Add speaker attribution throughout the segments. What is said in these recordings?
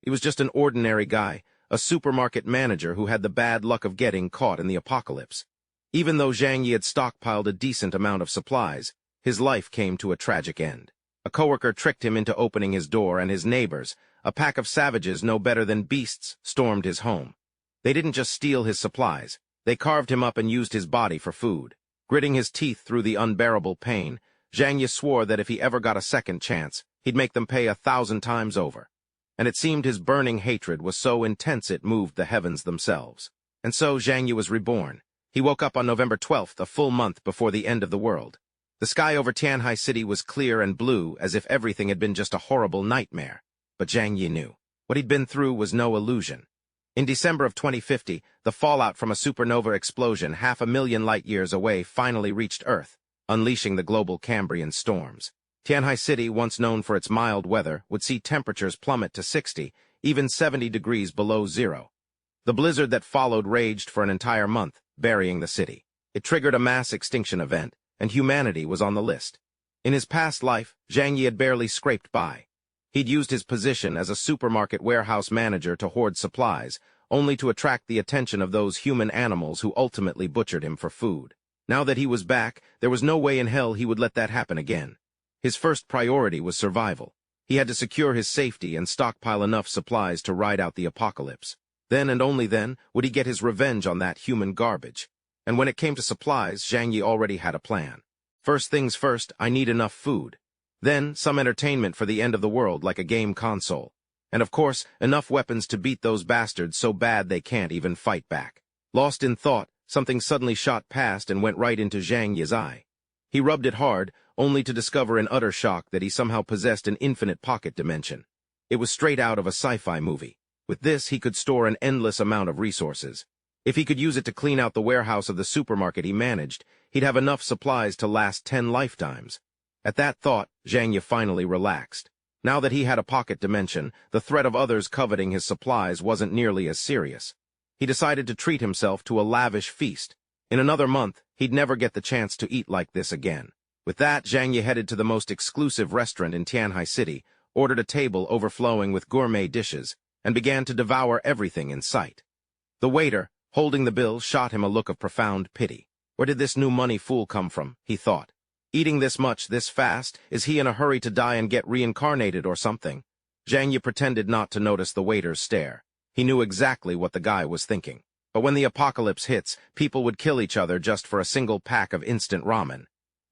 Speaker 1: He was just an ordinary guy, a supermarket manager who had the bad luck of getting caught in the apocalypse. Even though Zhang Yi had stockpiled a decent amount of supplies, his life came to a tragic end. A coworker tricked him into opening his door, and his neighbors, a pack of savages no better than beasts, stormed his home. They didn't just steal his supplies, they carved him up and used his body for food. Gritting his teeth through the unbearable pain, Zhang Yi swore that if he ever got a second chance, he'd make them pay 1,000 times over. And it seemed his burning hatred was so intense it moved the heavens themselves. And so Zhang Yi was reborn. He woke up on November 12th, a full month before the end of the world. The sky over Tianhai City was clear and blue, as if everything had been just a horrible nightmare. But Zhang Yi knew. What he'd been through was no illusion. In December of 2050, the fallout from a supernova explosion 500,000 light-years away finally reached Earth, unleashing the global Cambrian storms. Tianhai City, once known for its mild weather, would see temperatures plummet to 60, even 70 degrees below zero. The blizzard that followed raged for an entire month, burying the city. It triggered a mass extinction event, and humanity was on the list. In his past life, Zhang Yi had barely scraped by. He'd used his position as a supermarket warehouse manager to hoard supplies, only to attract the attention of those human animals who ultimately butchered him for food. Now that he was back, there was no way in hell he would let that happen again. His first priority was survival. He had to secure his safety and stockpile enough supplies to ride out the apocalypse. Then and only then would he get his revenge on that human garbage. And when it came to supplies, Zhang Yi already had a plan. First things first, I need enough food. Then, some entertainment for the end of the world like a game console. And of course, enough weapons to beat those bastards so bad they can't even fight back. Lost in thought, something suddenly shot past and went right into Zhang Yi's eye. He rubbed it hard, only to discover in utter shock that he somehow possessed an infinite pocket dimension. It was straight out of a sci-fi movie. With this, he could store an endless amount of resources. If he could use it to clean out the warehouse of the supermarket he managed, he'd have enough supplies to last 10 lifetimes. At that thought, Zhang Yi finally relaxed. Now that he had a pocket dimension, the threat of others coveting his supplies wasn't nearly as serious. He decided to treat himself to a lavish feast. In another month, he'd never get the chance to eat like this again. With that, Zhang Yi headed to the most exclusive restaurant in Tianhai City, ordered a table overflowing with gourmet dishes, and began to devour everything in sight. The waiter, holding the bill, shot him a look of profound pity. Where did this new money fool come from, he thought. Eating this much, this fast, is he in a hurry to die and get reincarnated or something? Zhang Yi pretended not to notice the waiter's stare. He knew exactly what the guy was thinking. But when the apocalypse hits, people would kill each other just for a single pack of instant ramen.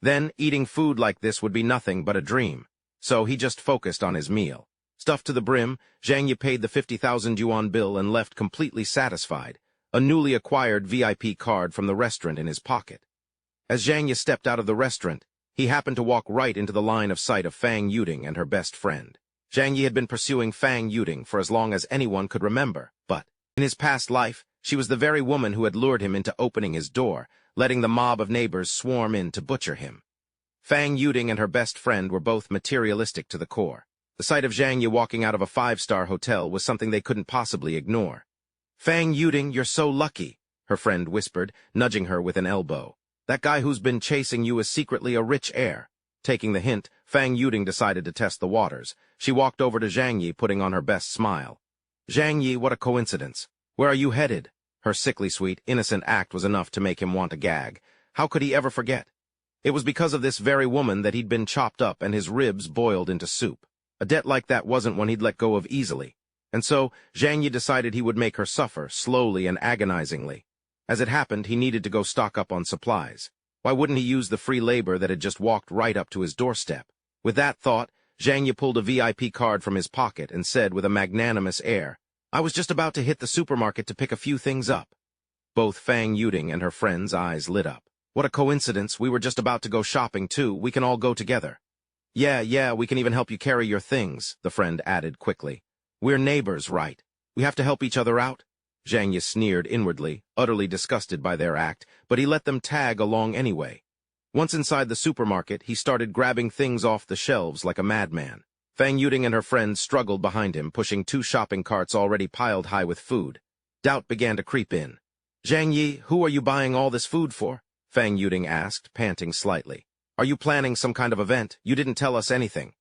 Speaker 1: Then, eating food like this would be nothing but a dream. So he just focused on his meal. Stuffed to the brim, Zhang Yi paid the 50,000 yuan bill and left completely satisfied, a newly acquired VIP card from the restaurant in his pocket. As Zhang Yi stepped out of the restaurant, he happened to walk right into the line of sight of Fang Yuding and her best friend. Zhang Yi had been pursuing Fang Yuding for as long as anyone could remember, but in his past life, she was the very woman who had lured him into opening his door, letting the mob of neighbors swarm in to butcher him. Fang Yuding and her best friend were both materialistic to the core. The sight of Zhang Yi walking out of a 5-star hotel was something they couldn't possibly ignore. "Fang Yuding, you're so lucky," her friend whispered, nudging her with an elbow. "That guy who's been chasing you is secretly a rich heir." Taking the hint, Fang Yuding decided to test the waters. She walked over to Zhang Yi, putting on her best smile. "Zhang Yi, what a coincidence. Where are you headed?" Her sickly sweet, innocent act was enough to make him want to gag. How could he ever forget? It was because of this very woman that he'd been chopped up and his ribs boiled into soup. A debt like that wasn't one he'd let go of easily. And so, Zhang Yi decided he would make her suffer, slowly and agonizingly. As it happened, he needed to go stock up on supplies. Why wouldn't he use the free labor that had just walked right up to his doorstep? With that thought, Zhang Yi pulled a VIP card from his pocket and said with a magnanimous air, "I was just about to hit the supermarket to pick a few things up." Both Fang Yuding and her friend's eyes lit up. "What a coincidence, we were just about to go shopping too, we can all go together." Yeah, we can even help you carry your things," the friend added quickly. "We're neighbors, right? We have to help each other out." Zhang Yi sneered inwardly, utterly disgusted by their act, but he let them tag along anyway. Once inside the supermarket, he started grabbing things off the shelves like a madman. Fang Yuding and her friends struggled behind him, pushing 2 shopping carts already piled high with food. Doubt began to creep in. "Zhang Yi, who are you buying all this food for?" Fang Yuding asked, panting slightly. "Are you planning some kind of event? You didn't tell us anything."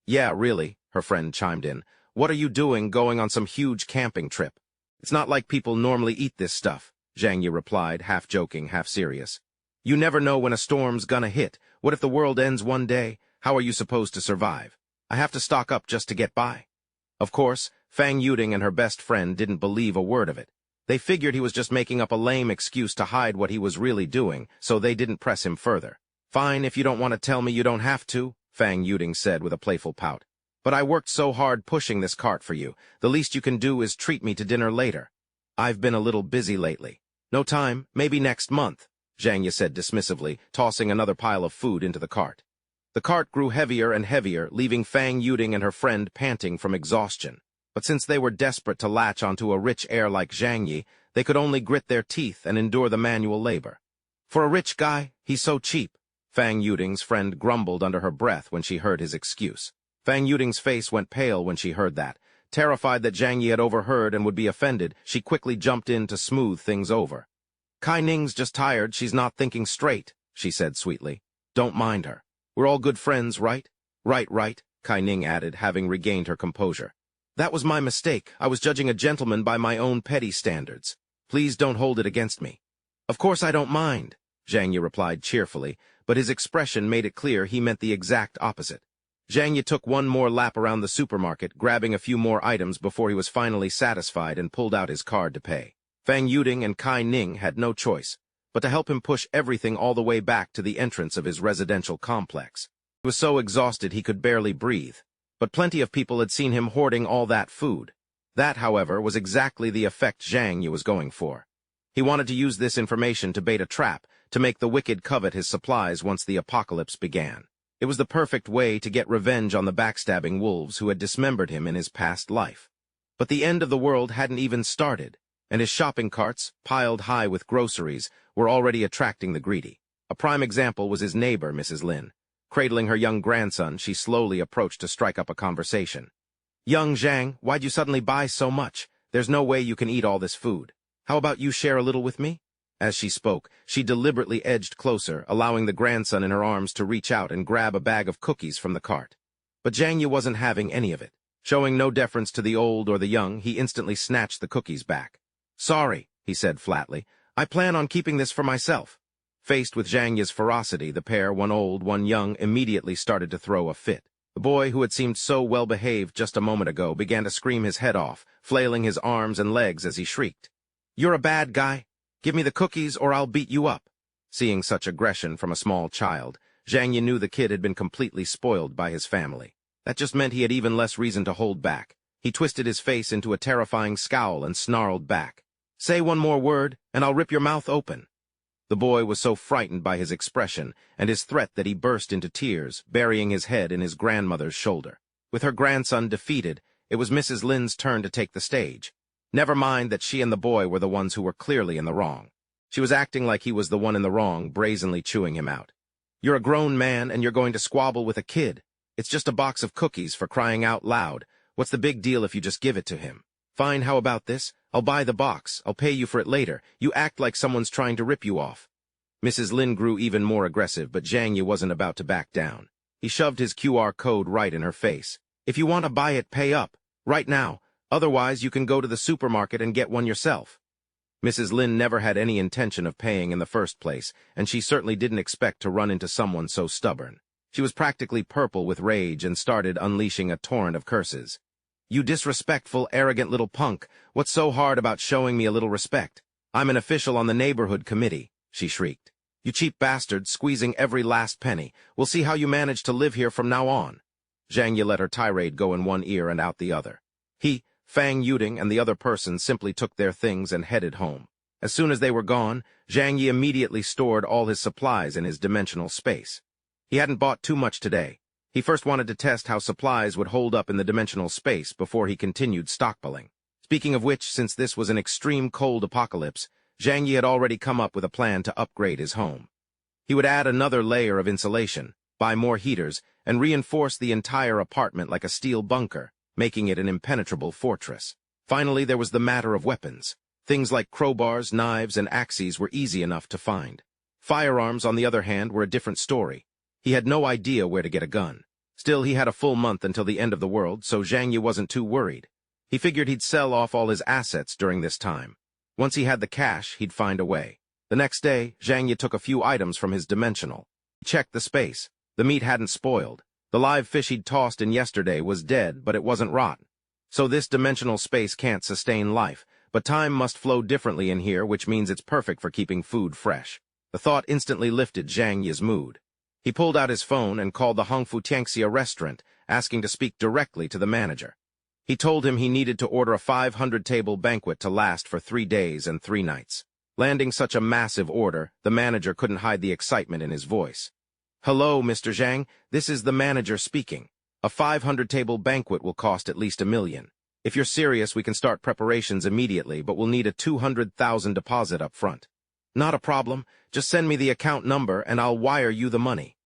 Speaker 1: "Yeah, really," her friend chimed in. What are you doing going on some huge camping trip? It's not like people normally eat this stuff, Zhang Yi replied, half joking, half serious. You never know when a storm's gonna hit. What if the world ends one day? How are you supposed to survive? I have to stock up just to get by. Of course, Fang Yuding and her best friend didn't believe a word of it. They figured he was just making up a lame excuse to hide what he was really doing, so they didn't press him further. Fine, if you don't want to tell me, you don't have to, Fang Yuding said with a playful pout. But I worked so hard pushing this cart for you. The least you can do is treat me to dinner later. I've been a little busy lately. No time, maybe next month, Zhang Yi said dismissively, tossing another pile of food into the cart. The cart grew heavier and heavier, leaving Fang Yuding and her friend panting from exhaustion. But since they were desperate to latch onto a rich heir like Zhang Yi, they could only grit their teeth and endure the manual labor. For a rich guy, he's so cheap, Fang Yuding's friend grumbled under her breath when she heard his excuse. Fang Yuding's face went pale when she heard that. Terrified that Zhang Yi had overheard and would be offended, she quickly jumped in to smooth things over. Kai Ning's just tired, she's not thinking straight, she said sweetly. Don't mind her. We're all good friends, right? Right, Kai Ning added, having regained her composure. That was my mistake. I was judging a gentleman by my own petty standards. Please don't hold it against me. Of course I don't mind, Zhang Yi replied cheerfully, but his expression made it clear he meant the exact opposite. Zhang Yi took one more lap around the supermarket, grabbing a few more items before he was finally satisfied and pulled out his card to pay. Fang Yuding and Kai Ning had no choice but to help him push everything all the way back to the entrance of his residential complex. He was so exhausted he could barely breathe, but plenty of people had seen him hoarding all that food. That, however, was exactly the effect Zhang Yi was going for. He wanted to use this information to bait a trap, to make the wicked covet his supplies once the apocalypse began. It was the perfect way to get revenge on the backstabbing wolves who had dismembered him in his past life. But the end of the world hadn't even started, and his shopping carts, piled high with groceries, were already attracting the greedy. A prime example was his neighbor, Mrs. Lin. Cradling her young grandson, she slowly approached to strike up a conversation. Young Zhang, why'd you suddenly buy so much? There's no way you can eat all this food. How about you share a little with me? As she spoke, she deliberately edged closer, allowing the grandson in her arms to reach out and grab a bag of cookies from the cart. But Zhang Yi wasn't having any of it. Showing no deference to the old or the young, he instantly snatched the cookies back. Sorry, he said flatly. I plan on keeping this for myself. Faced with Zhang Yi's ferocity, the pair, one old, one young, immediately started to throw a fit. The boy, who had seemed so well-behaved just a moment ago, began to scream his head off, flailing his arms and legs as he shrieked. You're a bad guy. Give me the cookies or I'll beat you up. Seeing such aggression from a small child, Zhang Yi knew the kid had been completely spoiled by his family. That just meant he had even less reason to hold back. He twisted his face into a terrifying scowl and snarled back. Say one more word, and I'll rip your mouth open. The boy was so frightened by his expression and his threat that he burst into tears, burying his head in his grandmother's shoulder. With her grandson defeated, it was Mrs. Lin's turn to take the stage. Never mind that she and the boy were the ones who were clearly in the wrong. She was acting like he was the one in the wrong, brazenly chewing him out. You're a grown man and you're going to squabble with a kid. It's just a box of cookies, for crying out loud. What's the big deal if you just give it to him? Fine, how about this? I'll buy the box. I'll pay you for it later. You act like someone's trying to rip you off. Mrs. Lin grew even more aggressive, but Zhang Yi wasn't about to back down. He shoved his QR code right in her face. If you want to buy it, pay up. Right now. Otherwise, you can go to the supermarket and get one yourself. Mrs. Lin never had any intention of paying in the first place, and she certainly didn't expect to run into someone so stubborn. She was practically purple with rage and started unleashing a torrent of curses. You disrespectful, arrogant little punk. What's so hard about showing me a little respect? I'm an official on the neighborhood committee, she shrieked. You cheap bastard, squeezing every last penny. We'll see how you manage to live here from now on. Zhang Yi let her tirade go in one ear and out the other. He, Fang Yuding, and the other person simply took their things and headed home. As soon as they were gone, Zhang Yi immediately stored all his supplies in his dimensional space. He hadn't bought too much today. He first wanted to test how supplies would hold up in the dimensional space before he continued stockpiling. Speaking of which, since this was an extreme cold apocalypse, Zhang Yi had already come up with a plan to upgrade his home. He would add another layer of insulation, buy more heaters, and reinforce the entire apartment like a steel bunker, making it an impenetrable fortress. Finally, there was the matter of weapons. Things like crowbars, knives, and axes were easy enough to find. Firearms, on the other hand, were a different story. He had no idea where to get a gun. Still, he had a full month until the end of the world, so Zhang Yi wasn't too worried. He figured he'd sell off all his assets during this time. Once he had the cash, he'd find a way. The next day, Zhang Yi took a few items from his dimensional. He checked the space. The meat hadn't spoiled. The live fish he'd tossed in yesterday was dead, but it wasn't rotten. So this dimensional space can't sustain life, but time must flow differently in here, which means it's perfect for keeping food fresh. The thought instantly lifted Zhang Yi's mood. He pulled out his phone and called the Hongfu Tianxia restaurant, asking to speak directly to the manager. He told him he needed to order a 500-table banquet to last for 3 days and 3 nights. Landing such a massive order, the manager couldn't hide the excitement in his voice. "Hello, Mr. Zhang, this is the manager speaking. A 500-table banquet will cost at least $1 million. If you're serious, we can start preparations immediately, but we'll need a 200,000 deposit up front." "Not a problem. Just send me the account number and I'll wire you the money."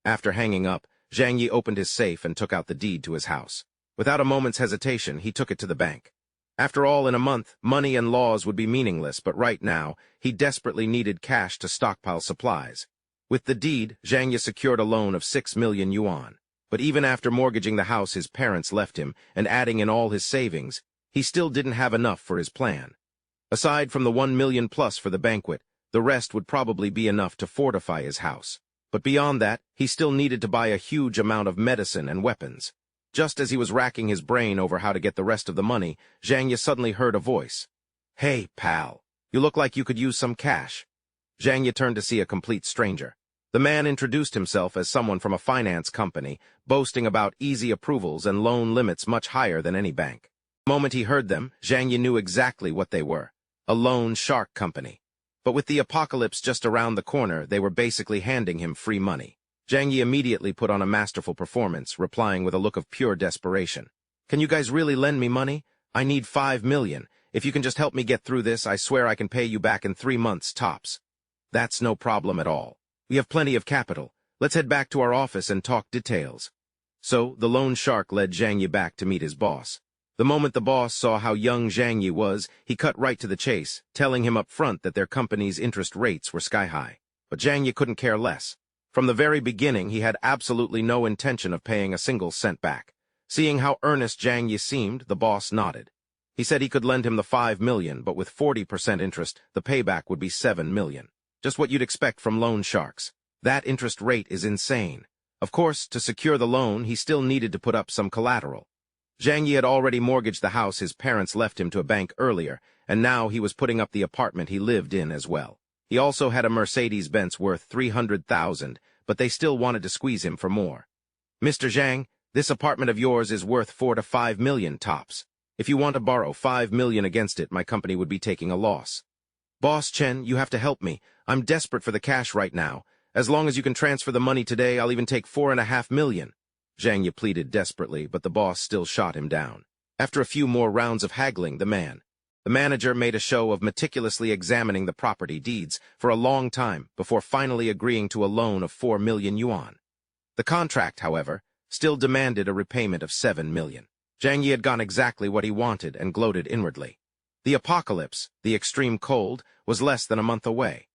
Speaker 1: After hanging up, Zhang Yi opened his safe and took out the deed to his house. Without a moment's hesitation, he took it to the bank. After all, in a month, money and laws would be meaningless, but right now, he desperately needed cash to stockpile supplies. With the deed, Zhang Yi secured a loan of 6 million yuan. But even after mortgaging the house his parents left him and adding in all his savings, he still didn't have enough for his plan. Aside from the 1 million plus for the banquet, the rest would probably be enough to fortify his house. But beyond that, he still needed to buy a huge amount of medicine and weapons. Just as he was racking his brain over how to get the rest of the money, Zhang Yi suddenly heard a voice. "Hey, pal, you look like you could use some cash." Zhang Yi turned to see a complete stranger. The man introduced himself as someone from a finance company, boasting about easy approvals and loan limits much higher than any bank. The moment he heard them, Zhang Yi knew exactly what they were: a loan shark company. But with the apocalypse just around the corner, they were basically handing him free money. Zhang Yi immediately put on a masterful performance, replying with a look of pure desperation. "Can you guys really lend me money? I need 5 million. If you can just help me get through this, I swear I can pay you back in 3 months tops." "That's no problem at all. We have plenty of capital. Let's head back to our office and talk details." So, the loan shark led Zhang Yi back to meet his boss. The moment the boss saw how young Zhang Yi was, he cut right to the chase, telling him up front that their company's interest rates were sky-high. But Zhang Yi couldn't care less. From the very beginning, he had absolutely no intention of paying a single cent back. Seeing how earnest Zhang Yi seemed, the boss nodded. He said he could lend him the 5 million, but with 40% interest, the payback would be 7 million. Just what you'd expect from loan sharks. That interest rate is insane. Of course, to secure the loan, he still needed to put up some collateral. Zhang Yi had already mortgaged the house his parents left him to a bank earlier, and now he was putting up the apartment he lived in as well. He also had a Mercedes-Benz worth 300,000, but they still wanted to squeeze him for more. "Mr. Zhang, this apartment of yours is worth 4 to 5 million tops. If you want to borrow 5 million against it, my company would be taking a loss." "Boss Chen, you have to help me. I'm desperate for the cash right now. As long as you can transfer the money today, I'll even take 4.5 million. Zhang Yi pleaded desperately, but the boss still shot him down. After a few more rounds of haggling, the manager made a show of meticulously examining the property deeds for a long time before finally agreeing to a loan of 4 million yuan. The contract, however, still demanded a repayment of 7 million. Zhang Yi had gotten exactly what he wanted and gloated inwardly. The apocalypse, the extreme cold, was less than a month away.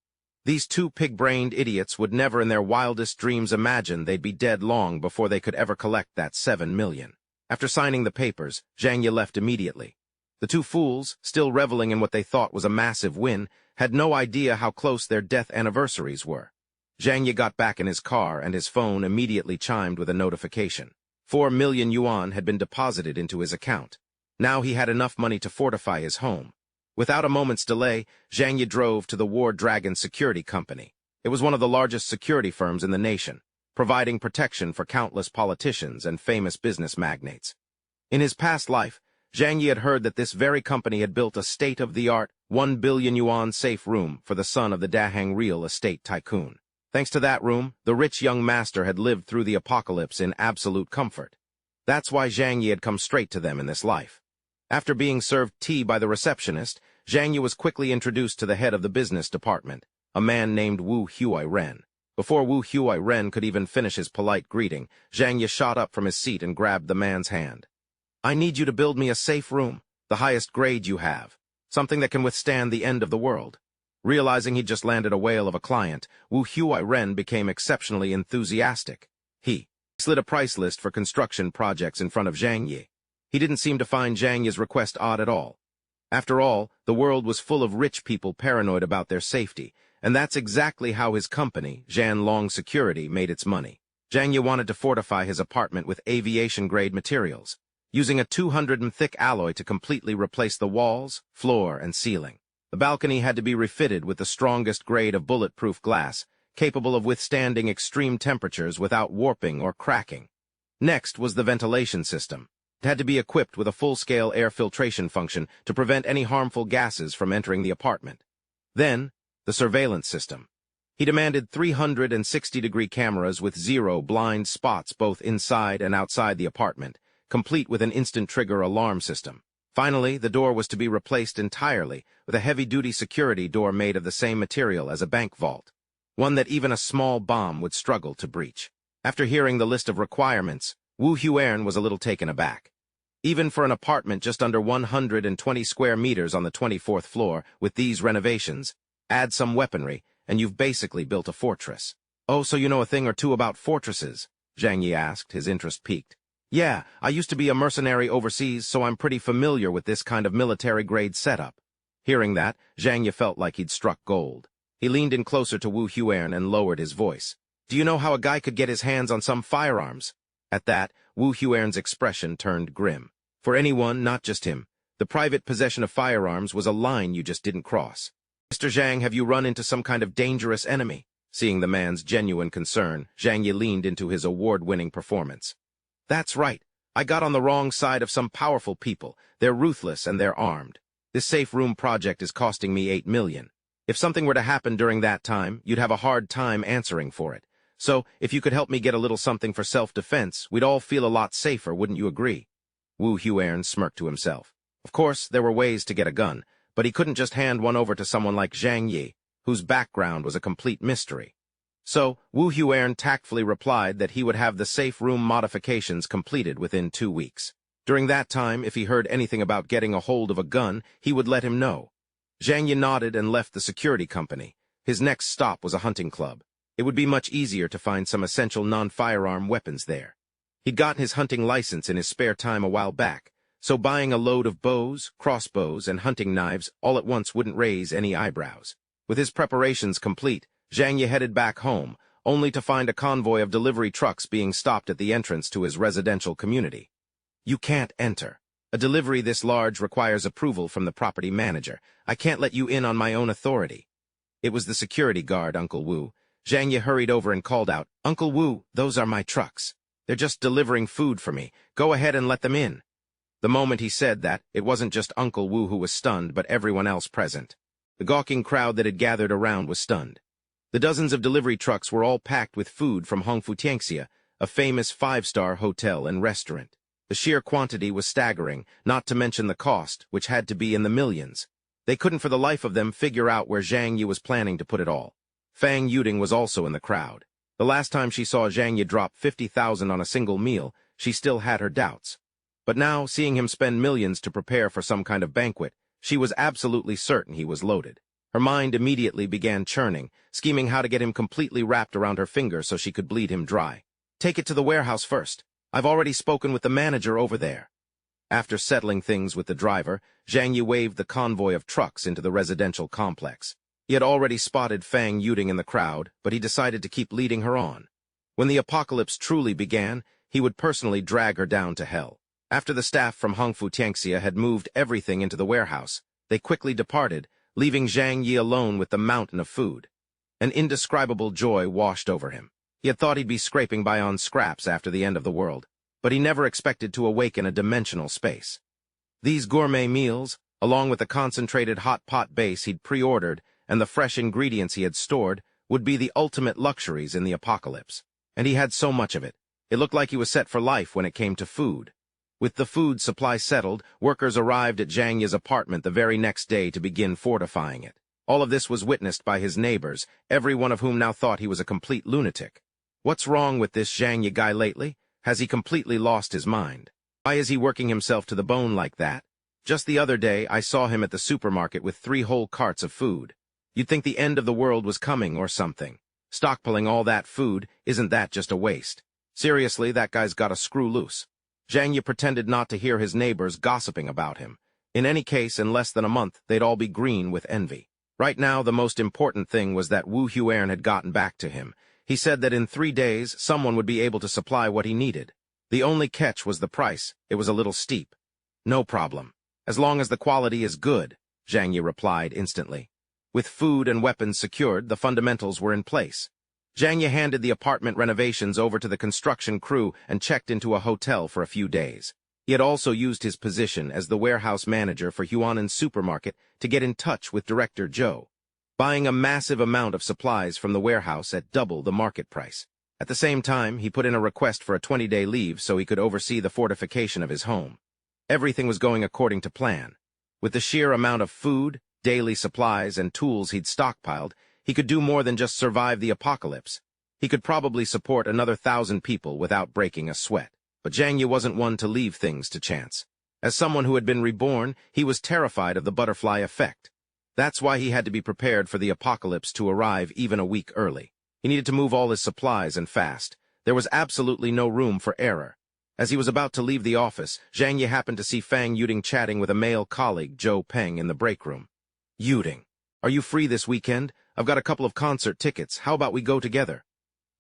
Speaker 1: These two pig-brained idiots would never in their wildest dreams imagine they'd be dead long before they could ever collect that 7 million. After signing the papers, Zhang Yi left immediately. The two fools, still reveling in what they thought was a massive win, had no idea how close their death anniversaries were. Zhang Yi got back in his car and his phone immediately chimed with a notification. 4 million yuan had been deposited into his account. Now he had enough money to fortify his home. Without a moment's delay, Zhang Yi drove to the War Dragon Security Company. It was one of the largest security firms in the nation, providing protection for countless politicians and famous business magnates. In his past life, Zhang Yi had heard that this very company had built a state-of-the-art 1 billion yuan safe room for the son of the Dahang real estate tycoon. Thanks to that room, the rich young master had lived through the apocalypse in absolute comfort. That's why Zhang Yi had come straight to them in this life. After being served tea by the receptionist, Zhang Yi was quickly introduced to the head of the business department, a man named Wu Huai-ren. Before Wu Huai-ren could even finish his polite greeting, Zhang Yi shot up from his seat and grabbed the man's hand. "I need you to build me a safe room, the highest grade you have, something that can withstand the end of the world." Realizing he'd just landed a whale of a client, Wu Huai-ren became exceptionally enthusiastic. He slid a price list for construction projects in front of Zhang Yi. He didn't seem to find Zhang Yi's request odd at all. After all, the world was full of rich people paranoid about their safety, and that's exactly how his company, Zhanlong Security, made its money. Zhang Yi wanted to fortify his apartment with aviation-grade materials, using a 200 thick alloy to completely replace the walls, floor, and ceiling. The balcony had to be refitted with the strongest grade of bulletproof glass, capable of withstanding extreme temperatures without warping or cracking. Next was the ventilation system. It had to be equipped with a full-scale air filtration function to prevent any harmful gases from entering the apartment. Then, the surveillance system. He demanded 360-degree cameras with 0 blind spots both inside and outside the apartment, complete with an instant trigger alarm system. Finally, the door was to be replaced entirely with a heavy-duty security door made of the same material as a bank vault, one that even a small bomb would struggle to breach. After hearing the list of requirements, Wu Huern was a little taken aback. Even for an apartment just under 120 square meters on the 24th floor, with these renovations, add some weaponry, and you've basically built a fortress. Oh, so you know a thing or two about fortresses? Zhang Yi asked, his interest piqued. Yeah, I used to be a mercenary overseas, so I'm pretty familiar with this kind of military-grade setup. Hearing that, Zhang Yi felt like he'd struck gold. He leaned in closer to Wu Huern and lowered his voice. Do you know how a guy could get his hands on some firearms? At that, Wu Huern's expression turned grim. For anyone, not just him, the private possession of firearms was a line you just didn't cross. Mr. Zhang, have you run into some kind of dangerous enemy? Seeing the man's genuine concern, Zhang Yi leaned into his award-winning performance. That's right. I got on the wrong side of some powerful people. They're ruthless and they're armed. This safe room project is costing me 8 million. If something were to happen during that time, you'd have a hard time answering for it. So, if you could help me get a little something for self-defense, we'd all feel a lot safer, wouldn't you agree? Wu Huern smirked to himself. Of course, there were ways to get a gun, but he couldn't just hand one over to someone like Zhang Yi, whose background was a complete mystery. So, Wu Huern tactfully replied that he would have the safe room modifications completed within 2 weeks. During that time, if he heard anything about getting a hold of a gun, he would let him know. Zhang Yi nodded and left the security company. His next stop was a hunting club. It would be much easier to find some essential non-firearm weapons there. He'd gotten his hunting license in his spare time a while back, so buying a load of bows, crossbows, and hunting knives all at once wouldn't raise any eyebrows. With his preparations complete, Zhang Yi headed back home, only to find a convoy of delivery trucks being stopped at the entrance to his residential community. You can't enter. A delivery this large requires approval from the property manager. I can't let you in on my own authority. It was the security guard, Uncle Wu. Zhang Yi hurried over and called out, Uncle Wu, those are my trucks. They're just delivering food for me. Go ahead and let them in. The moment he said that, it wasn't just Uncle Wu who was stunned, but everyone else present. The gawking crowd that had gathered around was stunned. The dozens of delivery trucks were all packed with food from Hongfu Tianxia, a famous 5-star hotel and restaurant. The sheer quantity was staggering, not to mention the cost, which had to be in the millions. They couldn't for the life of them figure out where Zhang Yi was planning to put it all. Fang Yuding was also in the crowd. The last time she saw Zhang Yi drop 50,000 on a single meal, she still had her doubts. But now, seeing him spend millions to prepare for some kind of banquet, she was absolutely certain he was loaded. Her mind immediately began churning, scheming how to get him completely wrapped around her finger so she could bleed him dry. Take it to the warehouse first. I've already spoken with the manager over there. After settling things with the driver, Zhang Yi waved the convoy of trucks into the residential complex. He had already spotted Fang Yuding in the crowd, but he decided to keep leading her on. When the apocalypse truly began, he would personally drag her down to hell. After the staff from Hongfu Tianxia had moved everything into the warehouse, they quickly departed, leaving Zhang Yi alone with the mountain of food. An indescribable joy washed over him. He had thought he'd be scraping by on scraps after the end of the world, but he never expected to awaken a dimensional space. These gourmet meals, along with the concentrated hot pot base he'd pre-ordered and the fresh ingredients he had stored, would be the ultimate luxuries in the apocalypse. And he had so much of it. It looked like he was set for life when it came to food. With the food supply settled, workers arrived at Zhang Yi's apartment the very next day to begin fortifying it. All of this was witnessed by his neighbors, every one of whom now thought he was a complete lunatic. What's wrong with this Zhang Yi guy lately? Has he completely lost his mind? Why is he working himself to the bone like that? Just the other day, I saw him at the supermarket with 3 whole carts of food. You'd think the end of the world was coming or something. Stockpiling all that food, isn't that just a waste? Seriously, that guy's got a screw loose. Zhang Yi pretended not to hear his neighbors gossiping about him. In any case, in less than a month, they'd all be green with envy. Right now, the most important thing was that Wu Huan had gotten back to him. He said that in 3 days, someone would be able to supply what he needed. The only catch was the price. It was a little steep. No problem. As long as the quality is good, Zhang Yi replied instantly. With food and weapons secured, the fundamentals were in place. Zhang Yi handed the apartment renovations over to the construction crew and checked into a hotel for a few days. He had also used his position as the warehouse manager for Huanen's supermarket to get in touch with Director Zhou, buying a massive amount of supplies from the warehouse at double the market price. At the same time, he put in a request for a 20-day leave so he could oversee the fortification of his home. Everything was going according to plan. With the sheer amount of food, daily supplies, and tools he'd stockpiled, he could do more than just survive the apocalypse. He could probably support another 1,000 people without breaking a sweat. But Zhang Yi wasn't one to leave things to chance. As someone who had been reborn, he was terrified of the butterfly effect. That's why he had to be prepared for the apocalypse to arrive even a week early. He needed to move all his supplies and fast. There was absolutely no room for error. As he was about to leave the office, Zhang Yi happened to see Fang Yuding chatting with a male colleague, Zhou Peng, in the break room. Yuding, are you free this weekend? I've got a couple of concert tickets. How about we go together?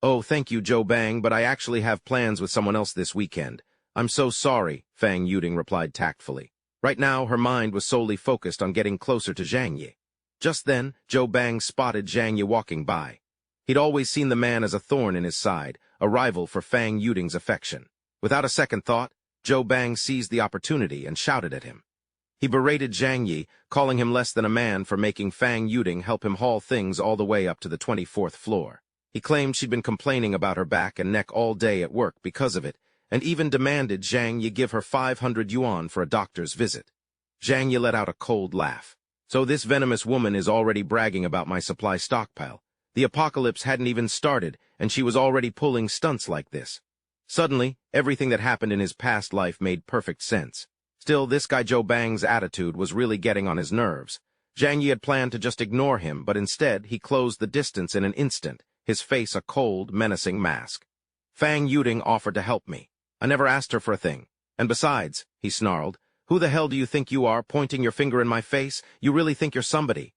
Speaker 1: Oh, thank you, Zhou Bang, but I actually have plans with someone else this weekend. I'm so sorry, Fang Yuding replied tactfully. Right now, her mind was solely focused on getting closer to Zhang Yi. Just then, Zhou Bang spotted Zhang Yi walking by. He'd always seen the man as a thorn in his side, a rival for Fang Yuding's affection. Without a second thought, Zhou Bang seized the opportunity and shouted at him. He berated Zhang Yi, calling him less than a man for making Fang Yuding help him haul things all the way up to the 24th floor. He claimed she'd been complaining about her back and neck all day at work because of it, and even demanded Zhang Yi give her 500 yuan for a doctor's visit. Zhang Yi let out a cold laugh. So this venomous woman is already bragging about my supply stockpile. The apocalypse hadn't even started, and she was already pulling stunts like this. Suddenly, everything that happened in his past life made perfect sense. Still, this guy Zhou Bang's attitude was really getting on his nerves. Zhang Yi had planned to just ignore him, but instead he closed the distance in an instant, his face a cold, menacing mask. Fang Yuding offered to help me. I never asked her for a thing. And besides, he snarled, who the hell do you think you are, pointing your finger in my face? You really think you're somebody?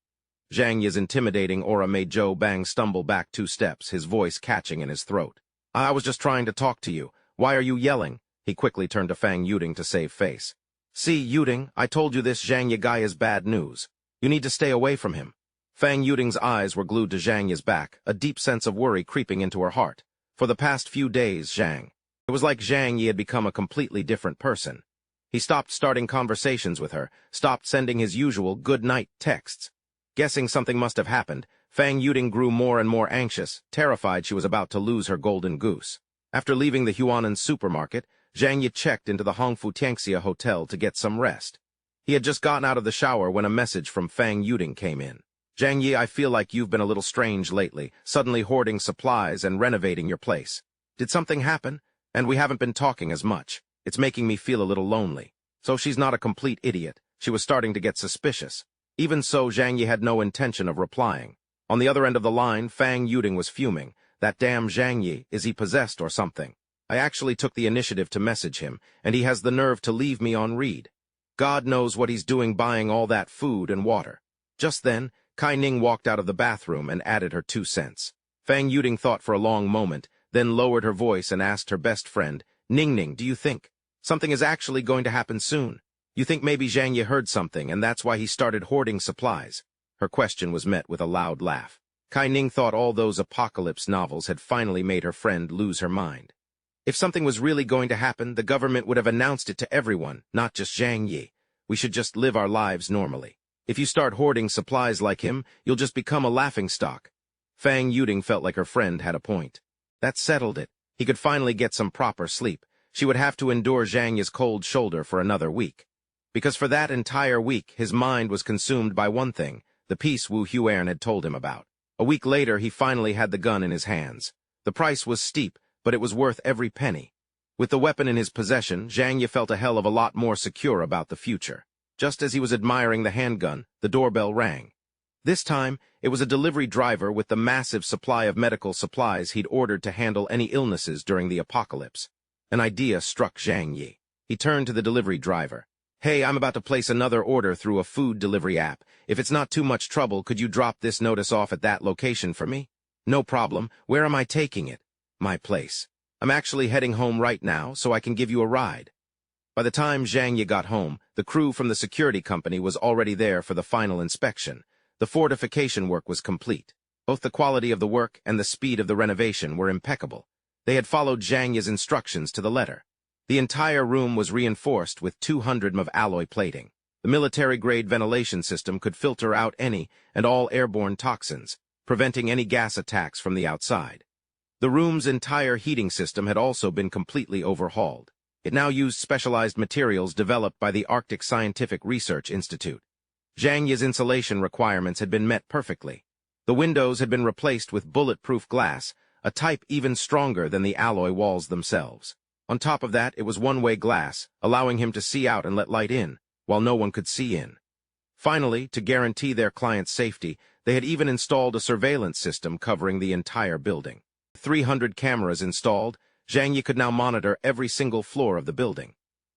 Speaker 1: Zhang Yi's intimidating aura made Zhou Bang stumble back 2 steps, his voice catching in his throat. I was just trying to talk to you. Why are you yelling? He quickly turned to Fang Yuding to save face. See, Yuding, I told you this Zhang Yi guy is bad news. You need to stay away from him. Fang Yuding's eyes were glued to Zhang Yi's back, a deep sense of worry creeping into her heart. For the past few days, it was like Zhang Yi had become a completely different person. He stopped starting conversations with her, stopped sending his usual good-night texts. Guessing something must have happened, Fang Yuding grew more and more anxious, terrified she was about to lose her golden goose. After leaving the Huanan supermarket, Zhang Yi checked into the Hongfu Tianxia Hotel to get some rest. He had just gotten out of the shower when a message from Fang Yuding came in. Zhang Yi, I feel like you've been a little strange lately, suddenly hoarding supplies and renovating your place. Did something happen? And we haven't been talking as much. It's making me feel a little lonely. So she's not a complete idiot. She was starting to get suspicious. Even so, Zhang Yi had no intention of replying. On the other end of the line, Fang Yuding was fuming. That damn Zhang Yi, is he possessed or something? I actually took the initiative to message him, and he has the nerve to leave me on read. God knows what he's doing buying all that food and water. Just then, Kai Ning walked out of the bathroom and added her 2 cents. Fang Yuding thought for a long moment, then lowered her voice and asked her best friend, Ning, do you think something is actually going to happen soon? You think maybe Zhang Yi heard something and that's why he started hoarding supplies? Her question was met with a loud laugh. Kai Ning thought all those apocalypse novels had finally made her friend lose her mind. If something was really going to happen, the government would have announced it to everyone, not just Zhang Yi. We should just live our lives normally. If you start hoarding supplies like him, you'll just become a laughingstock. Fang Yuding felt like her friend had a point. That settled it. He could finally get some proper sleep. She would have to endure Zhang Yi's cold shoulder for another week. Because for that entire week, his mind was consumed by one thing, the piece Wu Huan had told him about. A week later, he finally had the gun in his hands. The price was steep, but it was worth every penny. With the weapon in his possession, Zhang Yi felt a hell of a lot more secure about the future. Just as he was admiring the handgun, the doorbell rang. This time, it was a delivery driver with the massive supply of medical supplies he'd ordered to handle any illnesses during the apocalypse. An idea struck Zhang Yi. He turned to the delivery driver. "Hey, I'm about to place another order through a food delivery app. If it's not too much trouble, could you drop this notice off at that location for me?" "No problem. Where am I taking it?" "My place. I'm actually heading home right now, so I can give you a ride." By the time Zhang Yi got home, the crew from the security company was already there for the final inspection. The fortification work was complete. Both the quality of the work and the speed of the renovation were impeccable. They had followed Zhang Yi's instructions to the letter. The entire room was reinforced with 200 mm of alloy plating. The military-grade ventilation system could filter out any and all airborne toxins, preventing any gas attacks from the outside. The room's entire heating system had also been completely overhauled. It now used specialized materials developed by the Arctic Scientific Research Institute. Zhang Yi's insulation requirements had been met perfectly. The windows had been replaced with bulletproof glass, a type even stronger than the alloy walls themselves. On top of that, it was one-way glass, allowing him to see out and let light in, while no one could see in. Finally, to guarantee their client's safety, they had even installed a surveillance system covering the entire building. 300 cameras installed, Zhang Yi could now monitor every single floor of the building.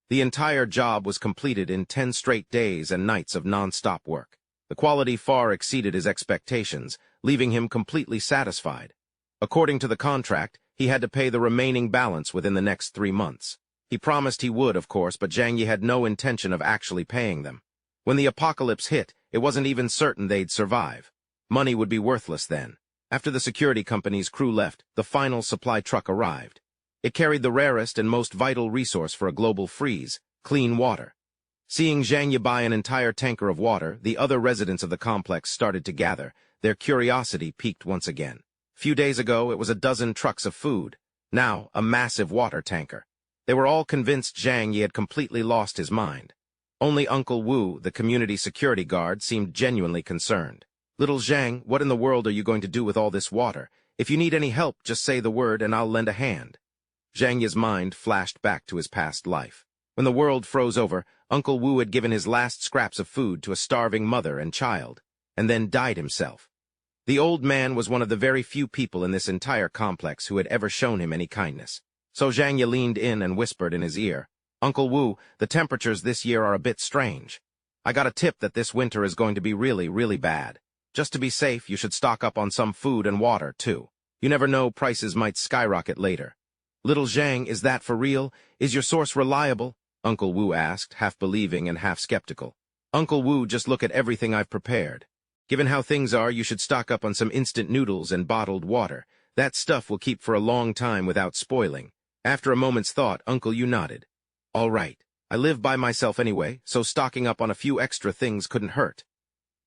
Speaker 1: The entire job was completed in 10 straight days and nights of non-stop work. The quality far exceeded his expectations, leaving him completely satisfied. According to the contract, he had to pay the remaining balance within the next 3 months. He promised he would, of course, but Zhang Yi had no intention of actually paying them. When the apocalypse hit, it wasn't even certain they'd survive. Money would be worthless then. After the security company's crew left, the final supply truck arrived. It carried the rarest and most vital resource for a global freeze, clean water. Seeing Zhang Yi buy an entire tanker of water, the other residents of the complex started to gather. Their curiosity piqued once again. Few days ago, it was a dozen trucks of food. Now, a massive water tanker. They were all convinced Zhang Yi had completely lost his mind. Only Uncle Wu, the community security guard, seemed genuinely concerned. "Little Zhang, what in the world are you going to do with all this water? If you need any help, just say the word and I'll lend a hand." Zhang Yi's mind flashed back to his past life. When the world froze over, Uncle Wu had given his last scraps of food to a starving mother and child, and then died himself. The old man was one of the very few people in this entire complex who had ever shown him any kindness. So Zhang Yi leaned in and whispered in his ear, "Uncle Wu, the temperatures this year are a bit strange. I got a tip that this winter is going to be really, really bad. Just to be safe, you should stock up on some food and water, too. You never know, prices might skyrocket later." "Little Zhang, is that for real? Is your source reliable?" Uncle Wu asked, half believing and half skeptical. "Uncle Wu, just look at everything I've prepared. Given how things are, you should stock up on some instant noodles and bottled water. That stuff will keep for a long time without spoiling." After a moment's thought, Uncle Wu nodded. "All right. I live by myself anyway, so stocking up on a few extra things couldn't hurt."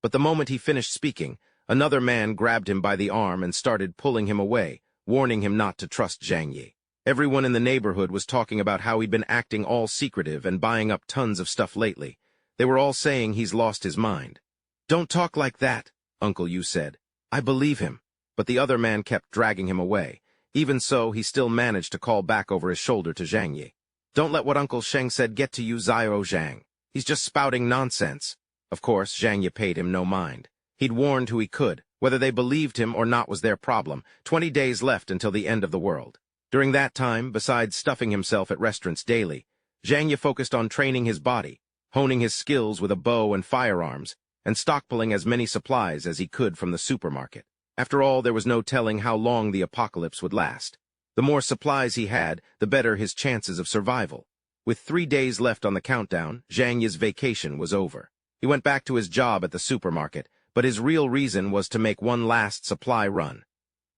Speaker 1: But the moment he finished speaking, another man grabbed him by the arm and started pulling him away, warning him not to trust Zhang Yi. Everyone in the neighborhood was talking about how he'd been acting all secretive and buying up tons of stuff lately. They were all saying he's lost his mind. "Don't talk like that," Uncle Wu said. "I believe him." But the other man kept dragging him away. Even so, he still managed to call back over his shoulder to Zhang Yi. "Don't let what Uncle Sheng said get to you, Zhao Zhang. He's just spouting nonsense." Of course, Zhang Yi paid him no mind. He'd warned who he could. Whether they believed him or not was their problem. 20 days left until the end of the world. During that time, besides stuffing himself at restaurants daily, Zhang Yi focused on training his body, honing his skills with a bow and firearms, and stockpiling as many supplies as he could from the supermarket. After all, there was no telling how long the apocalypse would last. The more supplies he had, the better his chances of survival. With 3 days left on the countdown, Zhang Yi's vacation was over. He went back to his job at the supermarket, but his real reason was to make one last supply run.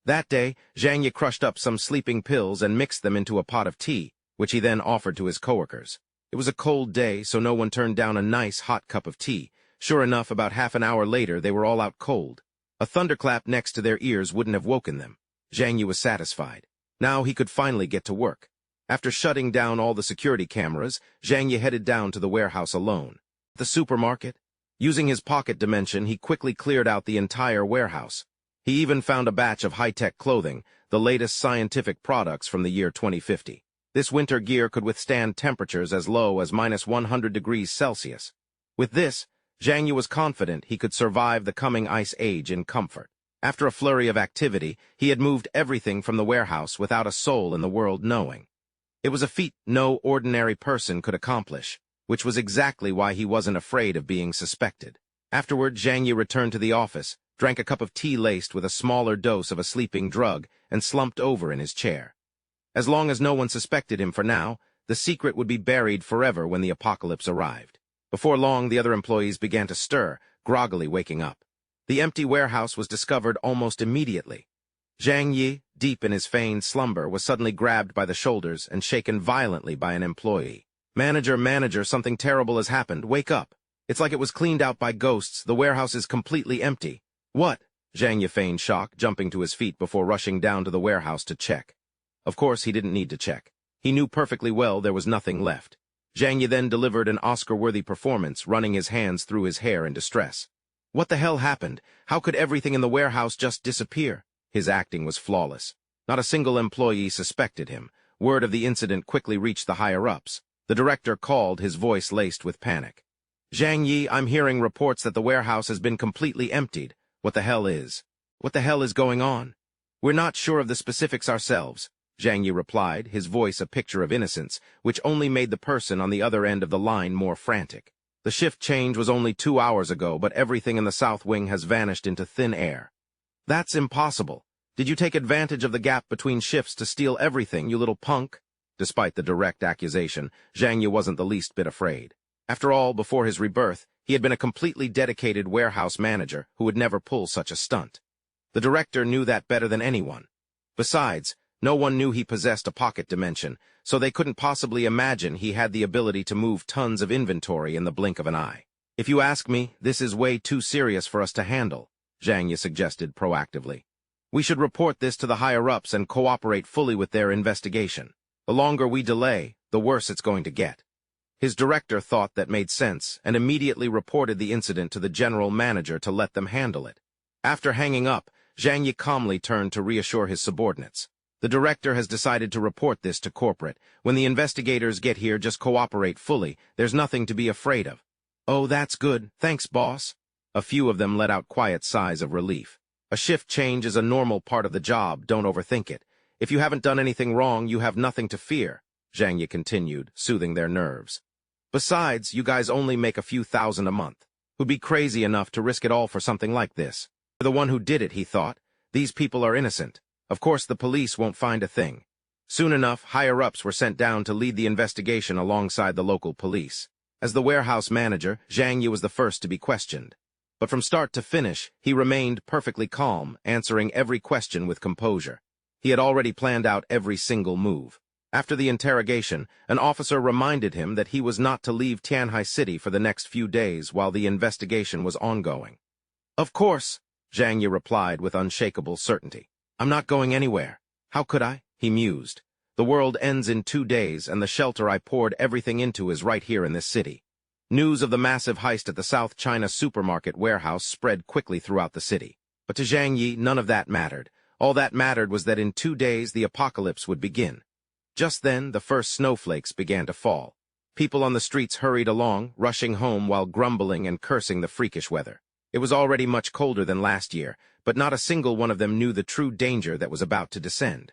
Speaker 1: That day, Zhang Yi crushed up some sleeping pills and mixed them into a pot of tea, which he then offered to his coworkers. It was a cold day, so no one turned down a nice hot cup of tea. Sure enough, about half an hour later, they were all out cold. A thunderclap next to their ears wouldn't have woken them. Zhang Yi was satisfied. Now he could finally get to work. After shutting down all the security cameras, Zhang Yi headed down to the warehouse alone. The supermarket? Using his pocket dimension, he quickly cleared out the entire warehouse. He even found a batch of high-tech clothing, the latest scientific products from the year 2050. This winter gear could withstand temperatures as low as -100 degrees Celsius. With this, Zhang Yi was confident he could survive the coming ice age in comfort. After a flurry of activity, he had moved everything from the warehouse without a soul in the world knowing. It was a feat no ordinary person could accomplish, which was exactly why he wasn't afraid of being suspected. Afterward, Zhang Yi returned to the office, drank a cup of tea laced with a smaller dose of a sleeping drug, and slumped over in his chair. As long as no one suspected him for now, the secret would be buried forever when the apocalypse arrived. Before long, the other employees began to stir, groggily waking up. The empty warehouse was discovered almost immediately. Zhang Yi, deep in his feigned slumber, was suddenly grabbed by the shoulders and shaken violently by an employee. Manager, something terrible has happened. Wake up. It's like it was cleaned out by ghosts. The warehouse is completely empty. What? Zhang Yi feigned shock, jumping to his feet before rushing down to the warehouse to check. Of course, he didn't need to check. He knew perfectly well there was nothing left. Zhang Yi then delivered an Oscar-worthy performance, running his hands through his hair in distress. What the hell happened? How could everything in the warehouse just disappear? His acting was flawless. Not a single employee suspected him. Word of the incident quickly reached the higher-ups. The director called, his voice laced with panic. Zhang Yi, I'm hearing reports that the warehouse has been completely emptied. What the hell is going on? We're not sure of the specifics ourselves, Zhang Yi replied, his voice a picture of innocence, which only made the person on the other end of the line more frantic. The shift change was only 2 hours ago, but everything in the South Wing has vanished into thin air. That's impossible. Did you take advantage of the gap between shifts to steal everything, you little punk? Despite the direct accusation, Zhang Yi wasn't the least bit afraid. After all, before his rebirth, he had been a completely dedicated warehouse manager who would never pull such a stunt. The director knew that better than anyone. Besides, no one knew he possessed a pocket dimension, so they couldn't possibly imagine he had the ability to move tons of inventory in the blink of an eye. If you ask me, this is way too serious for us to handle, Zhang Yi suggested proactively. We should report this to the higher-ups and cooperate fully with their investigation. The longer we delay, the worse it's going to get. His director thought that made sense and immediately reported the incident to the general manager to let them handle it. After hanging up, Zhang Yi calmly turned to reassure his subordinates. The director has decided to report this to corporate. When the investigators get here, just cooperate fully. There's nothing to be afraid of. Oh, that's good. Thanks, boss. A few of them let out quiet sighs of relief. A shift change is a normal part of the job. Don't overthink it. If you haven't done anything wrong, you have nothing to fear, Zhang Yi continued, soothing their nerves. Besides, you guys only make a few thousand a month. Who'd be crazy enough to risk it all for something like this? For the one who did it, he thought. These people are innocent. Of course, the police won't find a thing. Soon enough, higher-ups were sent down to lead the investigation alongside the local police. As the warehouse manager, Zhang Yi was the first to be questioned. But from start to finish, he remained perfectly calm, answering every question with composure. He had already planned out every single move. After the interrogation, an officer reminded him that he was not to leave Tianhai City for the next few days while the investigation was ongoing. Of course, Zhang Yi replied with unshakable certainty. I'm not going anywhere. How could I? He mused. The world ends in 2 days, and the shelter I poured everything into is right here in this city. News of the massive heist at the South China supermarket warehouse spread quickly throughout the city. But to Zhang Yi, none of that mattered. All that mattered was that in 2 days the apocalypse would begin. Just then, the first snowflakes began to fall. People on the streets hurried along, rushing home while grumbling and cursing the freakish weather. It was already much colder than last year, but not a single one of them knew the true danger that was about to descend.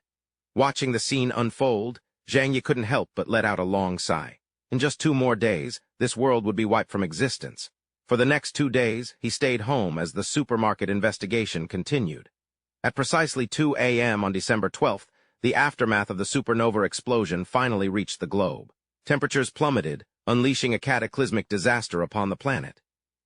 Speaker 1: Watching the scene unfold, Zhang Yi couldn't help but let out a long sigh. In just 2 more days, this world would be wiped from existence. For the next 2 days, he stayed home as the supermarket investigation continued. At precisely 2 a.m. on December 12th, the aftermath of the supernova explosion finally reached the globe. Temperatures plummeted, unleashing a cataclysmic disaster upon the planet.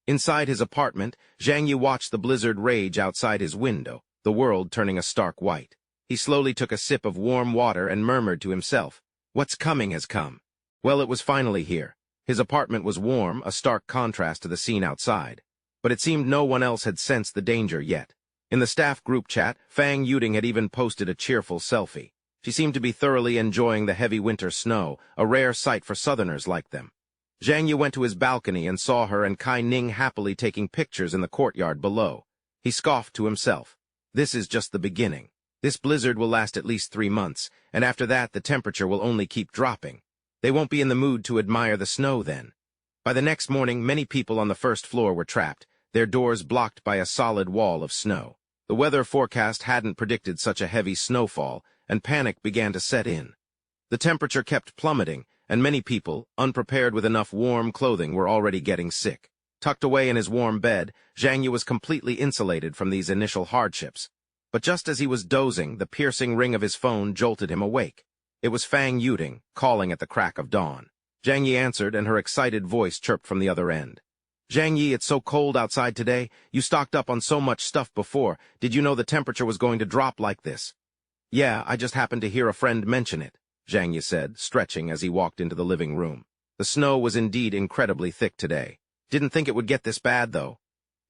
Speaker 1: Inside his apartment, Zhang Yi watched the blizzard rage outside his window, the world turning a stark white. He slowly took a sip of warm water and murmured to himself, "What's coming has come." Well, it was finally here. His apartment was warm, a stark contrast to the scene outside. But it seemed no one else had sensed the danger yet. In the staff group chat, Fang Yuding had even posted a cheerful selfie. She seemed to be thoroughly enjoying the heavy winter snow, a rare sight for southerners like them. Zhang Yi went to his balcony and saw her and Kai Ning happily taking pictures in the courtyard below. He scoffed to himself. This is just the beginning. This blizzard will last at least 3 months, and after that the temperature will only keep dropping. They won't be in the mood to admire the snow then. By the next morning, many people on the first floor were trapped, their doors blocked by a solid wall of snow. The weather forecast hadn't predicted such a heavy snowfall, and panic began to set in. The temperature kept plummeting, and many people, unprepared with enough warm clothing, were already getting sick. Tucked away in his warm bed, Zhang Yi was completely insulated from these initial hardships. But just as he was dozing, the piercing ring of his phone jolted him awake. It was Fang Yuding, calling at the crack of dawn. Zhang Yi answered, and her excited voice chirped from the other end. "Zhang Yi, it's so cold outside today. You stocked up on so much stuff before. Did you know the temperature was going to drop like this?" "Yeah, I just happened to hear a friend mention it," Zhang Yi said, stretching as he walked into the living room. The snow was indeed incredibly thick today. "Didn't think it would get this bad, though."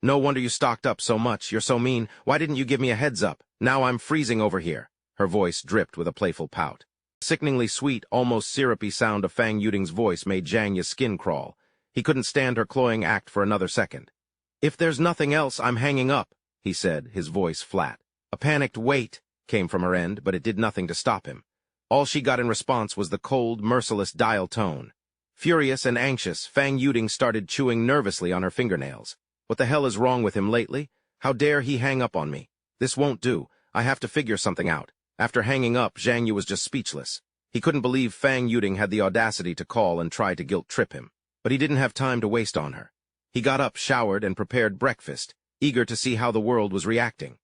Speaker 1: "No wonder you stocked up so much. You're so mean. Why didn't you give me a heads up? Now I'm freezing over here." Her voice dripped with a playful pout. The sickeningly sweet, almost syrupy sound of Fang Yuding's voice made Zhang Yi's skin crawl. He couldn't stand her cloying act for another second. "If there's nothing else, I'm hanging up," he said, his voice flat. A panicked "wait" came from her end, but it did nothing to stop him. All she got in response was the cold, merciless dial tone. Furious and anxious, Fang Yuding started chewing nervously on her fingernails. "What the hell is wrong with him lately? How dare he hang up on me? This won't do. I have to figure something out." After hanging up, Zhang Yi was just speechless. He couldn't believe Fang Yuding had the audacity to call and try to guilt-trip him. But he didn't have time to waste on her. He got up, showered, and prepared breakfast, eager to see how the world was reacting.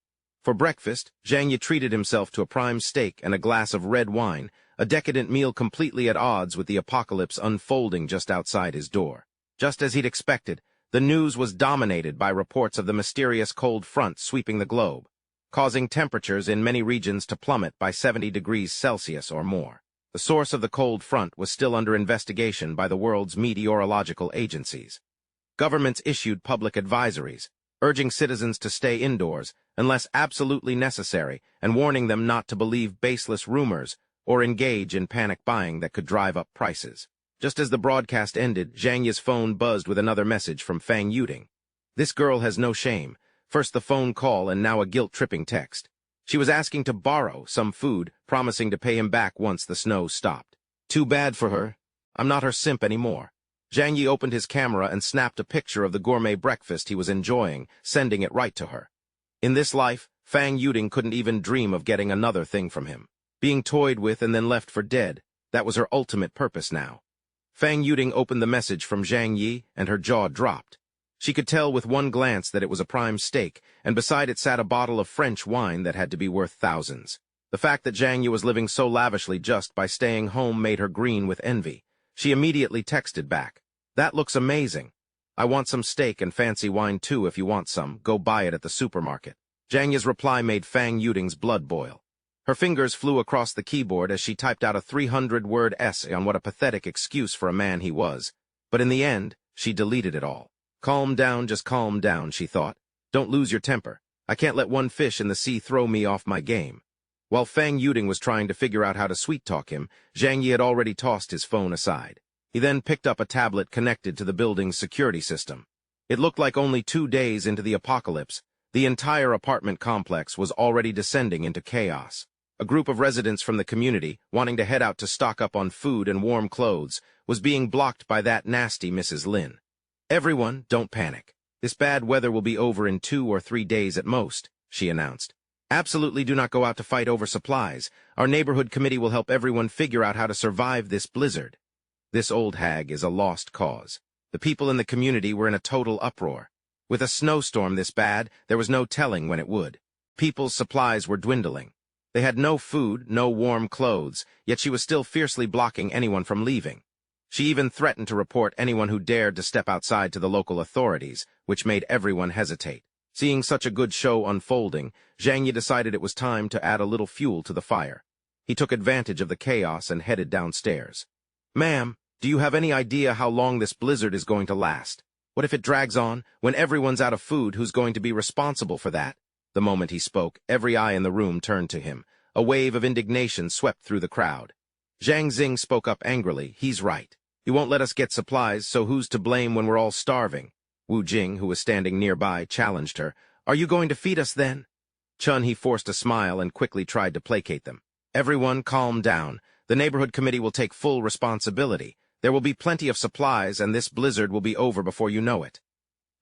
Speaker 1: For breakfast, Zhang Yi treated himself to a prime steak and a glass of red wine, a decadent meal completely at odds with the apocalypse unfolding just outside his door. Just as he'd expected, the news was dominated by reports of the mysterious cold front sweeping the globe, causing temperatures in many regions to plummet by 70 degrees Celsius or more. The source of the cold front was still under investigation by the world's meteorological agencies. Governments issued public advisories, urging citizens to stay indoors unless absolutely necessary and warning them not to believe baseless rumors or engage in panic buying that could drive up prices. Just as the broadcast ended, Zhang Yi's phone buzzed with another message from Fang Yuding. "This girl has no shame. First the phone call and now a guilt-tripping text. She was asking to borrow some food, promising to pay him back once the snow stopped. Too bad for her. I'm not her simp anymore." Zhang Yi opened his camera and snapped a picture of the gourmet breakfast he was enjoying, sending it right to her. In this life, Fang Yuding couldn't even dream of getting another thing from him. Being toyed with and then left for dead, that was her ultimate purpose now. Fang Yuding opened the message from Zhang Yi, and her jaw dropped. She could tell with one glance that it was a prime steak, and beside it sat a bottle of French wine that had to be worth thousands. The fact that Zhang Yi was living so lavishly just by staying home made her green with envy. She immediately texted back, "That looks amazing. I want some steak and fancy wine too if you want some. Go buy it at the supermarket." Zhang Yi's reply made Fang Yuding's blood boil. Her fingers flew across the keyboard as she typed out a 300-word essay on what a pathetic excuse for a man he was. But in the end, she deleted it all. "Calm down, just calm down," she thought. "Don't lose your temper. I can't let one fish in the sea throw me off my game." While Fang Yuding was trying to figure out how to sweet-talk him, Zhang Yi had already tossed his phone aside. He then picked up a tablet connected to the building's security system. It looked like only 2 days into the apocalypse, the entire apartment complex was already descending into chaos. A group of residents from the community, wanting to head out to stock up on food and warm clothes, was being blocked by that nasty Mrs. Lin. "Everyone, don't panic. This bad weather will be over in 2 or 3 days at most," she announced. "Absolutely do not go out to fight over supplies. Our neighborhood committee will help everyone figure out how to survive this blizzard." This old hag is a lost cause. The people in the community were in a total uproar. With a snowstorm this bad, there was no telling when it would. People's supplies were dwindling. They had no food, no warm clothes, yet she was still fiercely blocking anyone from leaving. She even threatened to report anyone who dared to step outside to the local authorities, which made everyone hesitate. Seeing such a good show unfolding, Zhang Yi decided it was time to add a little fuel to the fire. He took advantage of the chaos and headed downstairs. "Ma'am, do you have any idea how long this blizzard is going to last? What if it drags on? When everyone's out of food, who's going to be responsible for that?" The moment he spoke, every eye in the room turned to him. A wave of indignation swept through the crowd. Zhang Xing spoke up angrily. "He's right. He won't let us get supplies, so who's to blame when we're all starving?" Wu Jing, who was standing nearby, challenged her. "Are you going to feed us then?" Chun He forced a smile and quickly tried to placate them. "Everyone calm down. The neighborhood committee will take full responsibility. There will be plenty of supplies, and this blizzard will be over before you know it.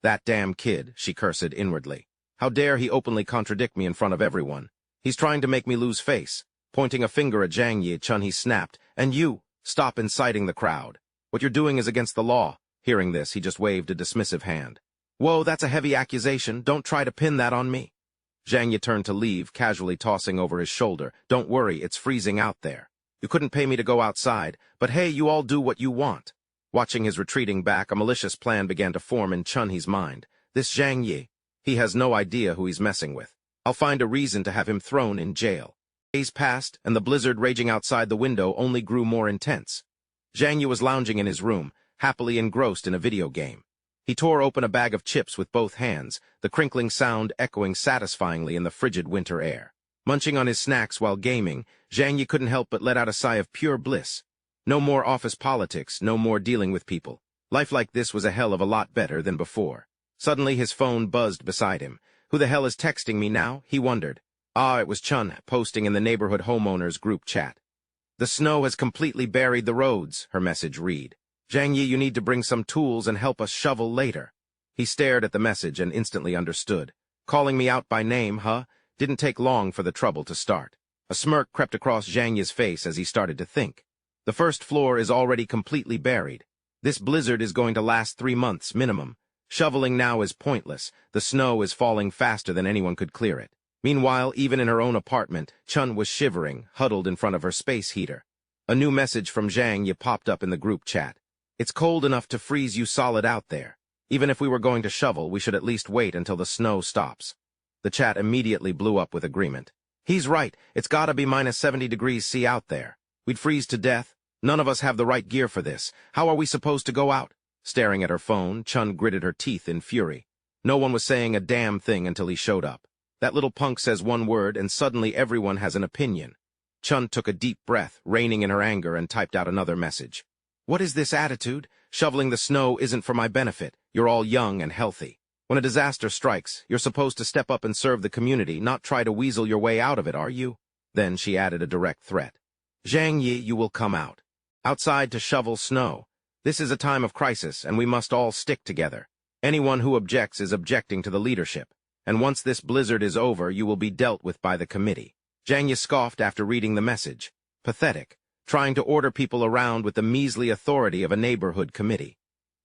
Speaker 1: That damn kid, she cursed inwardly. How dare he openly contradict me in front of everyone? He's trying to make me lose face. Pointing a finger at Zhang Yi-chun, he snapped, "And you, stop inciting the crowd. What you're doing is against the law." Hearing this, he just waved a dismissive hand. "Whoa, that's a heavy accusation. Don't try to pin that on me." Zhang Yi turned to leave, casually tossing over his shoulder. "Don't worry, it's freezing out there. You couldn't pay me to go outside, but hey, you all do what you want." Watching his retreating back, a malicious plan began to form in Chun-Hee's mind. This Zhang Yi, he has no idea who he's messing with. I'll find a reason to have him thrown in jail. Days passed, and the blizzard raging outside the window only grew more intense. Zhang Yi was lounging in his room, happily engrossed in a video game. He tore open a bag of chips with both hands, the crinkling sound echoing satisfyingly in the frigid winter air. Munching on his snacks while gaming, Zhang Yi couldn't help but let out a sigh of pure bliss. No more office politics, no more dealing with people. Life like this was a hell of a lot better than before. Suddenly his phone buzzed beside him. Who the hell is texting me now? He wondered. It was Chun, posting in the neighborhood homeowners group chat. "The snow has completely buried the roads," her message read. "Zhang Yi, you need to bring some tools and help us shovel later." He stared at the message and instantly understood. Calling me out by name, huh? Didn't take long for the trouble to start. A smirk crept across Zhang Yi's face as he started to think. The first floor is already completely buried. This blizzard is going to last 3 months minimum. Shoveling now is pointless. The snow is falling faster than anyone could clear it. Meanwhile, even in her own apartment, Chun was shivering, huddled in front of her space heater. A new message from Zhang Yi popped up in the group chat. "It's cold enough to freeze you solid out there. Even if we were going to shovel, we should at least wait until the snow stops." The chat immediately blew up with agreement. "He's right. It's gotta be minus 70 degrees C out there. We'd freeze to death. None of us have the right gear for this. How are we supposed to go out?" Staring at her phone, Chun gritted her teeth in fury. No one was saying a damn thing until he showed up. That little punk says one word, and suddenly everyone has an opinion. Chun took a deep breath, reining in her anger, and typed out another message. "What is this attitude? Shoveling the snow isn't for my benefit. You're all young and healthy. When a disaster strikes, you're supposed to step up and serve the community, not try to weasel your way out of it, are you?" Then she added a direct threat. "Zhang Yi, you will come out. Outside to shovel snow. This is a time of crisis, and we must all stick together. Anyone who objects is objecting to the leadership. And once this blizzard is over, you will be dealt with by the committee." Zhang Yi scoffed after reading the message. Pathetic, trying to order people around with the measly authority of a neighborhood committee.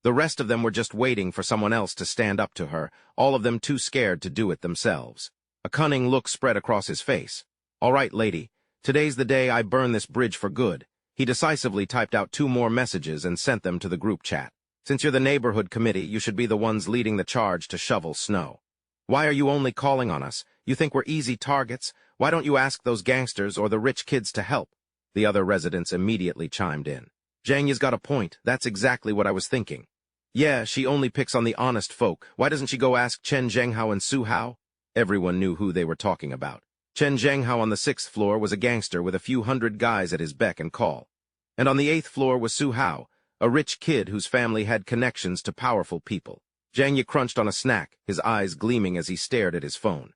Speaker 1: The rest of them were just waiting for someone else to stand up to her, all of them too scared to do it themselves. A cunning look spread across his face. "All right, lady, today's the day I burn this bridge for good." He decisively typed out 2 more messages and sent them to the group chat. "Since you're the neighborhood committee, you should be the ones leading the charge to shovel snow. Why are you only calling on us? You think we're easy targets? Why don't you ask those gangsters or the rich kids to help?" The other residents immediately chimed in. "Zhang Yi's got a point. That's exactly what I was thinking. Yeah, she only picks on the honest folk. Why doesn't she go ask Chen Zhenghao and Su Hao?" Everyone knew who they were talking about. Chen Zhenghao on the 6th floor was a gangster with a few hundred guys at his beck and call. And on the 8th floor was Su Hao, a rich kid whose family had connections to powerful people. Zhang Yi crunched on a snack, his eyes gleaming as he stared at his phone.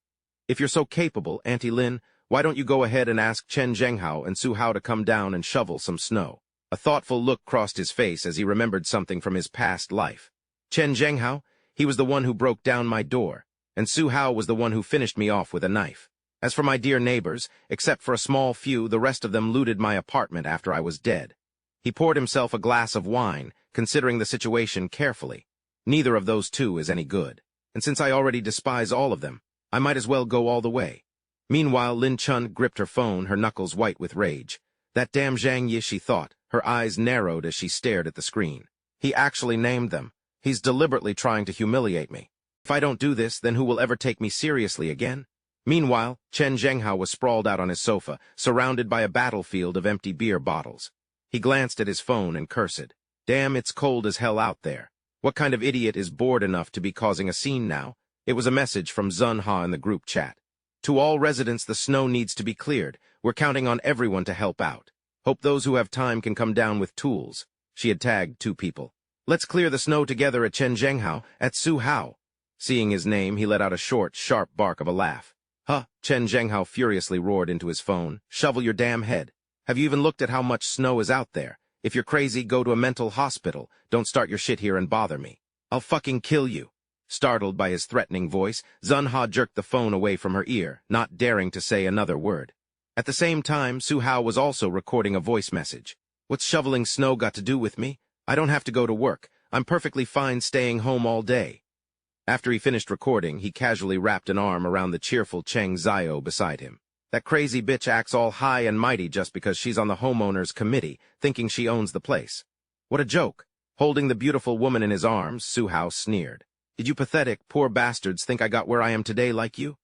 Speaker 1: "If you're so capable, Auntie Lin, why don't you go ahead and ask Chen Zhenghao and Su Hao to come down and shovel some snow?" A thoughtful look crossed his face as he remembered something from his past life. Chen Zhenghao, he was the one who broke down my door, and Su Hao was the one who finished me off with a knife. As for my dear neighbors, except for a small few, the rest of them looted my apartment after I was dead. He poured himself a glass of wine, considering the situation carefully. Neither of those 2 is any good, and since I already despise all of them, I might as well go all the way. Meanwhile, Lin Chun gripped her phone, her knuckles white with rage. That damn Zhang Yi, she thought, her eyes narrowed as she stared at the screen. He actually named them. He's deliberately trying to humiliate me. If I don't do this, then who will ever take me seriously again? Meanwhile, Chen Zhenghao was sprawled out on his sofa, surrounded by a battlefield of empty beer bottles. He glanced at his phone and cursed. Damn, it's cold as hell out there. What kind of idiot is bored enough to be causing a scene now? It was a message from Zun Ha in the group chat. "To all residents, the snow needs to be cleared. We're counting on everyone to help out. Hope those who have time can come down with tools." She had tagged 2 people. "Let's clear the snow together at Chen Zhenghao, at Su Hao." Seeing his name, he let out a short, sharp bark of a laugh. "Huh," Chen Zhenghao furiously roared into his phone. "Shovel your damn head. Have you even looked at how much snow is out there? If you're crazy, go to a mental hospital. Don't start your shit here and bother me. I'll fucking kill you. Startled by his threatening voice, Zunha jerked the phone away from her ear, not daring to say another word. At the same time, Su-hao was also recording a voice message. What's shoveling snow got to do with me? I don't have to go to work. I'm perfectly fine staying home all day. After he finished recording, he casually wrapped an arm around the cheerful Cheng Zio beside him. That crazy bitch acts all high and mighty just because she's on the homeowners committee, thinking she owns the place. What a joke. Holding the beautiful woman in his arms, Su-hao sneered. Did you pathetic, poor bastards think I got where I am today like you?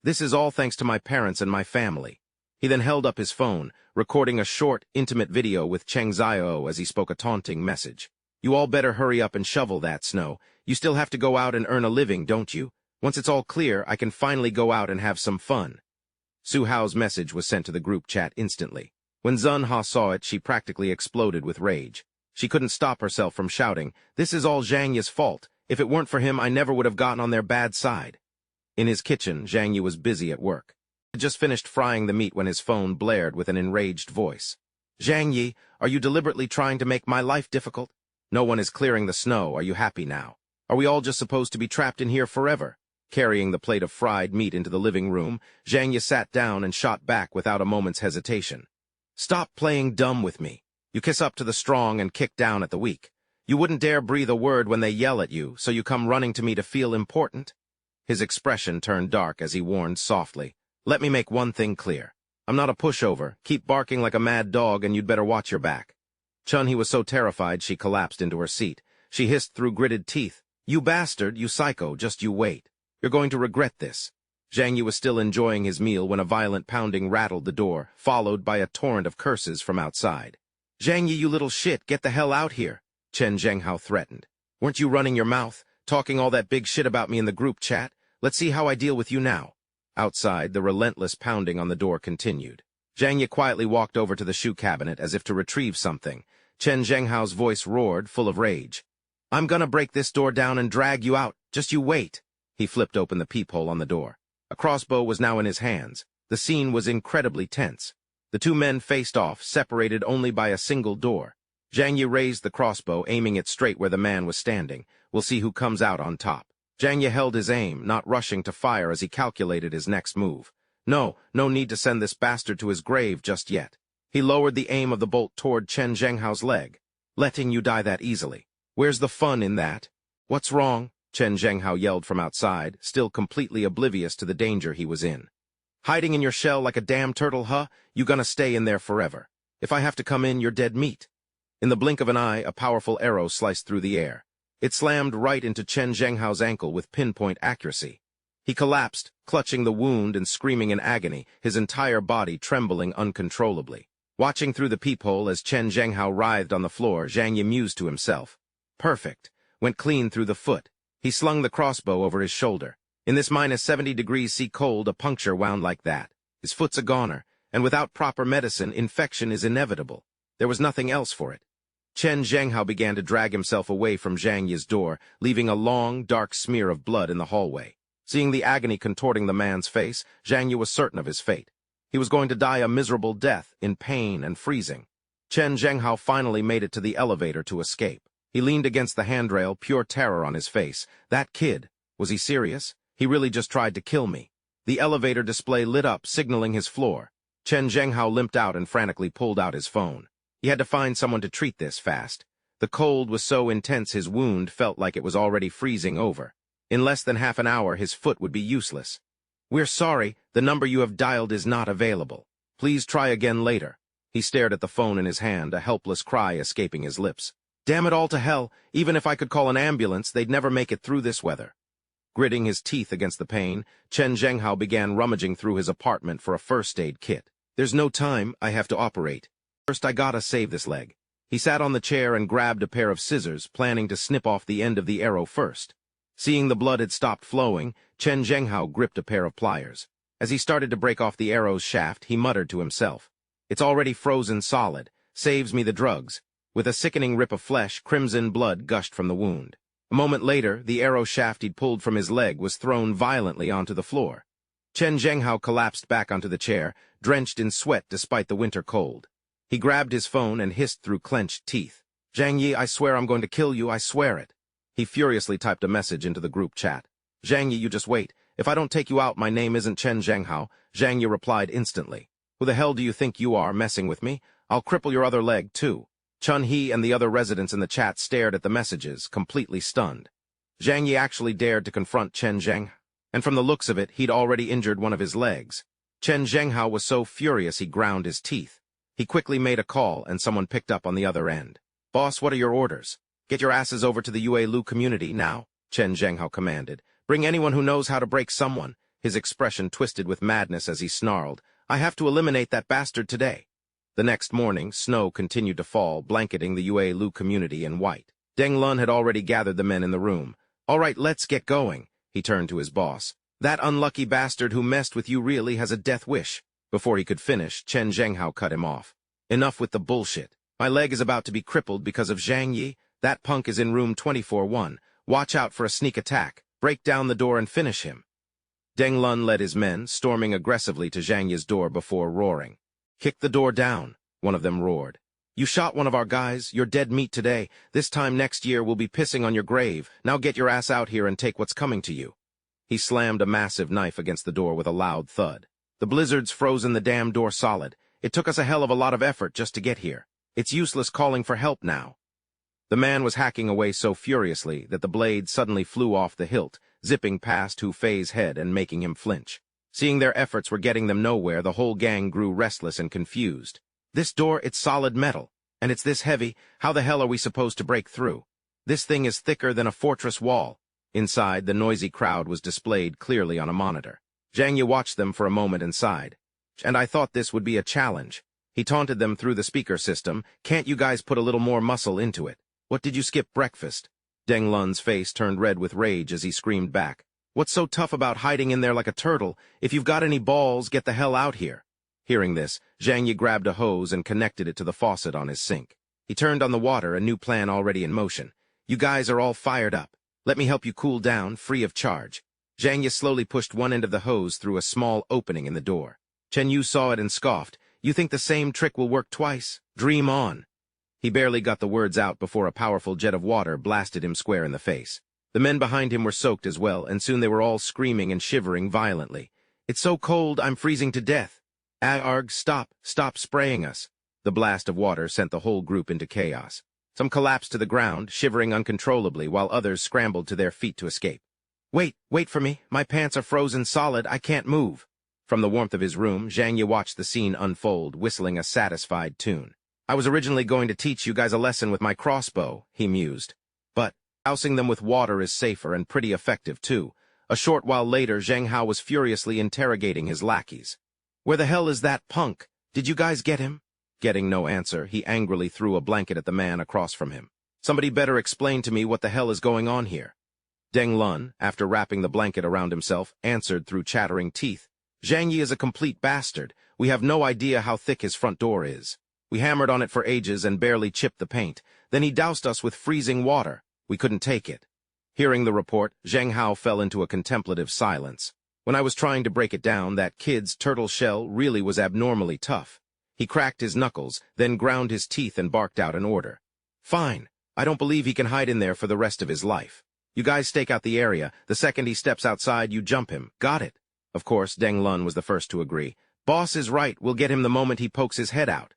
Speaker 1: This is all thanks to my parents and my family. He then held up his phone, recording a short, intimate video with Cheng Zio as he spoke a taunting message. You all better hurry up and shovel that snow. You still have to go out and earn a living, don't you? Once it's all clear, I can finally go out and have some fun. Su-hao's message was sent to the group chat instantly. When Zunha saw it, she practically exploded with rage. She couldn't stop herself from shouting, "This is all Zhang Yi's fault. If it weren't for him, I never would have gotten on their bad side." In his kitchen, Zhang Yi was busy at work. He had just finished frying the meat when his phone blared with an enraged voice. "Zhang Yi, are you deliberately trying to make my life difficult? No one is clearing the snow. Are you happy now? Are we all just supposed to be trapped in here forever?" Carrying the plate of fried meat into the living room, Zhang Yi sat down and shot back without a moment's hesitation. "Stop playing dumb with me. You kiss up to the strong and kick down at the weak. You wouldn't dare breathe a word when they yell at you, so you come running to me to feel important?" His expression turned dark as he warned softly, "Let me make one thing clear. I'm not a pushover. Keep barking like a mad dog and you'd better watch your back." Chun-Hee was so terrified she collapsed into her seat. She hissed through gritted teeth, "You bastard, you psycho, just you wait. You're going to regret this." Zhang Yi was still enjoying his meal when a violent pounding rattled the door, followed by a torrent of curses from outside. "Zhang Yi, you little shit, get the hell out here," Chen Zhenghao threatened. "Weren't you running your mouth, talking all that big shit about me in the group chat? Let's see how I deal with you now." Outside, the relentless pounding on the door continued. Zhang Yi quietly walked over to the shoe cabinet as if to retrieve something. Chen Zhenghao's voice roared, full of rage. "I'm gonna break this door down and drag you out. Just you wait." He flipped open the peephole on the door. A crossbow was now in his hands. The scene was incredibly tense. The two men faced off, separated only by a single door. Zhang Yi raised the crossbow, aiming it straight where the man was standing. We'll see who comes out on top. Zhang Yi held his aim, not rushing to fire as he calculated his next move. No need to send this bastard to his grave just yet. He lowered the aim of the bolt toward Chen Zhenghao's leg. "Letting you die that easily. Where's the fun in that?" "What's wrong?" Chen Zhenghao yelled from outside, still completely oblivious to the danger he was in. "Hiding in your shell like a damn turtle, huh? You gonna stay in there forever. If I have to come in, you're dead meat." In the blink of an eye, a powerful arrow sliced through the air. It slammed right into Chen Zhenghao's ankle with pinpoint accuracy. He collapsed, clutching the wound and screaming in agony, his entire body trembling uncontrollably. Watching through the peephole as Chen Zhenghao writhed on the floor, Zhang Yi mused to himself. Perfect. Went clean through the foot. He slung the crossbow over his shoulder. In this minus 70 degrees C cold, a puncture wound like that. His foot's a goner, and without proper medicine, infection is inevitable. There was nothing else for it. Chen Zhenghao began to drag himself away from Zhang Yi's door, leaving a long, dark smear of blood in the hallway. Seeing the agony contorting the man's face, Zhang Yi was certain of his fate. He was going to die a miserable death, in pain and freezing. Chen Zhenghao finally made it to the elevator to escape. He leaned against the handrail, pure terror on his face. That kid, was he serious? He really just tried to kill me. The elevator display lit up, signaling his floor. Chen Zhenghao limped out and frantically pulled out his phone. He had to find someone to treat this fast. The cold was so intense his wound felt like it was already freezing over. In less than half an hour, his foot would be useless. "We're sorry, the number you have dialed is not available. Please try again later." He stared at the phone in his hand, a helpless cry escaping his lips. "Damn it all to hell, even if I could call an ambulance, they'd never make it through this weather." Gritting his teeth against the pain, Chen Zhenghao began rummaging through his apartment for a first aid kit. "There's no time, I have to operate. First I gotta save this leg." He sat on the chair and grabbed a pair of scissors, planning to snip off the end of the arrow first. Seeing the blood had stopped flowing, Chen Zhenghao gripped a pair of pliers. As he started to break off the arrow's shaft, he muttered to himself, "It's already frozen solid. Saves me the drugs." With a sickening rip of flesh, crimson blood gushed from the wound. A moment later, the arrow shaft he'd pulled from his leg was thrown violently onto the floor. Chen Zhenghao collapsed back onto the chair, drenched in sweat despite the winter cold. He grabbed his phone and hissed through clenched teeth. Zhang Yi, I swear I'm going to kill you, I swear it. He furiously typed a message into the group chat. Zhang Yi, you just wait. If I don't take you out, my name isn't Chen Zhenghao. Zhang Yi replied instantly. Who the hell do you think you are, messing with me? I'll cripple your other leg, too. Chun He and the other residents in the chat stared at the messages, completely stunned. Zhang Yi actually dared to confront Chen Zheng, and from the looks of it, he'd already injured one of his legs. Chen Zhenghao was so furious he ground his teeth. He quickly made a call, and someone picked up on the other end. Boss, what are your orders? Get your asses over to the Yahello community now, Chen Zhenghao commanded. Bring anyone who knows how to break someone. His expression twisted with madness as he snarled. I have to eliminate that bastard today. The next morning, snow continued to fall, blanketing the Yahello community in white. Deng Lun had already gathered the men in the room. All right, let's get going. He turned to his boss. That unlucky bastard who messed with you really has a death wish. Before he could finish, Chen Zhenghao cut him off. Enough with the bullshit. My leg is about to be crippled because of Zhang Yi. That punk is in room 24-1. Watch out for a sneak attack. Break down the door and finish him. Deng Lun led his men, storming aggressively to Zhang Yi's door before roaring. Kick the door down, one of them roared. You shot one of our guys. You're dead meat today. This time next year we'll be pissing on your grave. Now get your ass out here and take what's coming to you. He slammed a massive knife against the door with a loud thud. The blizzard's frozen the damn door solid. It took us a hell of a lot of effort just to get here. It's useless calling for help now. The man was hacking away so furiously that the blade suddenly flew off the hilt, zipping past Hu Fei's head and making him flinch. Seeing their efforts were getting them nowhere, the whole gang grew restless and confused. This door, it's solid metal, and it's this heavy. How the hell are we supposed to break through? This thing is thicker than a fortress wall. Inside, the noisy crowd was displayed clearly on a monitor. Zhang Yi watched them for a moment and sighed. And I thought this would be a challenge. He taunted them through the speaker system. Can't you guys put a little more muscle into it? What did you skip breakfast? Deng Lun's face turned red with rage as he screamed back. What's so tough about hiding in there like a turtle? If you've got any balls, get the hell out here. Hearing this, Zhang Yi grabbed a hose and connected it to the faucet on his sink. He turned on the water, a new plan already in motion. You guys are all fired up. Let me help you cool down, free of charge. Zhang Yi slowly pushed one end of the hose through a small opening in the door. Chen Yu saw it and scoffed. You think the same trick will work twice? Dream on. He barely got the words out before a powerful jet of water blasted him square in the face. The men behind him were soaked as well, and soon they were all screaming and shivering violently. It's so cold, I'm freezing to death. Arg, stop spraying us. The blast of water sent the whole group into chaos. Some collapsed to the ground, shivering uncontrollably, while others scrambled to their feet to escape. Wait for me. My pants are frozen solid. I can't move. From the warmth of his room, Zhang Yi watched the scene unfold, whistling a satisfied tune. I was originally going to teach you guys a lesson with my crossbow, he mused. But dousing them with water is safer and pretty effective, too. A short while later, Zhang Hao was furiously interrogating his lackeys. Where the hell is that punk? Did you guys get him? Getting no answer, he angrily threw a blanket at the man across from him. Somebody better explain to me what the hell is going on here. Deng Lun, after wrapping the blanket around himself, answered through chattering teeth. Zhang Yi is a complete bastard. We have no idea how thick his front door is. We hammered on it for ages and barely chipped the paint. Then he doused us with freezing water. We couldn't take it. Hearing the report, Zhang Hao fell into a contemplative silence. When I was trying to break it down, that kid's turtle shell really was abnormally tough. He cracked his knuckles, then ground his teeth and barked out an order. Fine. I don't believe he can hide in there for the rest of his life. You guys stake out the area. The second he steps outside, you jump him. Got it? Of course, Deng Lun was the first to agree. Boss is right. We'll get him the moment he pokes his head out.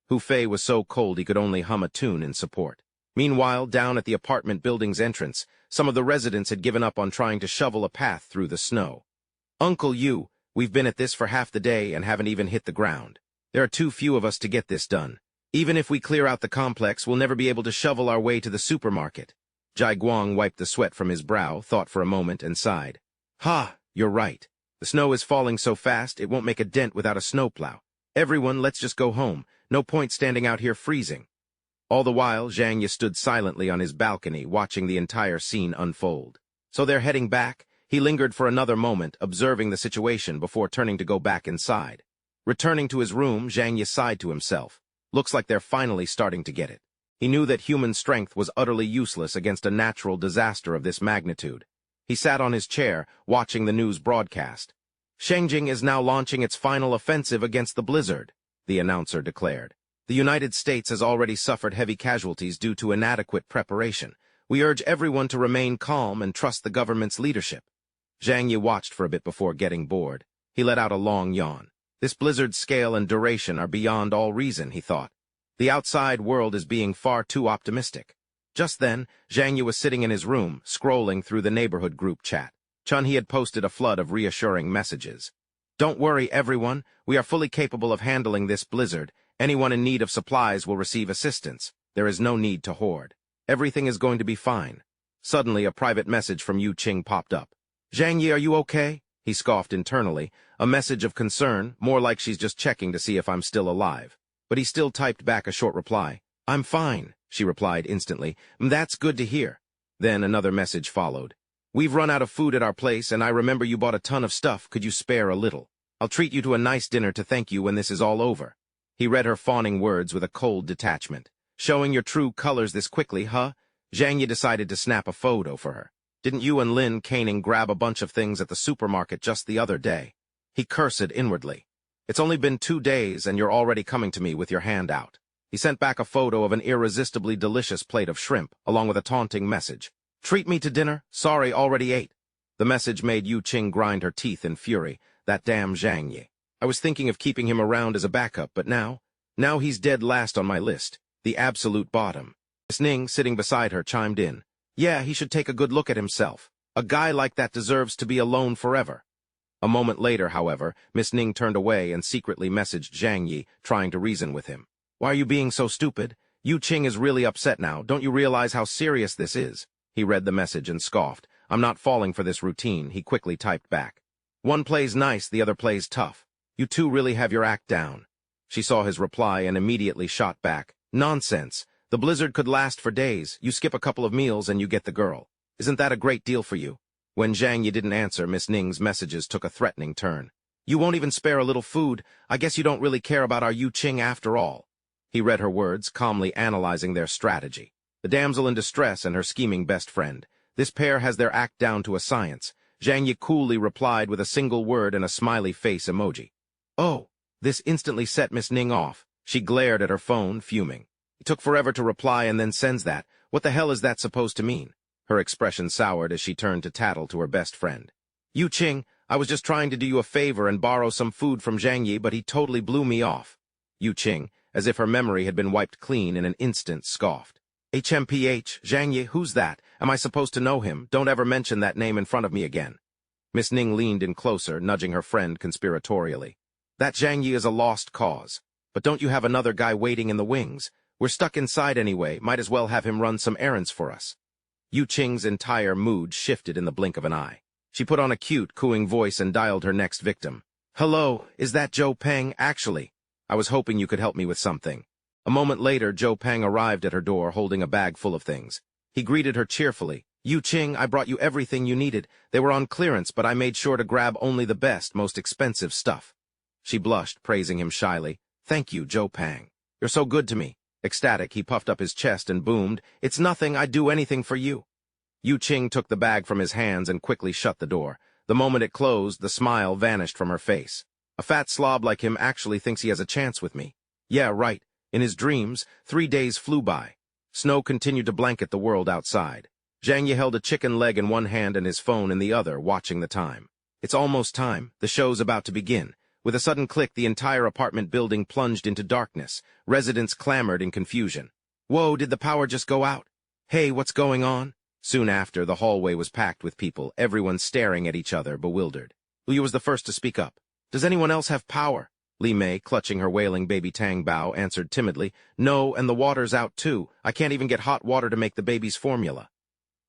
Speaker 1: Hu Fei was so cold he could only hum a tune in support. Meanwhile, down at the apartment building's entrance, some of the residents had given up on trying to shovel a path through the snow. Uncle Yu, we've been at this for half the day and haven't even hit the ground. There are too few of us to get this done. Even if we clear out the complex, we'll never be able to shovel our way to the supermarket. Jai Guang wiped the sweat from his brow, thought for a moment, and sighed. Ha, you're right. The snow is falling so fast, it won't make a dent without a snowplow. Everyone, let's just go home. No point standing out here freezing. All the while, Zhang Yi stood silently on his balcony, watching the entire scene unfold. So they're heading back. He lingered for another moment, observing the situation before turning to go back inside. Returning to his room, Zhang Yi sighed to himself. Looks like they're finally starting to get it. He knew that human strength was utterly useless against a natural disaster of this magnitude. He sat on his chair, watching the news broadcast. Shengjing is now launching its final offensive against the blizzard, the announcer declared. The United States has already suffered heavy casualties due to inadequate preparation. We urge everyone to remain calm and trust the government's leadership. Zhang Yi watched for a bit before getting bored. He let out a long yawn. This blizzard's scale and duration are beyond all reason, he thought. The outside world is being far too optimistic. Just then, Zhang Yi was sitting in his room, scrolling through the neighborhood group chat. Chun-Hee had posted a flood of reassuring messages. Don't worry, everyone. We are fully capable of handling this blizzard. Anyone in need of supplies will receive assistance. There is no need to hoard. Everything is going to be fine. Suddenly, a private message from Yu Qing popped up. Zhang Yi, are you okay? He scoffed internally. A message of concern, more like she's just checking to see if I'm still alive. But he still typed back a short reply. I'm fine, she replied instantly. That's good to hear. Then another message followed. We've run out of food at our place, and I remember you bought a ton of stuff. Could you spare a little? I'll treat you to a nice dinner to thank you when this is all over. He read her fawning words with a cold detachment. Showing your true colors this quickly, huh? Zhang Yi decided to snap a photo for her. Didn't you and Lin Caning grab a bunch of things at the supermarket just the other day? He cursed inwardly. It's only been 2 days, and you're already coming to me with your hand out. He sent back a photo of an irresistibly delicious plate of shrimp, along with a taunting message. Treat me to dinner? Sorry, already ate. The message made Yu Qing grind her teeth in fury. That damn Zhang Yi. I was thinking of keeping him around as a backup, but now he's dead last on my list. The absolute bottom. Miss Ning, sitting beside her, chimed in. Yeah, he should take a good look at himself. A guy like that deserves to be alone forever. A moment later, however, Miss Ning turned away and secretly messaged Zhang Yi, trying to reason with him. Why are you being so stupid? Yu Qing is really upset now. Don't you realize how serious this is? He read the message and scoffed. I'm not falling for this routine, he quickly typed back. One plays nice, the other plays tough. You two really have your act down. She saw his reply and immediately shot back. Nonsense. The blizzard could last for days. You skip a couple of meals and you get the girl. Isn't that a great deal for you? When Zhang Yi didn't answer, Miss Ning's messages took a threatening turn. You won't even spare a little food. I guess you don't really care about our Yu Qing after all. He read her words, calmly analyzing their strategy. The damsel in distress and her scheming best friend. This pair has their act down to a science. Zhang Yi coolly replied with a single word and a smiley face emoji. Oh, this instantly set Miss Ning off. She glared at her phone, fuming. It took forever to reply and then sends that. What the hell is that supposed to mean? Her expression soured as she turned to tattle to her best friend. Yu Qing, I was just trying to do you a favor and borrow some food from Zhang Yi, but he totally blew me off. Yu Qing, as if her memory had been wiped clean in an instant, scoffed. HMPH, Zhang Yi, who's that? Am I supposed to know him? Don't ever mention that name in front of me again. Miss Ning leaned in closer, nudging her friend conspiratorially. That Zhang Yi is a lost cause. But don't you have another guy waiting in the wings? We're stuck inside anyway, might as well have him run some errands for us. Yu Qing's entire mood shifted in the blink of an eye. She put on a cute, cooing voice and dialed her next victim. Hello, is that Joe Peng? Actually, I was hoping you could help me with something. A moment later, Joe Peng arrived at her door holding a bag full of things. He greeted her cheerfully. Yu Qing, I brought you everything you needed. They were on clearance, but I made sure to grab only the best, most expensive stuff. She blushed, praising him shyly. Thank you, Joe Peng. You're so good to me. Ecstatic, he puffed up his chest and boomed, It's nothing, I'd do anything for you. Yu Qing took the bag from his hands and quickly shut the door. The moment it closed, the smile vanished from her face. A fat slob like him actually thinks he has a chance with me. Yeah, right. In his dreams, 3 days flew by. Snow continued to blanket the world outside. Zhang Yi held a chicken leg in one hand and his phone in the other, watching the time. It's almost time. The show's about to begin. With a sudden click, the entire apartment building plunged into darkness. Residents clamored in confusion. Whoa, did the power just go out? Hey, what's going on? Soon after, the hallway was packed with people, everyone staring at each other, bewildered. Liu was the first to speak up. Does anyone else have power? Li Mei, clutching her wailing baby Tang Bao, answered timidly. No, and the water's out too. I can't even get hot water to make the baby's formula.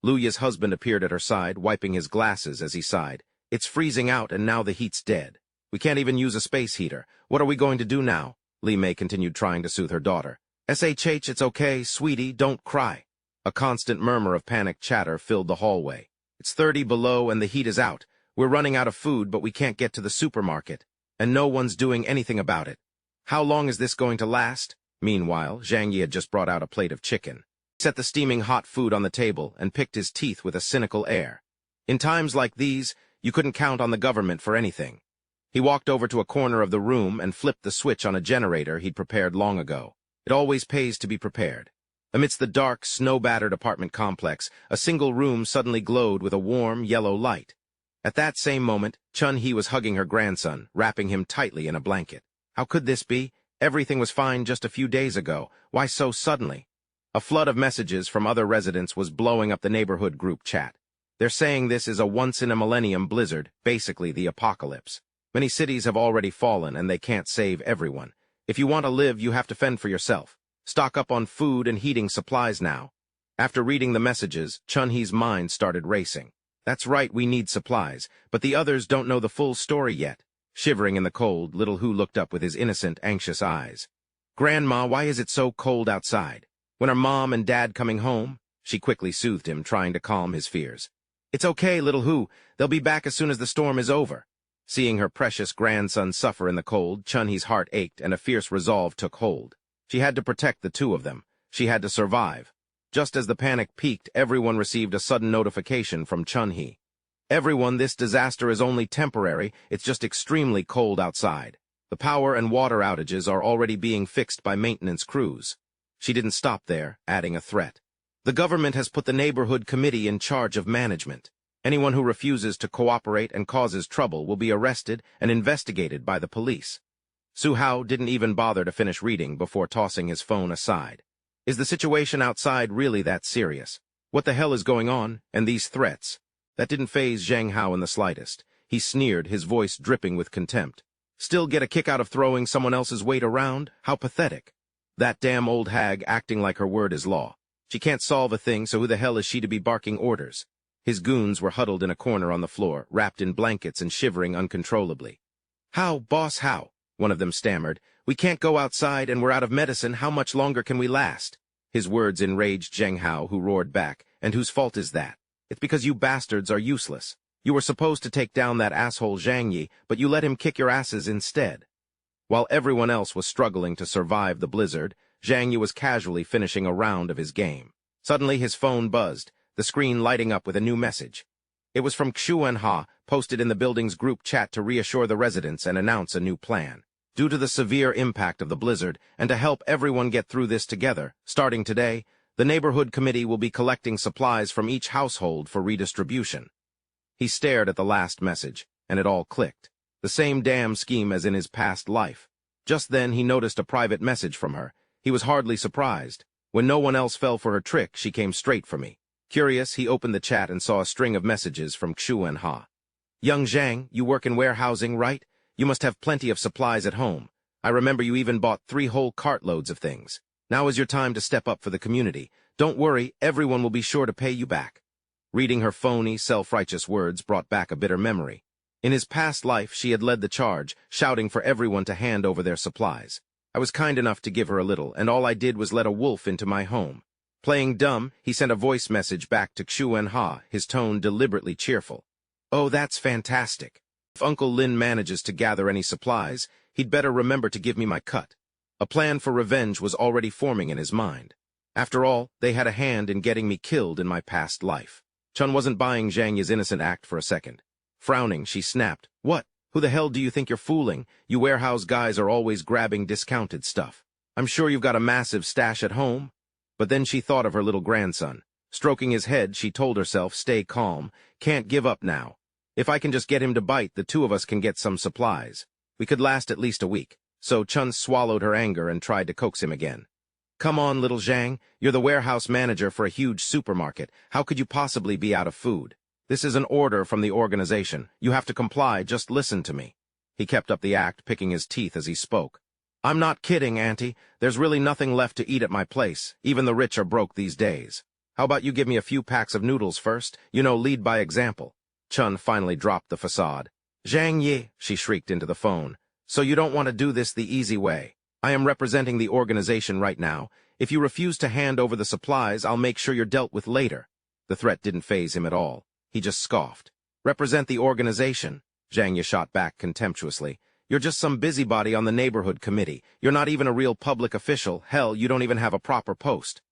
Speaker 1: Lu Ye's husband appeared at her side, wiping his glasses as he sighed. It's freezing out and now the heat's dead. We can't even use a space heater. What are we going to do now? Li Mei continued trying to soothe her daughter. SHH, it's okay, sweetie, don't cry. A constant murmur of panicked chatter filled the hallway. It's 30 below and the heat is out. We're running out of food, but we can't get to the supermarket. And no one's doing anything about it. How long is this going to last? Meanwhile, Zhang Yi had just brought out a plate of chicken. He set the steaming hot food on the table and picked his teeth with a cynical air. In times like these, you couldn't count on the government for anything. He walked over to a corner of the room and flipped the switch on a generator he'd prepared long ago. It always pays to be prepared. Amidst the dark, snow-battered apartment complex, a single room suddenly glowed with a warm, yellow light. At that same moment, Chun-hee was hugging her grandson, wrapping him tightly in a blanket. How could this be? Everything was fine just a few days ago. Why so suddenly? A flood of messages from other residents was blowing up the neighborhood group chat. They're saying this is a once-in-a-millennium blizzard, basically the apocalypse. Many cities have already fallen, and they can't save everyone. If you want to live, you have to fend for yourself. Stock up on food and heating supplies now. After reading the messages, Chun-hee's mind started racing. That's right, we need supplies, but the others don't know the full story yet. Shivering in the cold, little Hu looked up with his innocent, anxious eyes. Grandma, why is it so cold outside? When are Mom and Dad coming home? She quickly soothed him, trying to calm his fears. It's okay, little Hu. They'll be back as soon as the storm is over. Seeing her precious grandson suffer in the cold, Chun-hee's heart ached and a fierce resolve took hold. She had to protect the two of them. She had to survive. Just as the panic peaked, everyone received a sudden notification from Chun-hee. Everyone, this disaster is only temporary. It's just extremely cold outside. The power and water outages are already being fixed by maintenance crews. She didn't stop there, adding a threat. The government has put the neighborhood committee in charge of management. Anyone who refuses to cooperate and causes trouble will be arrested and investigated by the police. Su Hao didn't even bother to finish reading before tossing his phone aside. Is the situation outside really that serious? What the hell is going on? And these threats? That didn't faze Zhang Hao in the slightest. He sneered, his voice dripping with contempt. Still get a kick out of throwing someone else's weight around? How pathetic. That damn old hag acting like her word is law. She can't solve a thing, so who the hell is she to be barking orders? His goons were huddled in a corner on the floor, wrapped in blankets and shivering uncontrollably. How, boss, how? One of them stammered. We can't go outside and we're out of medicine. How much longer can we last? His words enraged Zhang Hao, who roared back. And whose fault is that? It's because you bastards are useless. You were supposed to take down that asshole Zhang Yi, but you let him kick your asses instead. While everyone else was struggling to survive the blizzard, Zhang Yi was casually finishing a round of his game. Suddenly his phone buzzed, the screen lighting up with a new message. It was from Xuan Ha, posted in the building's group chat to reassure the residents and announce a new plan. Due to the severe impact of the blizzard, and to help everyone get through this together, starting today, the neighborhood committee will be collecting supplies from each household for redistribution. He stared at the last message, and it all clicked. The same damn scheme as in his past life. Just then he noticed a private message from her. He was hardly surprised. When no one else fell for her trick, she came straight for me. Curious, he opened the chat and saw a string of messages from Xuan Ha. Young Zhang, you work in warehousing, right? You must have plenty of supplies at home. I remember you even bought 3 whole cartloads of things. Now is your time to step up for the community. Don't worry, everyone will be sure to pay you back. Reading her phony, self-righteous words brought back a bitter memory. In his past life, she had led the charge, shouting for everyone to hand over their supplies. I was kind enough to give her a little, and all I did was let a wolf into my home. Playing dumb, he sent a voice message back to Xuan Ha, his tone deliberately cheerful. Oh, that's fantastic. If Uncle Lin manages to gather any supplies, he'd better remember to give me my cut. A plan for revenge was already forming in his mind. After all, they had a hand in getting me killed in my past life. Chun wasn't buying Zhang Yi's innocent act for a second. Frowning, she snapped, What? Who the hell do you think you're fooling? You warehouse guys are always grabbing discounted stuff. I'm sure you've got a massive stash at home. But then she thought of her little grandson. Stroking his head, she told herself, stay calm, can't give up now. If I can just get him to bite, the two of us can get some supplies. We could last at least a week. So Chun swallowed her anger and tried to coax him again. Come on, little Zhang. You're the warehouse manager for a huge supermarket. How could you possibly be out of food? This is an order from the organization. You have to comply. Just listen to me. He kept up the act, picking his teeth as he spoke. I'm not kidding, Auntie. There's really nothing left to eat at my place. Even the rich are broke these days. How about you give me a few packs of noodles first? You know, lead by example. Chun finally dropped the facade. Zhang Yi, she shrieked into the phone. So you don't want to do this the easy way. I am representing the organization right now. If you refuse to hand over the supplies, I'll make sure you're dealt with later. The threat didn't faze him at all. He just scoffed. Represent the organization? Zhang Yi shot back contemptuously. You're just some busybody on the neighborhood committee. You're not even a real public official. Hell, you don't even have a proper post.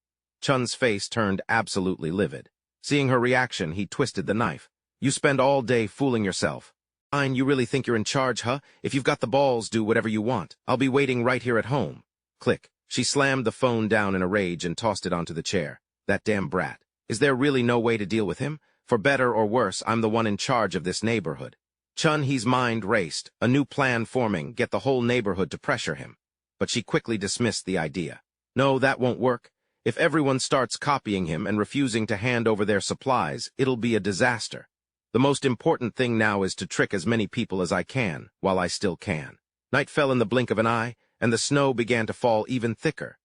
Speaker 1: Chun's face turned absolutely livid. Seeing her reaction, he twisted the knife. You spend all day fooling yourself. Fine, you really think you're in charge, huh? If you've got the balls, do whatever you want. I'll be waiting right here at home. Click. She slammed the phone down in a rage and tossed it onto the chair. That damn brat. Is there really no way to deal with him? For better or worse, I'm the one in charge of this neighborhood. Chun-Hee's mind raced, a new plan forming, get the whole neighborhood to pressure him. But she quickly dismissed the idea. No, that won't work. If everyone starts copying him and refusing to hand over their supplies, it'll be a disaster. The most important thing now is to trick as many people as I can, while I still can. Night fell in the blink of an eye, and the snow began to fall even thicker.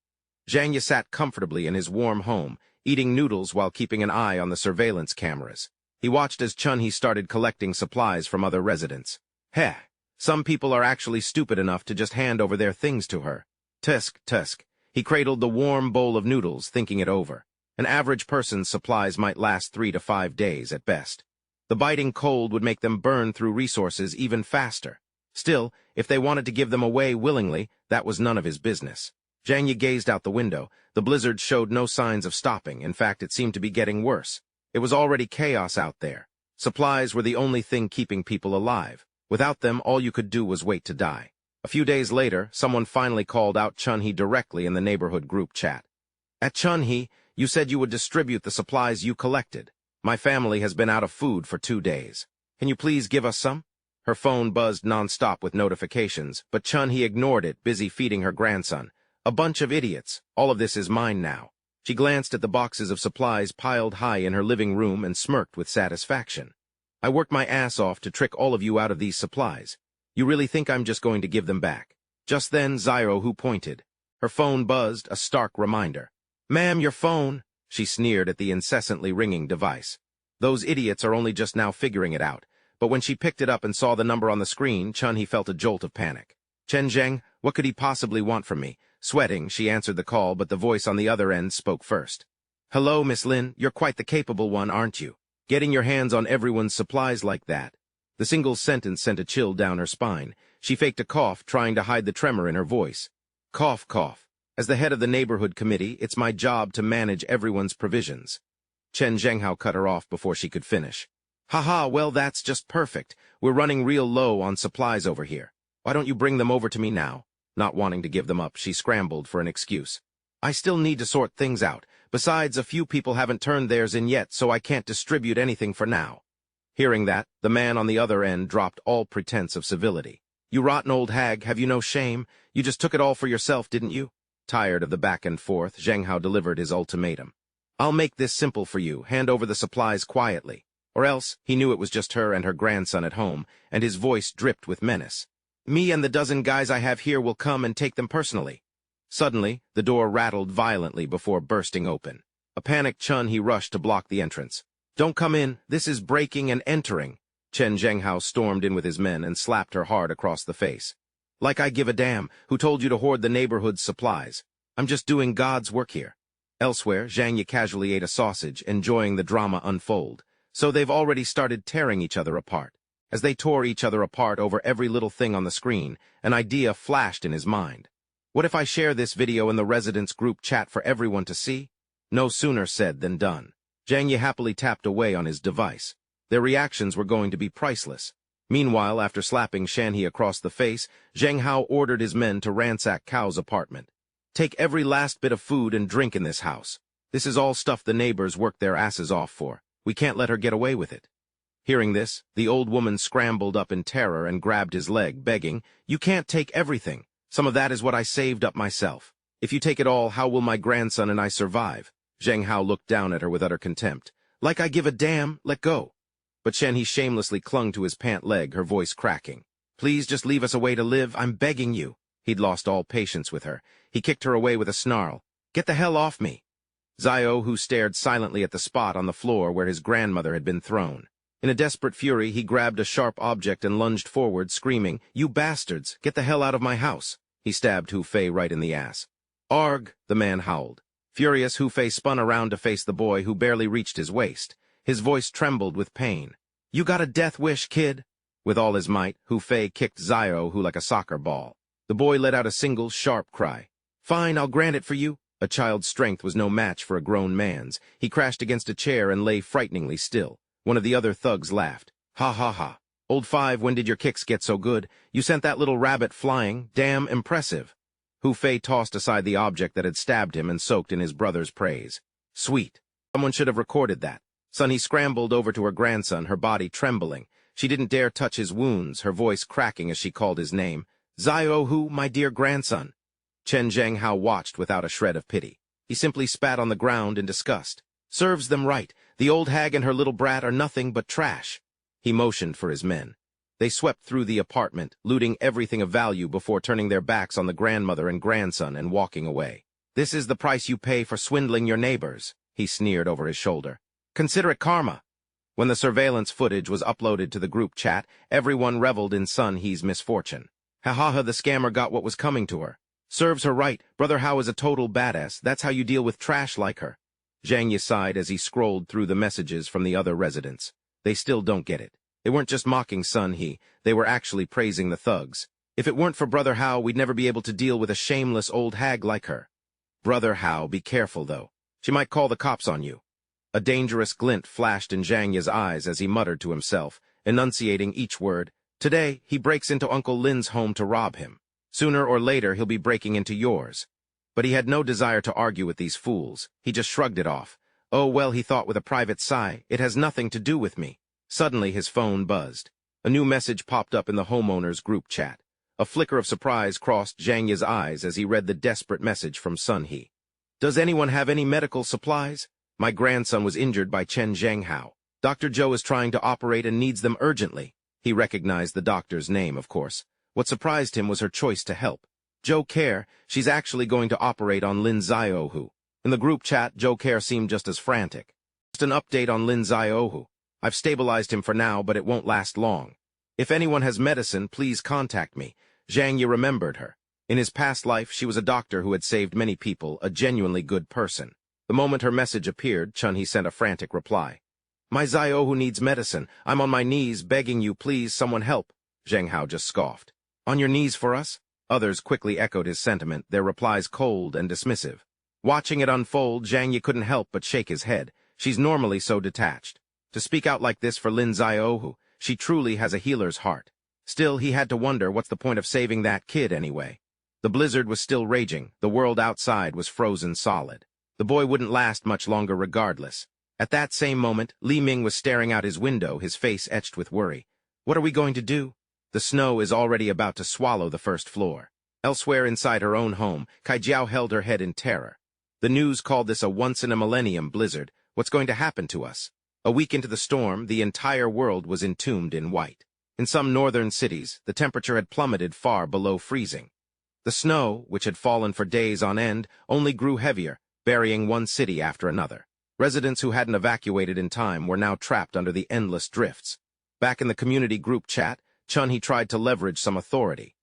Speaker 1: Zhang Yi sat comfortably in his warm home, eating noodles while keeping an eye on the surveillance cameras. He watched as Chun-Hee started collecting supplies from other residents. Heh, some people are actually stupid enough to just hand over their things to her. Tusk, tusk. He cradled the warm bowl of noodles, thinking it over. An average person's supplies might last 3 to 5 days at best. The biting cold would make them burn through resources even faster. Still, if they wanted to give them away willingly, that was none of his business. Zhang Yi gazed out the window. The blizzard showed no signs of stopping. In fact, it seemed to be getting worse. It was already chaos out there. Supplies were the only thing keeping people alive. Without them, all you could do was wait to die. A few days later, someone finally called out Chun-Hee directly in the neighborhood group chat. At Chun-Hee, you said you would distribute the supplies you collected. My family has been out of food for 2 days. Can you please give us some? Her phone buzzed nonstop with notifications, but Chun-Hee ignored it, busy feeding her grandson. A bunch of idiots. All of this is mine now. She glanced at the boxes of supplies piled high in her living room and smirked with satisfaction. I worked my ass off to trick all of you out of these supplies. You really think I'm just going to give them back? Just then, Xiao pointed. Her phone buzzed, a stark reminder. Ma'am, your phone, she sneered at the incessantly ringing device. Those idiots are only just now figuring it out. But when she picked it up and saw the number on the screen, Chun-Hee felt a jolt of panic. Chen Zheng, what could he possibly want from me? Sweating, she answered the call, but the voice on the other end spoke first. Hello, Miss Lin, you're quite the capable one, aren't you? Getting your hands on everyone's supplies like that. The single sentence sent a chill down her spine. She faked a cough, trying to hide the tremor in her voice. Cough, cough. As the head of the neighborhood committee, it's my job to manage everyone's provisions. Chen Zhenghao cut her off before she could finish. Haha, well that's just perfect. We're running real low on supplies over here. Why don't you bring them over to me now? Not wanting to give them up, she scrambled for an excuse. I still need to sort things out. Besides, a few people haven't turned theirs in yet, so I can't distribute anything for now. Hearing that, the man on the other end dropped all pretense of civility. You rotten old hag, have you no shame? You just took it all for yourself, didn't you? Tired of the back and forth, Zhenghao delivered his ultimatum. I'll make this simple for you. Hand over the supplies quietly. Or else, he knew it was just her and her grandson at home, and his voice dripped with menace. Me and the dozen guys I have here will come and take them personally. Suddenly, the door rattled violently before bursting open. A panicked Chun-Hee rushed to block the entrance. Don't come in, this is breaking and entering. Chen Zhenghao stormed in with his men and slapped her hard across the face. Like I give a damn, who told you to hoard the neighborhood's supplies? I'm just doing God's work here. Elsewhere, Zhang Yi casually ate a sausage, enjoying the drama unfold. So they've already started tearing each other apart. As they tore each other apart over every little thing on the screen, an idea flashed in his mind. What if I share this video in the residents' group chat for everyone to see? No sooner said than done. Zhang Yi happily tapped away on his device. Their reactions were going to be priceless. Meanwhile, after slapping Shanhee across the face, Zheng Hao ordered his men to ransack Cao's apartment. Take every last bit of food and drink in this house. This is all stuff the neighbors worked their asses off for. We can't let her get away with it. Hearing this, the old woman scrambled up in terror and grabbed his leg, begging, You can't take everything. Some of that is what I saved up myself. If you take it all, how will my grandson and I survive? Zheng Hao looked down at her with utter contempt. Like I give a damn, let go. But Shanhee shamelessly clung to his pant leg, her voice cracking. Please just leave us a way to live, I'm begging you. He'd lost all patience with her. He kicked her away with a snarl. Get the hell off me. Xiao, who stared silently at the spot on the floor where his grandmother had been thrown. In a desperate fury, he grabbed a sharp object and lunged forward, screaming, You bastards, get the hell out of my house. He stabbed Hu Fei right in the ass. Arg, the man howled. Furious, Hu Fei spun around to face the boy who barely reached his waist. His voice trembled with pain. You got a death wish, kid? With all his might, Hu Fei kicked Xiao like a soccer ball. The boy let out a single, sharp cry. Fine, I'll grant it for you. A child's strength was no match for a grown man's. He crashed against a chair and lay frighteningly still. One of the other thugs laughed. Ha ha ha. Old Five, when did your kicks get so good? You sent that little rabbit flying. Damn impressive. Hu Fei tossed aside the object that had stabbed him and soaked in his brother's praise. Sweet. Someone should have recorded that. Sunny scrambled over to her grandson, her body trembling. She didn't dare touch his wounds, her voice cracking as she called his name. Zio-hu, my dear grandson. Chen Zhenghao watched without a shred of pity. He simply spat on the ground in disgust. Serves them right. The old hag and her little brat are nothing but trash. He motioned for his men. They swept through the apartment, looting everything of value before turning their backs on the grandmother and grandson and walking away. This is the price you pay for swindling your neighbors, he sneered over his shoulder. Consider it karma. When the surveillance footage was uploaded to the group chat, everyone reveled in Sun He's misfortune. Ha, the scammer got what was coming to her. Serves her right. Brother Hao is a total badass. That's how you deal with trash like her. Zhang Yi sighed as he scrolled through the messages from the other residents. They still don't get it. They weren't just mocking Sun He, they were actually praising the thugs. If it weren't for Brother Hao, we'd never be able to deal with a shameless old hag like her. Brother Hao, be careful though. She might call the cops on you. A dangerous glint flashed in Zhang Yi's eyes as he muttered to himself, enunciating each word. Today, he breaks into Uncle Lin's home to rob him. Sooner or later, he'll be breaking into yours. But he had no desire to argue with these fools. He just shrugged it off. Oh, well, he thought with a private sigh, it has nothing to do with me. Suddenly, his phone buzzed. A new message popped up in the homeowners' group chat. A flicker of surprise crossed Zhang Yi's eyes as he read the desperate message from Sun He. Does anyone have any medical supplies? My grandson was injured by Chen Zhenghao. Dr. Zhou is trying to operate and needs them urgently. He recognized the doctor's name, of course. What surprised him was her choice to help. Zhou Care, she's actually going to operate on Lin Ziohu. In the group chat, Zhou Care seemed just as frantic. Just an update on Lin Ziohu. I've stabilized him for now, but it won't last long. If anyone has medicine, please contact me. Zhang Yi remembered her. In his past life, she was a doctor who had saved many people, a genuinely good person. The moment her message appeared, Chun He sent a frantic reply. My Ziohu needs medicine. I'm on my knees begging you, please, someone help. Zheng Hao just scoffed. On your knees for us? Others quickly echoed his sentiment, their replies cold and dismissive. Watching it unfold, Zhang Yi couldn't help but shake his head. She's normally so detached. To speak out like this for Lin Ziohu, she truly has a healer's heart. Still, he had to wonder what's the point of saving that kid anyway. The blizzard was still raging. The world outside was frozen solid. The boy wouldn't last much longer regardless. At that same moment, Li Ming was staring out his window, his face etched with worry. What are we going to do? The snow is already about to swallow the first floor. Elsewhere inside her own home, Kai Jiao held her head in terror. The news called this a once-in-a-millennium blizzard. What's going to happen to us? A week into the storm, the entire world was entombed in white. In some northern cities, the temperature had plummeted far below freezing. The snow, which had fallen for days on end, only grew heavier, burying one city after another. Residents who hadn't evacuated in time were now trapped under the endless drifts. Back in the community group chat, Chun He tried to leverage some authority.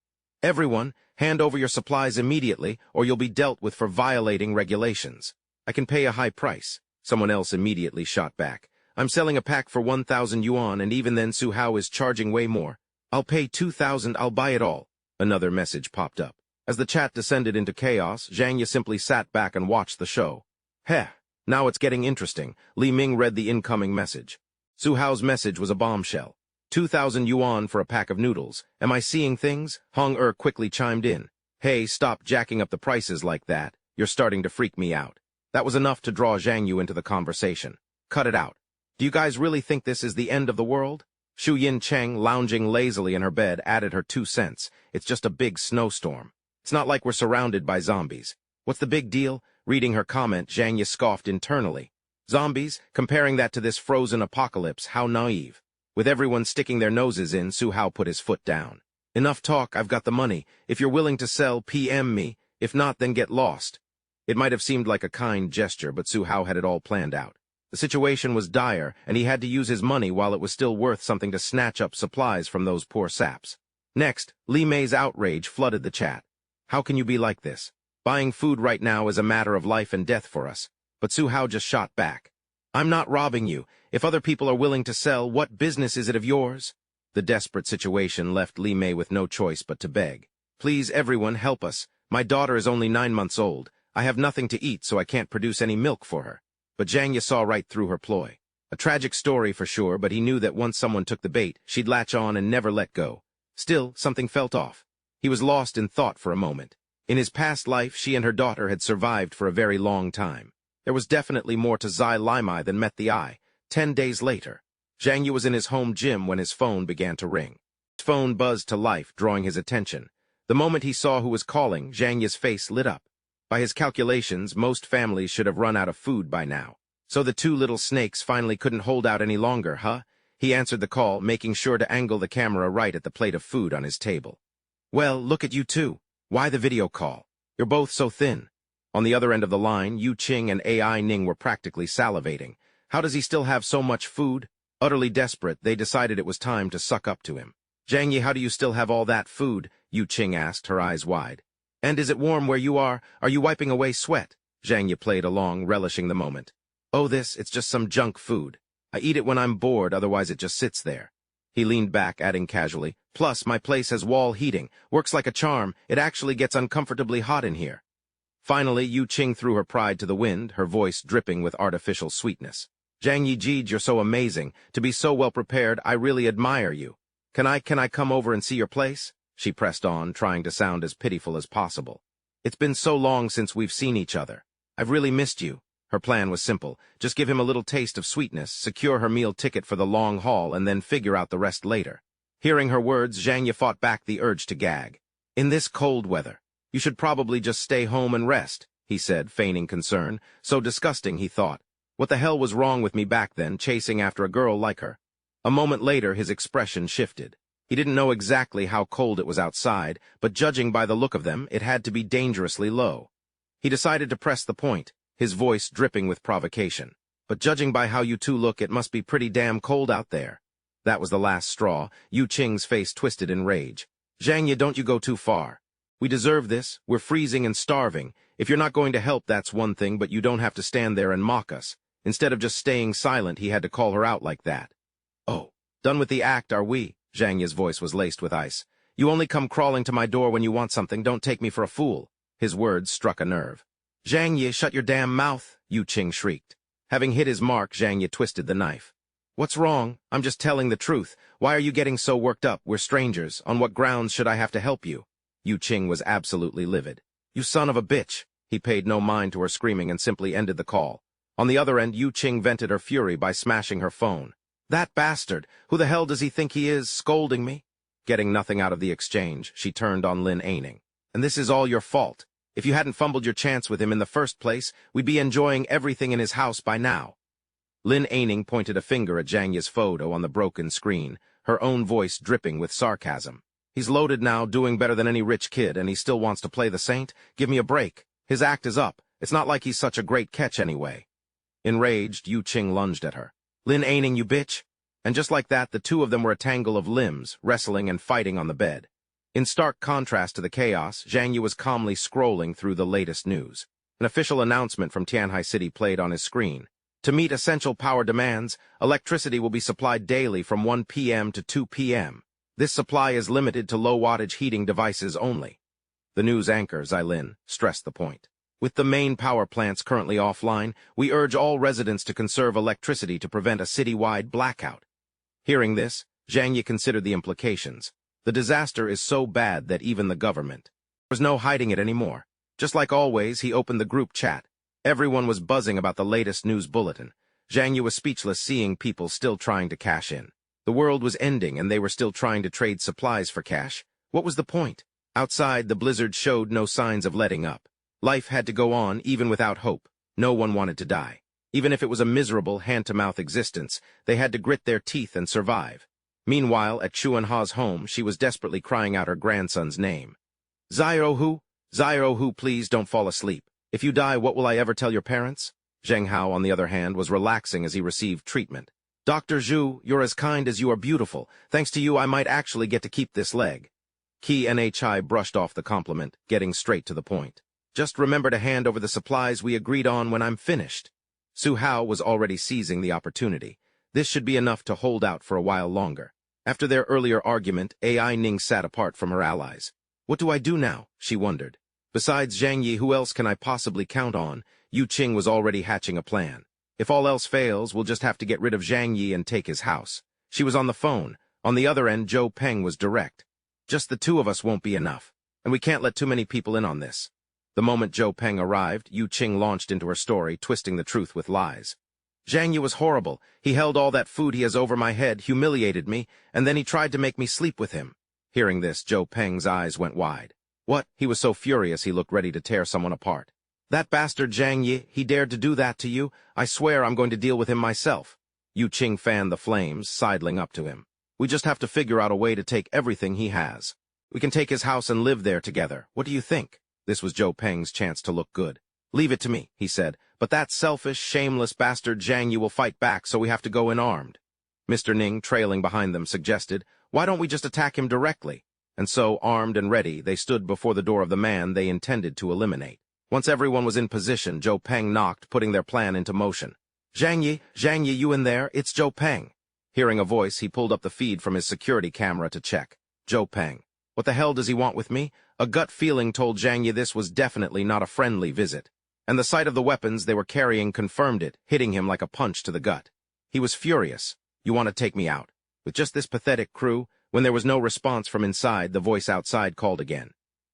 Speaker 1: Everyone, hand over your supplies immediately, or you'll be dealt with for violating regulations. I can pay a high price. Someone else immediately shot back. I'm selling a pack for 1,000 yuan, and even then Su Hao is charging way more. I'll pay 2,000, I'll buy it all. Another message popped up. As the chat descended into chaos, Zhang Yi simply sat back and watched the show. Heh, now it's getting interesting. Li Ming read the incoming message. Su Hao's message was a bombshell. 2,000 yuan for a pack of noodles. Am I seeing things? Hong Er quickly chimed in. Hey, stop jacking up the prices like that. You're starting to freak me out. That was enough to draw Zhang Yu into the conversation. Cut it out. Do you guys really think this is the end of the world? Shu Yin Cheng, lounging lazily in her bed, added her 2 cents. It's just a big snowstorm. It's not like we're surrounded by zombies. What's the big deal? Reading her comment, Zhang Yi scoffed internally. Zombies? Comparing that to this frozen apocalypse, how naive. With everyone sticking their noses in, Su Hao put his foot down. Enough talk, I've got the money. If you're willing to sell, PM me. If not, then get lost. It might have seemed like a kind gesture, but Su Hao had it all planned out. The situation was dire, and he had to use his money while it was still worth something to snatch up supplies from those poor saps. Next, Li Mei's outrage flooded the chat. How can you be like this? Buying food right now is a matter of life and death for us. But Su Hao just shot back. I'm not robbing you. If other people are willing to sell, what business is it of yours? The desperate situation left Li Mei with no choice but to beg. Please, everyone, help us. My daughter is only 9 months old. I have nothing to eat, so I can't produce any milk for her. But Zhang Yi saw right through her ploy. A tragic story for sure, but he knew that once someone took the bait, she'd latch on and never let go. Still, something felt off. He was lost in thought for a moment. In his past life, she and her daughter had survived for a very long time. There was definitely more to Zai Limai than met the eye. 10 days later, Zhang Yi was in his home gym when his phone began to ring. His phone buzzed to life, drawing his attention. The moment he saw who was calling, Zhang Yi's face lit up. By his calculations, most families should have run out of food by now. So the two little snakes finally couldn't hold out any longer, huh? He answered the call, making sure to angle the camera right at the plate of food on his table. Well, look at you two. Why the video call? You're both so thin. On the other end of the line, Yu Qing and AI Ning were practically salivating. How does he still have so much food? Utterly desperate, they decided it was time to suck up to him. Zhang Yi, how do you still have all that food? Yu Qing asked, her eyes wide. And is it warm where you are? Are you wiping away sweat? Zhang Yi played along, relishing the moment. Oh, it's just some junk food. I eat it when I'm bored, otherwise it just sits there. He leaned back, adding casually, plus my place has wall heating, works like a charm, it actually gets uncomfortably hot in here. Finally, Yu Qing threw her pride to the wind, her voice dripping with artificial sweetness. Zhang Yi, Jide, you're so amazing. To be so well prepared, I really admire you. Can I come over and see your place? She pressed on, trying to sound as pitiful as possible. It's been so long since we've seen each other. I've really missed you. Her plan was simple. Just give him a little taste of sweetness, secure her meal ticket for the long haul, and then figure out the rest later. Hearing her words, Zhang Yi fought back the urge to gag. In this cold weather, you should probably just stay home and rest, he said, feigning concern. So disgusting, he thought. What the hell was wrong with me back then, chasing after a girl like her? A moment later, his expression shifted. He didn't know exactly how cold it was outside, but judging by the look of them, it had to be dangerously low. He decided to press the point, his voice dripping with provocation. But judging by how you two look, it must be pretty damn cold out there. That was the last straw. Yu Qing's face twisted in rage. Zhang Yi, don't you go too far. We deserve this. We're freezing and starving. If you're not going to help, that's one thing, but you don't have to stand there and mock us. Instead of just staying silent, he had to call her out like that. Oh, done with the act, are we? Zhang Yi's voice was laced with ice. You only come crawling to my door when you want something. Don't take me for a fool. His words struck a nerve. Zhang Yi, shut your damn mouth, Yu Qing shrieked. Having hit his mark, Zhang Yi twisted the knife. What's wrong? I'm just telling the truth. Why are you getting so worked up? We're strangers. On what grounds should I have to help you? Yu Qing was absolutely livid. You son of a bitch. He paid no mind to her screaming and simply ended the call. On the other end, Yu Qing vented her fury by smashing her phone. That bastard! Who the hell does he think he is, scolding me? Getting nothing out of the exchange, she turned on Lin Aining. And this is all your fault. If you hadn't fumbled your chance with him in the first place, we'd be enjoying everything in his house by now. Lin Aining pointed a finger at Zhang Yi's photo on the broken screen, her own voice dripping with sarcasm. He's loaded now, doing better than any rich kid, and he still wants to play the saint? Give me a break. His act is up. It's not like he's such a great catch anyway. Enraged, Yu Qing lunged at her. Lin Aining, you bitch! And just like that, the two of them were a tangle of limbs, wrestling and fighting on the bed. In stark contrast to the chaos, Zhang Yi was calmly scrolling through the latest news. An official announcement from Tianhai City played on his screen. To meet essential power demands, electricity will be supplied daily from 1 p.m. to 2 p.m. This supply is limited to low-wattage heating devices only. The news anchor, Zilin, stressed the point. With the main power plants currently offline, we urge all residents to conserve electricity to prevent a citywide blackout. Hearing this, Zhang Yi considered the implications. The disaster is so bad that even the government. There was no hiding it anymore. Just like always, he opened the group chat. Everyone was buzzing about the latest news bulletin. Zhang Yi was speechless, seeing people still trying to cash in. The world was ending and they were still trying to trade supplies for cash. What was the point? Outside, the blizzard showed no signs of letting up. Life had to go on even without hope. No one wanted to die. Even if it was a miserable, hand-to-mouth existence, they had to grit their teeth and survive. Meanwhile, at Chuanha's home, she was desperately crying out her grandson's name. Zairohu, Zairohu, please don't fall asleep. If you die, what will I ever tell your parents? Zheng Hao, on the other hand, was relaxing as he received treatment. Dr. Zhu, you're as kind as you are beautiful. Thanks to you, I might actually get to keep this leg. Qi Nhi brushed off the compliment, getting straight to the point. Just remember to hand over the supplies we agreed on when I'm finished. Su Hao was already seizing the opportunity. This should be enough to hold out for a while longer. After their earlier argument, Ai Ning sat apart from her allies. What do I do now? She wondered. Besides Zhang Yi, who else can I possibly count on? Yu Qing was already hatching a plan. If all else fails, we'll just have to get rid of Zhang Yi and take his house. She was on the phone. On the other end, Zhou Peng was direct. Just the two of us won't be enough. and we can't let too many people in on this. The moment Zhou Peng arrived, Yu Qing launched into her story, twisting the truth with lies. Zhang Yi was horrible. He held all that food he has over my head, humiliated me, and then he tried to make me sleep with him. Hearing this, Zhou Peng's eyes went wide. What? He was so furious he looked ready to tear someone apart. That bastard Zhang Yi, he dared to do that to you? I swear I'm going to deal with him myself. Yu Qing fanned the flames, sidling up to him. We just have to figure out a way to take everything he has. We can take his house and live there together. What do you think? This was Zhou Peng's chance to look good. Leave it to me, he said, but that selfish, shameless bastard Zhang Yi will fight back, so we have to go in armed. Mr. Ning, trailing behind them, suggested, why don't we just attack him directly? And so, armed and ready, they stood before the door of the man they intended to eliminate. Once everyone was in position, Zhou Peng knocked, putting their plan into motion. Zhang Yi, you in there? It's Zhou Peng. Hearing a voice, he pulled up the feed from his security camera to check. Zhou Peng. What the hell does he want with me? A gut feeling told Zhang Yi this was definitely not a friendly visit. And the sight of the weapons they were carrying confirmed it, hitting him like a punch to the gut. He was furious. You want to take me out? With just this pathetic crew? When there was no response from inside, the voice outside called again.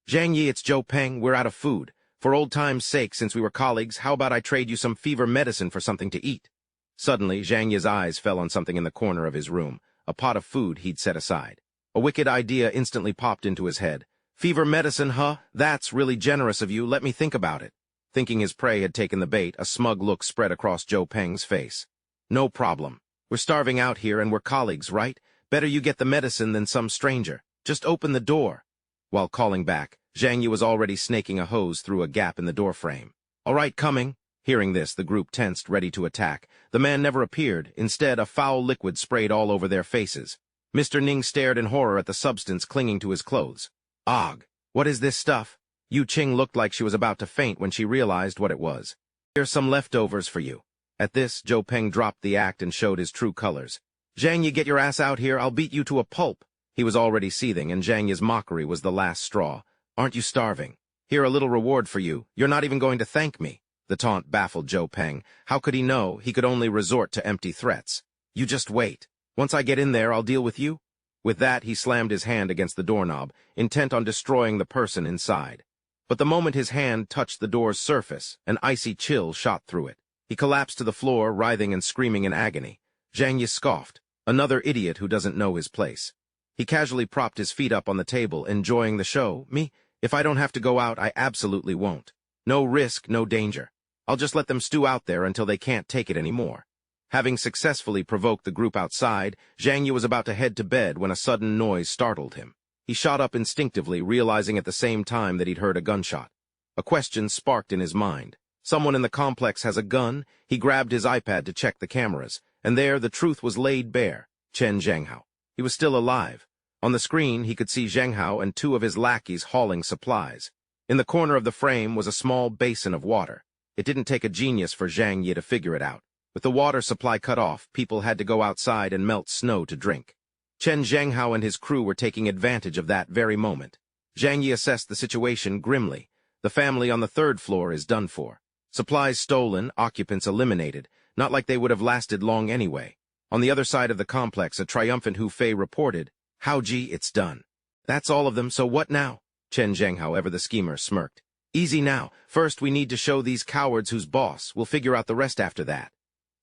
Speaker 1: Zhang Yi, it's Zhou Peng. We're out of food. For old time's sake, since we were colleagues, how about I trade you some fever medicine for something to eat? Suddenly, Zhang Yi's eyes fell on something in the corner of his room, a pot of food he'd set aside. A wicked idea instantly popped into his head. Fever medicine, huh? That's really generous of you. Let me think about it. Thinking his prey had taken the bait, a smug look spread across Zhou Peng's face. No problem. We're starving out here and we're colleagues, right? Better you get the medicine than some stranger. Just open the door. While calling back, Zhang Yi was already snaking a hose through a gap in the doorframe. All right, coming. Hearing this, the group tensed, ready to attack. The man never appeared. Instead, a foul liquid sprayed all over their faces. Mr. Ning stared in horror at the substance clinging to his clothes. Ugh! What is this stuff? Yu Qing looked like she was about to faint when she realized what it was. Here's some leftovers for you. At this, Zhou Peng dropped the act and showed his true colors. Zhang Yi, get your ass out here. I'll beat you to a pulp. He was already seething, and Zhang Yi's mockery was the last straw. Aren't you starving? Here, a little reward for you. You're not even going to thank me. The taunt baffled Zhou Peng. How could he know? He could only resort to empty threats. You just wait. Once I get in there, I'll deal with you. With that, he slammed his hand against the doorknob, intent on destroying the person inside. But the moment his hand touched the door's surface, an icy chill shot through it. He collapsed to the floor, writhing and screaming in agony. Zhang Yi scoffed. Another idiot who doesn't know his place. He casually propped his feet up on the table, enjoying the show. Me? If I don't have to go out, I absolutely won't. No risk, no danger. I'll just let them stew out there until they can't take it anymore. Having successfully provoked the group outside, Zhang Yi was about to head to bed when a sudden noise startled him. He shot up instinctively, realizing at the same time that he'd heard a gunshot. A question sparked in his mind. Someone in the complex has a gun. He grabbed his iPad to check the cameras, and there the truth was laid bare. Chen Zhenghao. He was still alive. On the screen, he could see Zhenghao and two of his lackeys hauling supplies. In the corner of the frame was a small basin of water. It didn't take a genius for Zhang Yi to figure it out. With the water supply cut off, people had to go outside and melt snow to drink. Chen Zhenghao and his crew were taking advantage of that very moment. Zhang Yi assessed the situation grimly. The family on the third floor is done for. Supplies stolen, occupants eliminated, not like they would have lasted long anyway. On the other side of the complex, a triumphant Hu Fei reported, Hao Ji, it's done. That's all of them, so what now? Chen Zhenghao, ever the schemer, smirked. Easy now. First, we need to show these cowards who's boss. We'll figure out the rest after that.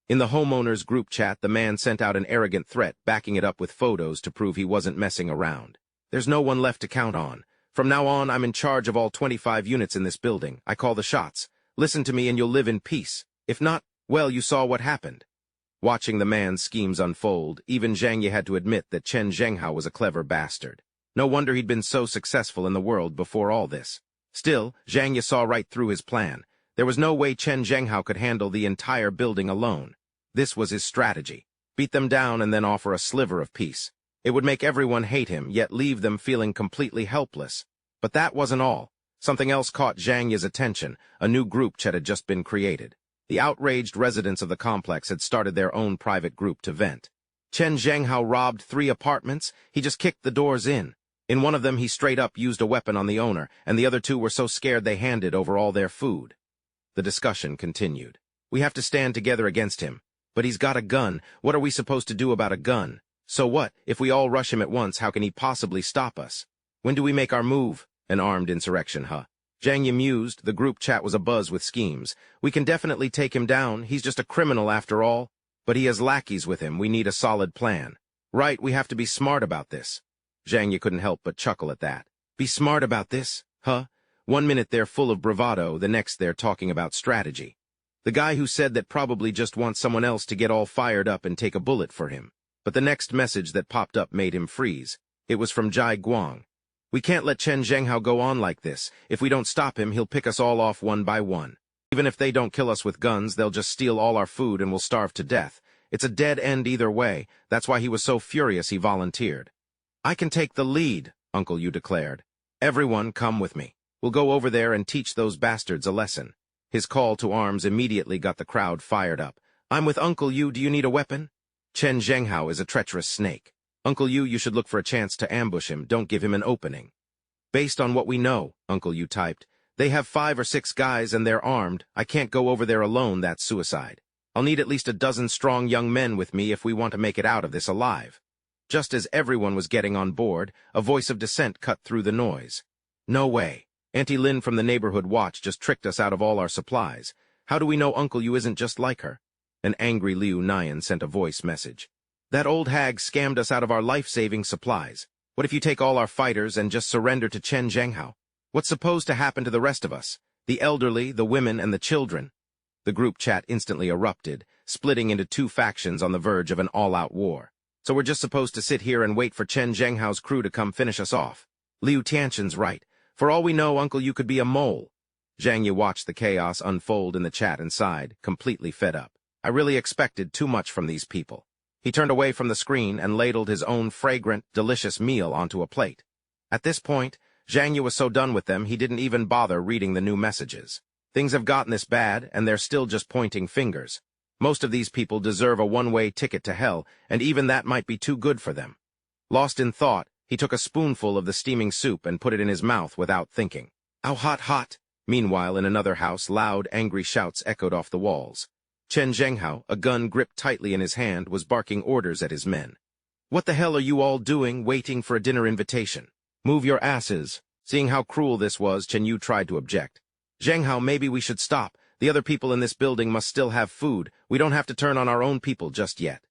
Speaker 1: In the homeowners group chat, the man sent out an arrogant threat, backing it up with photos to prove he wasn't messing around. There's no one left to count on. From now on, I'm in charge of all 25 units in this building. I call the shots. Listen to me and you'll live in peace. If not, well, you saw what happened. Watching the man's schemes unfold, even Zhang Yi had to admit that Chen Zhenghao was a clever bastard. No wonder he'd been so successful in the world before all this. Still, Zhang Yi saw right through his plan. There was no way Chen Zhenghao could handle the entire building alone. This was his strategy. Beat them down and then offer a sliver of peace. It would make everyone hate him, yet leave them feeling completely helpless. But that wasn't all. Something else caught Zhang Yi's attention. A new group chat had just been created. The outraged residents of the complex had started their own private group to vent. Chen Zhenghao robbed 3 apartments. He just kicked the doors in. In one of them, he straight up used a weapon on the owner, and the other 2 were so scared they handed over all their food. The discussion continued. We have to stand together against him. But he's got a gun. What are we supposed to do about a gun? So what? If we all rush him at once, how can he possibly stop us? When do we make our move? An armed insurrection, huh? Zhang Yi mused. The group chat was abuzz with schemes. We can definitely take him down. He's just a criminal after all. But he has lackeys with him. We need a solid plan. Right, we have to be smart about this. Zhang Yi couldn't help but chuckle at that. Be smart about this? Huh? 1 minute they're full of bravado, the next they're talking about strategy. The guy who said that probably just wants someone else to get all fired up and take a bullet for him. But the next message that popped up made him freeze. It was from Jai Guang. We can't let Chen Zhenghao go on like this. If we don't stop him, he'll pick us all off one by one. Even if they don't kill us with guns, they'll just steal all our food and we'll starve to death. It's a dead end either way. That's why he was so furious he volunteered. I can take the lead, Uncle Yu declared. Everyone come with me. We'll go over there and teach those bastards a lesson. His call to arms immediately got the crowd fired up. I'm with Uncle Yu. Do you need a weapon? Chen Zhenghao is a treacherous snake. Uncle Yu, you should look for a chance to ambush him. Don't give him an opening. Based on what we know, Uncle Yu typed, they have 5 or 6 guys and they're armed. I can't go over there alone. That's suicide. I'll need at least a dozen strong young men with me if we want to make it out of this alive. Just as everyone was getting on board, a voice of dissent cut through the noise. No way. Auntie Lin from the neighborhood watch just tricked us out of all our supplies. How do we know Uncle Yu isn't just like her? An angry Liu Nian sent a voice message. That old hag scammed us out of our life-saving supplies. What if you take all our fighters and just surrender to Chen Zhenghao? What's supposed to happen to the rest of us? The elderly, the women, and the children? The group chat instantly erupted, splitting into 2 factions on the verge of an all-out war. So we're just supposed to sit here and wait for Chen Zhenghao's crew to come finish us off. Liu Tianxin's right. For all we know, Uncle Yu could be a mole. Zhang Yi watched the chaos unfold in the chat and sighed, completely fed up. I really expected too much from these people. He turned away from the screen and ladled his own fragrant, delicious meal onto a plate. At this point, Zhang Yi was so done with them he didn't even bother reading the new messages. Things have gotten this bad, and they're still just pointing fingers. Most of these people deserve a one-way ticket to hell, and even that might be too good for them. Lost in thought, he took a spoonful of the steaming soup and put it in his mouth without thinking. Ow, hot, hot! Meanwhile, in another house, loud, angry shouts echoed off the walls. Chen Zhenghao, a gun gripped tightly in his hand, was barking orders at his men. What the hell are you all doing, waiting for a dinner invitation? Move your asses. Seeing how cruel this was, Chen Yu tried to object. Zhenghao, maybe we should stop. The other people in this building must still have food. We don't have to turn on our own people just yet.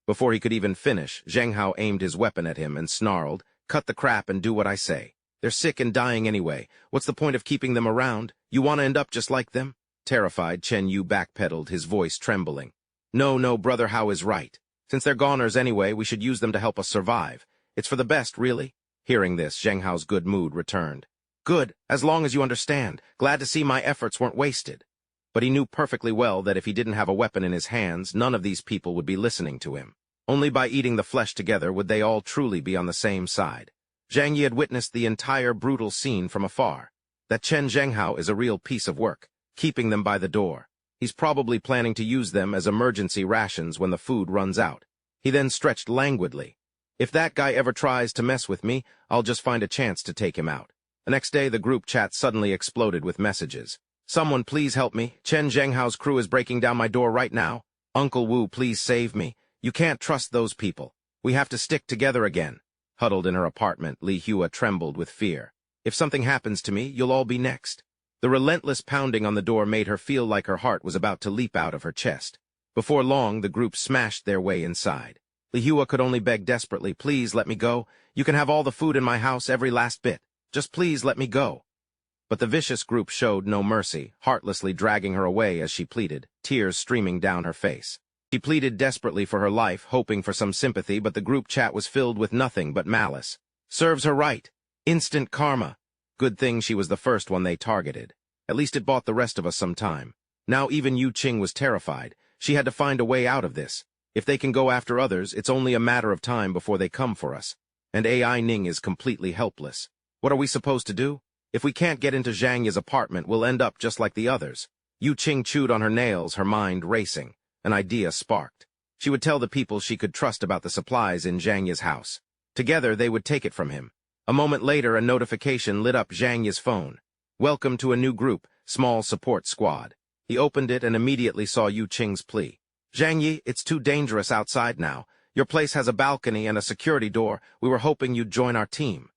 Speaker 1: Before he could even finish, Zhenghao aimed his weapon at him and snarled, cut the crap and do what I say. They're sick and dying anyway. What's the point of keeping them around? You want to end up just like them? Terrified, Chen Yu backpedaled, his voice trembling. No, Brother Hao is right. Since they're goners anyway, we should use them to help us survive. It's for the best, really. Hearing this, Zhenghao's good mood returned. Good, as long as you understand. Glad to see my efforts weren't wasted. But he knew perfectly well that if he didn't have a weapon in his hands, none of these people would be listening to him. Only by eating the flesh together would they all truly be on the same side. Zhang Yi had witnessed the entire brutal scene from afar. That Chen Zhenghao is a real piece of work, keeping them by the door. He's probably planning to use them as emergency rations when the food runs out. He then stretched languidly. If that guy ever tries to mess with me, I'll just find a chance to take him out. The next day, the group chat suddenly exploded with messages. Someone please help me. Chen Zhenghao's crew is breaking down my door right now. Uncle Wu, please save me. You can't trust those people. We have to stick together again. Huddled in her apartment, Li Hua trembled with fear. If something happens to me, you'll all be next. The relentless pounding on the door made her feel like her heart was about to leap out of her chest. Before long, the group smashed their way inside. Li Hua could only beg desperately, please let me go. You can have all the food in my house, every last bit. Just please let me go. But the vicious group showed no mercy, heartlessly dragging her away as she pleaded, tears streaming down her face. She pleaded desperately for her life, hoping for some sympathy, but the group chat was filled with nothing but malice. Serves her right. Instant karma. Good thing she was the first one they targeted. At least it bought the rest of us some time. Now even Yu Qing was terrified. She had to find a way out of this. If they can go after others, it's only a matter of time before they come for us. And AI Ning is completely helpless. What are we supposed to do? If we can't get into Zhang Yi's apartment, we'll end up just like the others. Yu Qing chewed on her nails, her mind racing. An idea sparked. She would tell the people she could trust about the supplies in Zhang Yi's house. Together, they would take it from him. A moment later, a notification lit up Zhang Yi's phone. Welcome to a new group, small support squad. He opened it and immediately saw Yu Qing's plea. Zhang Yi, it's too dangerous outside now. Your place has a balcony and a security door. We were hoping you'd join our team.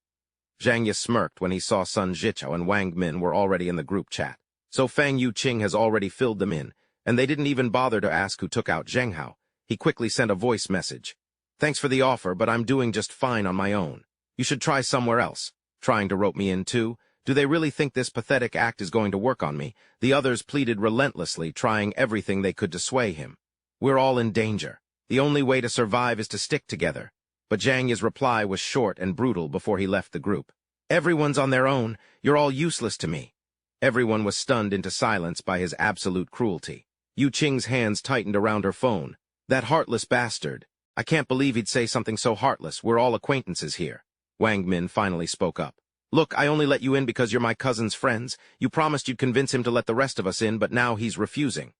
Speaker 1: Zhang Yi smirked when he saw Sun Zhichao and Wang Min were already in the group chat. So Fang Yuqing has already filled them in, and they didn't even bother to ask who took out Zheng Hao. He quickly sent a voice message. Thanks for the offer, but I'm doing just fine on my own. You should try somewhere else. Trying to rope me in too? Do they really think this pathetic act is going to work on me? The others pleaded relentlessly, trying everything they could to sway him. We're all in danger. The only way to survive is to stick together. But Zhang Yi's reply was short and brutal before he left the group. Everyone's on their own. You're all useless to me. Everyone was stunned into silence by his absolute cruelty. Yu Qing's hands tightened around her phone. That heartless bastard. I can't believe he'd say something so heartless. We're all acquaintances here. Wang Min finally spoke up. Look, I only let you in because you're my cousin's friends. You promised you'd convince him to let the rest of us in, but now he's refusing.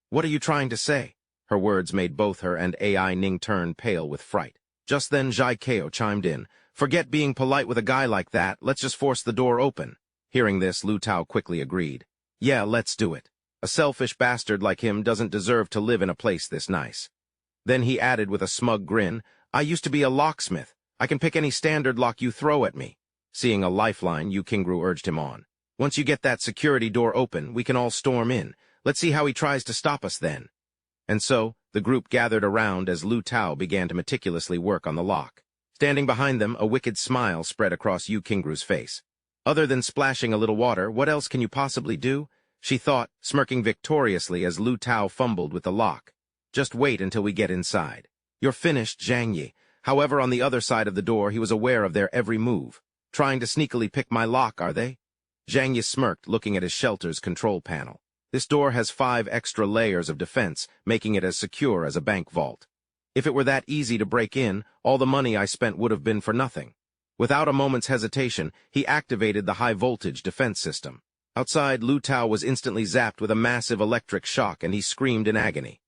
Speaker 1: What are you trying to say? Her words made both her and AI Ning turn pale with fright. Just then Yahello chimed in. Forget being polite with a guy like that. Let's just force the door open. Hearing this, Lu Tao quickly agreed. Yeah, let's do it. A selfish bastard like him doesn't deserve to live in a place this nice. Then he added with a smug grin, I used to be a locksmith. I can pick any standard lock you throw at me. Seeing a lifeline, Yu Qingru urged him on. Once you get that security door open, we can all storm in. Let's see how he tries to stop us then. And so, the group gathered around as Lu Tao began to meticulously work on the lock. Standing behind them, a wicked smile spread across Yu Qingru's face. Other than splashing a little water, what else can you possibly do? She thought, smirking victoriously as Lu Tao fumbled with the lock. Just wait until we get inside. You're finished, Zhang Yi. However, on the other side of the door, he was aware of their every move. Trying to sneakily pick my lock, are they? Zhang Yi smirked, looking at his shelter's control panel. This door has 5 extra layers of defense, making it as secure as a bank vault. If it were that easy to break in, all the money I spent would have been for nothing. Without a moment's hesitation, he activated the high-voltage defense system. Outside, Lu Tao was instantly zapped with a massive electric shock, and he screamed in agony.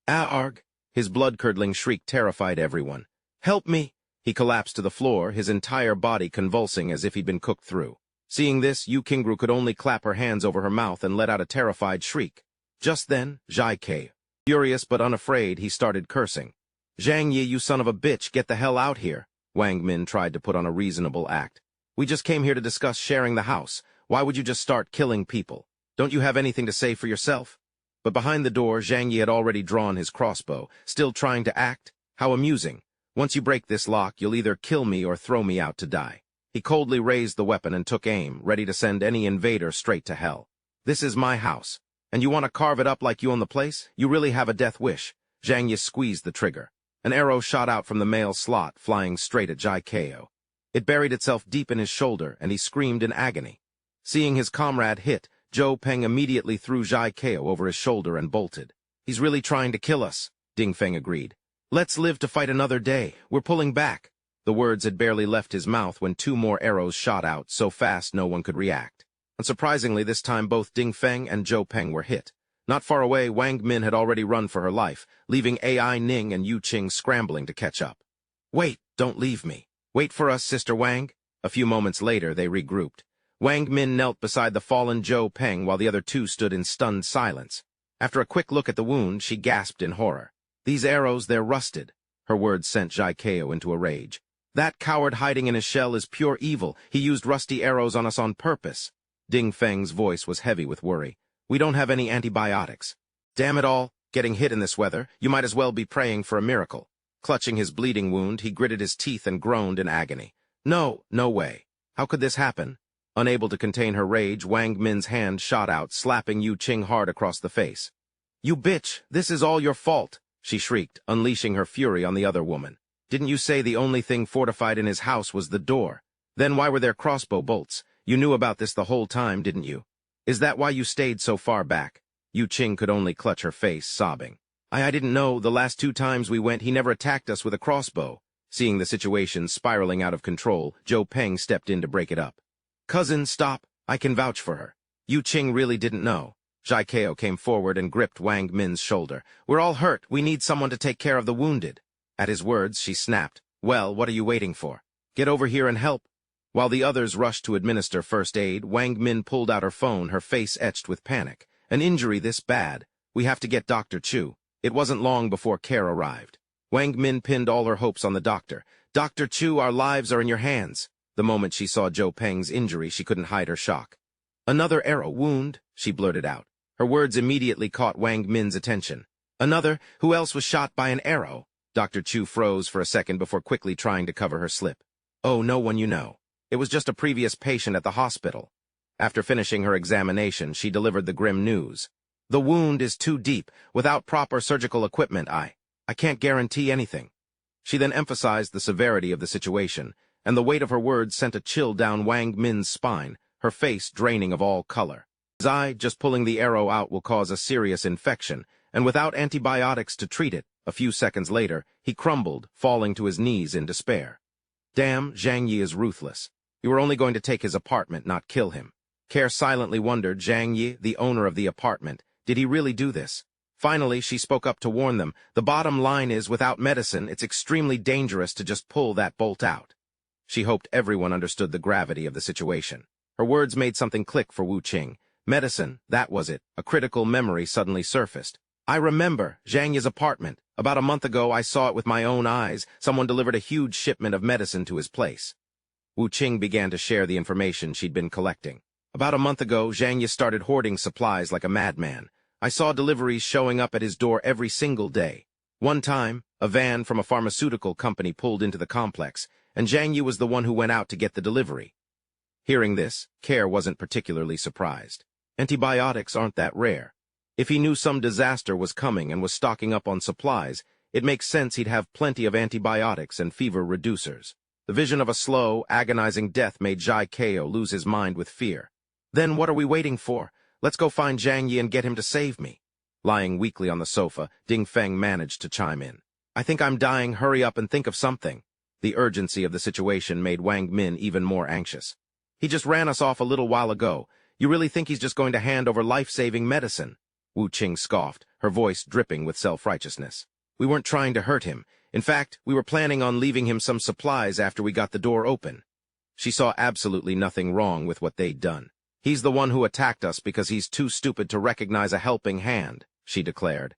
Speaker 1: Ah-arg! His blood-curdling shriek terrified everyone. Help me! He collapsed to the floor, his entire body convulsing as if he'd been cooked through. Seeing this, Yu Qingru could only clap her hands over her mouth and let out a terrified shriek. Just then, Yahello. Furious but unafraid, he started cursing. Zhang Yi, you son of a bitch, get the hell out here. Wang Min tried to put on a reasonable act. We just came here to discuss sharing the house. Why would you just start killing people? Don't you have anything to say for yourself? But behind the door, Zhang Yi had already drawn his crossbow, still trying to act. How amusing. Once you break this lock, you'll either kill me or throw me out to die. He coldly raised the weapon and took aim, ready to send any invader straight to hell. This is my house. And you want to carve it up like you own the place? You really have a death wish. Zhang Yi squeezed the trigger. An arrow shot out from the male slot, flying straight at Yahello. It buried itself deep in his shoulder, and he screamed in agony. Seeing his comrade hit, Zhou Peng immediately threw Yahello over his shoulder and bolted. He's really trying to kill us, Ding Feng agreed. Let's live to fight another day. We're pulling back. The words had barely left his mouth when 2 more arrows shot out, so fast no one could react. Unsurprisingly, this time both Ding Feng and Zhou Peng were hit. Not far away, Wang Min had already run for her life, leaving AI Ning and Yu Qing scrambling to catch up. Wait, don't leave me. Wait for us, Sister Wang. A few moments later, they regrouped. Wang Min knelt beside the fallen Zhou Peng while the other 2 stood in stunned silence. After a quick look at the wound, she gasped in horror. These arrows, they're rusted. Her words sent Yahello into a rage. That coward hiding in his shell is pure evil. He used rusty arrows on us on purpose. Ding Feng's voice was heavy with worry. We don't have any antibiotics. Damn it all, getting hit in this weather, you might as well be praying for a miracle. Clutching his bleeding wound, he gritted his teeth and groaned in agony. No, no way. How could this happen? Unable to contain her rage, Wang Min's hand shot out, slapping Yu Qing hard across the face. You bitch, this is all your fault, she shrieked, unleashing her fury on the other woman. Didn't you say the only thing fortified in his house was the door? Then why were there crossbow bolts? You knew about this the whole time, didn't you? Is that why you stayed so far back? Yu Qing could only clutch her face, sobbing. I didn't know. The last 2 times we went, he never attacked us with a crossbow. Seeing the situation spiraling out of control, Zhou Peng stepped in to break it up. Cousin, stop. I can vouch for her. Yu Qing really didn't know. Yahello came forward and gripped Wang Min's shoulder. We're all hurt. We need someone to take care of the wounded. At his words, she snapped. Well, what are you waiting for? Get over here and help. While the others rushed to administer first aid, Wang Min pulled out her phone, her face etched with panic. An injury this bad. We have to get Dr. Chu. It wasn't long before care arrived. Wang Min pinned all her hopes on the doctor. Dr. Chu, our lives are in your hands. The moment she saw Zhou Peng's injury, she couldn't hide her shock. "Another arrow wound," she blurted out. Her words immediately caught Wang Min's attention. "Another? Who else was shot by an arrow?" Dr. Chu froze for a second before quickly trying to cover her slip. "Oh, no one you know. It was just a previous patient at the hospital." After finishing her examination, she delivered the grim news. "The wound is too deep. Without proper surgical equipment, I can't guarantee anything." She then emphasized the severity of the situation, and the weight of her words sent a chill down Wang Min's spine, her face draining of all color. Just pulling the arrow out will cause a serious infection, and without antibiotics to treat it, a few seconds later, he crumbled, falling to his knees in despair. Damn, Zhang Yi is ruthless. You were only going to take his apartment, not kill him. Care silently wondered, Zhang Yi, the owner of the apartment, did he really do this? Finally, she spoke up to warn them. The bottom line is, without medicine, it's extremely dangerous to just pull that bolt out. She hoped everyone understood the gravity of the situation. Her words made something click for Wu Qing. Medicine, that was it. A critical memory suddenly surfaced. "I remember Zhang Yi's apartment. About a month ago, I saw it with my own eyes. Someone delivered a huge shipment of medicine to his place." Wu Qing began to share the information she'd been collecting. "About a month ago, Zhang Yi started hoarding supplies like a madman. I saw deliveries showing up at his door every single day. One time, a van from a pharmaceutical company pulled into the complex, and Zhang Yi was the one who went out to get the delivery." Hearing this, Care wasn't particularly surprised. Antibiotics aren't that rare. If he knew some disaster was coming and was stocking up on supplies, it makes sense he'd have plenty of antibiotics and fever reducers. The vision of a slow, agonizing death made Zhai Kao lose his mind with fear. "Then what are we waiting for? Let's go find Zhang Yi and get him to save me." Lying weakly on the sofa, Ding Feng managed to chime in. "I think I'm dying. Hurry up and think of something." The urgency of the situation made Wang Min even more anxious. "He just ran us off a little while ago. You really think he's just going to hand over life-saving medicine?" Wu Qing scoffed, her voice dripping with self-righteousness. "We weren't trying to hurt him. In fact, we were planning on leaving him some supplies after we got the door open." She saw absolutely nothing wrong with what they'd done. "He's the one who attacked us because he's too stupid to recognize a helping hand," she declared.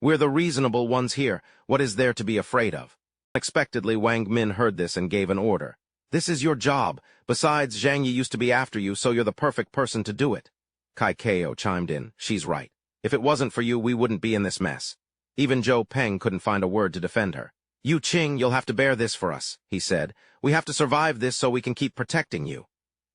Speaker 1: "We're the reasonable ones here. What is there to be afraid of?" Unexpectedly, Wang Min heard this and gave an order. "This is your job. Besides, Zhang Yi used to be after you, so you're the perfect person to do it." Kai Kao chimed in. "She's right. If it wasn't for you, we wouldn't be in this mess." Even Zhou Peng couldn't find a word to defend her. "Yu Qing, you'll have to bear this for us," he said. "We have to survive this so we can keep protecting you."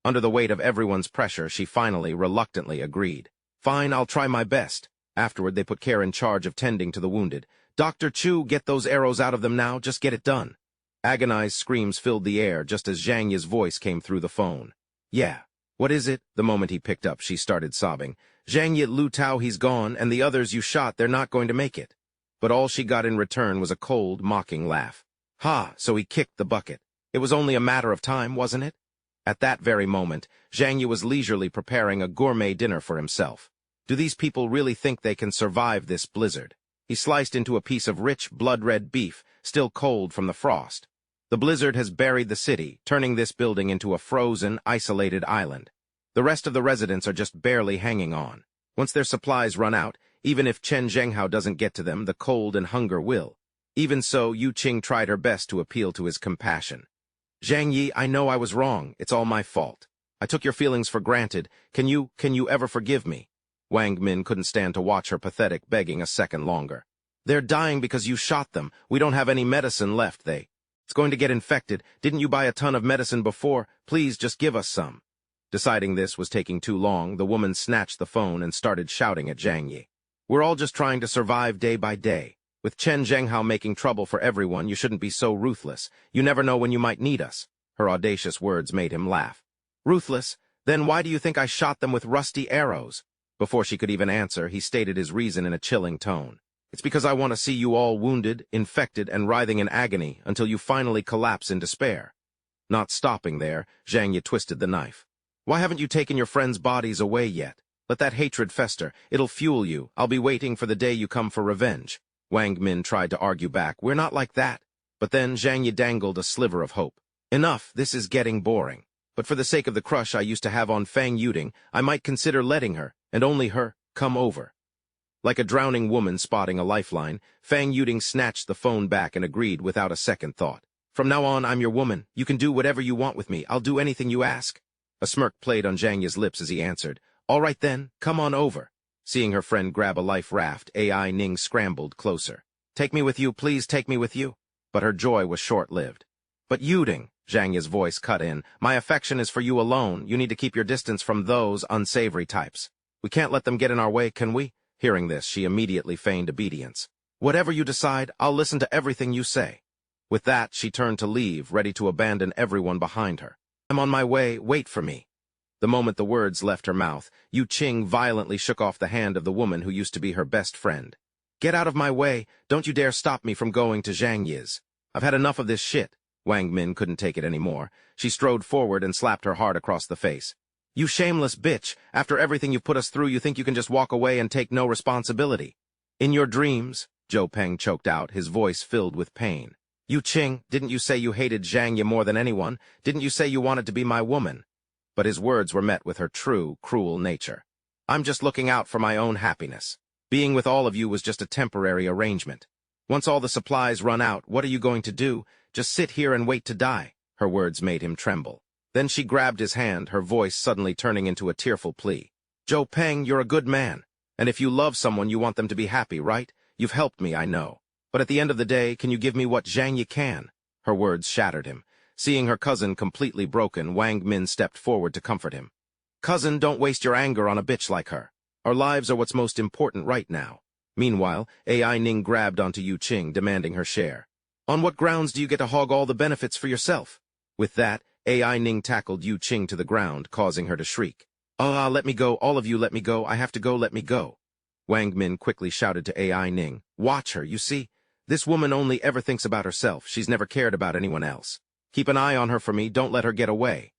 Speaker 1: Under the weight of everyone's pressure, she finally, reluctantly agreed. "Fine, I'll try my best." Afterward, they put Care in charge of tending to the wounded. "Dr. Chu, get those arrows out of them now. Just get it done." Agonized screams filled the air just as Zhang Yi's voice came through the phone. "Yeah. What is it?" The moment he picked up, she started sobbing. "Zhang Yi, Lu Tao, he's gone, and the others you shot, they're not going to make it." But all she got in return was a cold, mocking laugh. "Ha, so he kicked the bucket. It was only a matter of time, wasn't it?" At that very moment, Zhang Yi was leisurely preparing a gourmet dinner for himself. Do these people really think they can survive this blizzard? He sliced into a piece of rich, blood-red beef, still cold from the frost. The blizzard has buried the city, turning this building into a frozen, isolated island. The rest of the residents are just barely hanging on. Once their supplies run out, even if Chen Zhenghao doesn't get to them, the cold and hunger will. Even so, Yu Qing tried her best to appeal to his compassion. "Zhang Yi, I know I was wrong. It's all my fault. I took your feelings for granted. Can you ever forgive me?" Wang Min couldn't stand to watch her pathetic begging a second longer. "They're dying because you shot them. We don't have any medicine left, It's going to get infected. Didn't you buy a ton of medicine before? Please just give us some." Deciding this was taking too long, the woman snatched the phone and started shouting at Zhang Yi. "We're all just trying to survive day by day. With Chen Zhenghao making trouble for everyone, you shouldn't be so ruthless. You never know when you might need us." Her audacious words made him laugh. "Ruthless? Then why do you think I shot them with rusty arrows?" Before she could even answer, he stated his reason in a chilling tone. "It's because I want to see you all wounded, infected, and writhing in agony until you finally collapse in despair." Not stopping there, Zhang Yi twisted the knife. "Why haven't you taken your friends' bodies away yet? Let that hatred fester. It'll fuel you. I'll be waiting for the day you come for revenge." Wang Min tried to argue back. "We're not like that." But then Zhang Yi dangled a sliver of hope. "Enough, this is getting boring. But for the sake of the crush I used to have on Fang Yuding, I might consider letting her, and only her, come over." Like a drowning woman spotting a lifeline, Fang Yuding snatched the phone back and agreed without a second thought. From now on, I'm your woman. You can do whatever you want with me. I'll do anything you ask. A smirk played on Zhang Yi's lips as he answered, All right then, come on over. Seeing her friend grab a life raft, AI Ning scrambled closer. Take me with you, please take me with you. But her joy was short-lived. But Yuding, Zhang Yi's voice cut in, my affection is for you alone. You need to keep your distance from those unsavory types. We can't let them get in our way, can we? Hearing this, she immediately feigned obedience. Whatever you decide, I'll listen to everything you say. With that, she turned to leave, ready to abandon everyone behind her. I'm on my way, wait for me. The moment the words left her mouth, Yu Qing violently shook off the hand of the woman who used to be her best friend. Get out of my way, don't you dare stop me from going to Zhang Yi's. I've had enough of this shit. Wang Min couldn't take it anymore. She strode forward and slapped her hard across the face. You shameless bitch, after everything you've put us through, you think you can just walk away and take no responsibility. In your dreams, Zhou Peng choked out, his voice filled with pain. Yu Qing, didn't you say you hated Zhang Yi more than anyone? Didn't you say you wanted to be my woman? But his words were met with her true, cruel nature. I'm just looking out for my own happiness. Being with all of you was just a temporary arrangement. Once all the supplies run out, what are you going to do? Just sit here and wait to die. Her words made him tremble. Then she grabbed his hand, her voice suddenly turning into a tearful plea. Zhou Peng, you're a good man. And if you love someone, you want them to be happy, right? You've helped me, I know. But at the end of the day, can you give me what Zhang Yi can? Her words shattered him. Seeing her cousin completely broken, Wang Min stepped forward to comfort him. Cousin, don't waste your anger on a bitch like her. Our lives are what's most important right now. Meanwhile, AI Ning grabbed onto Yu Qing, demanding her share. On what grounds do you get to hog all the benefits for yourself? With that, AI Ning tackled Yu Qing to the ground, causing her to shriek. Let me go, all of you let me go, I have to go, let me go. Wang Min quickly shouted to AI Ning. Watch her, you see? This woman only ever thinks about herself, she's never cared about anyone else. Keep an eye on her for me, don't let her get away.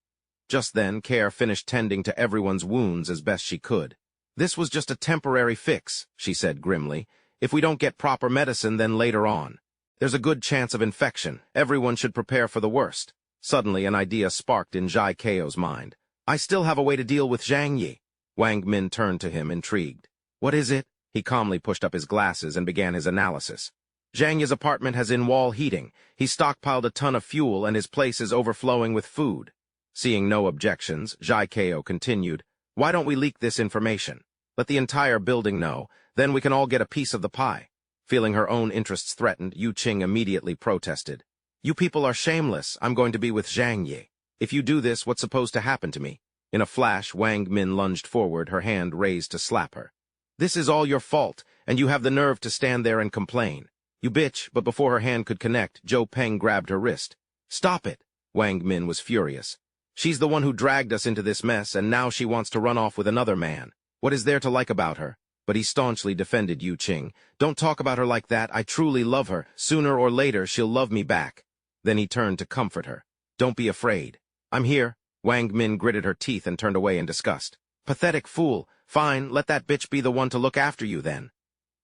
Speaker 1: Just then, Care finished tending to everyone's wounds as best she could. This was just a temporary fix, she said grimly. If we don't get proper medicine, then later on. There's a good chance of infection. Everyone should prepare for the worst. Suddenly, an idea sparked in Zhai Keo's mind. I still have a way to deal with Zhang Yi. Wang Min turned to him, intrigued. What is it? He calmly pushed up his glasses and began his analysis. Zhang Yi's apartment has in-wall heating. He's stockpiled a ton of fuel and his place is overflowing with food. Seeing no objections, Zhai Keo continued, Why don't we leak this information? Let the entire building know, then we can all get a piece of the pie. Feeling her own interests threatened, Yu Qing immediately protested. You people are shameless. I'm going to be with Zhang Yi. If you do this, what's supposed to happen to me? In a flash, Wang Min lunged forward, her hand raised to slap her. This is all your fault, and you have the nerve to stand there and complain. You bitch, but before her hand could connect, Zhou Peng grabbed her wrist. Stop it! Wang Min was furious. She's the one who dragged us into this mess, and now she wants to run off with another man. What is there to like about her? But he staunchly defended Yu Qing. Don't talk about her like that. I truly love her. Sooner or later, she'll love me back. Then he turned to comfort her. Don't be afraid. I'm here. Wang Min gritted her teeth and turned away in disgust. Pathetic fool. Fine, let that bitch be the one to look after you then.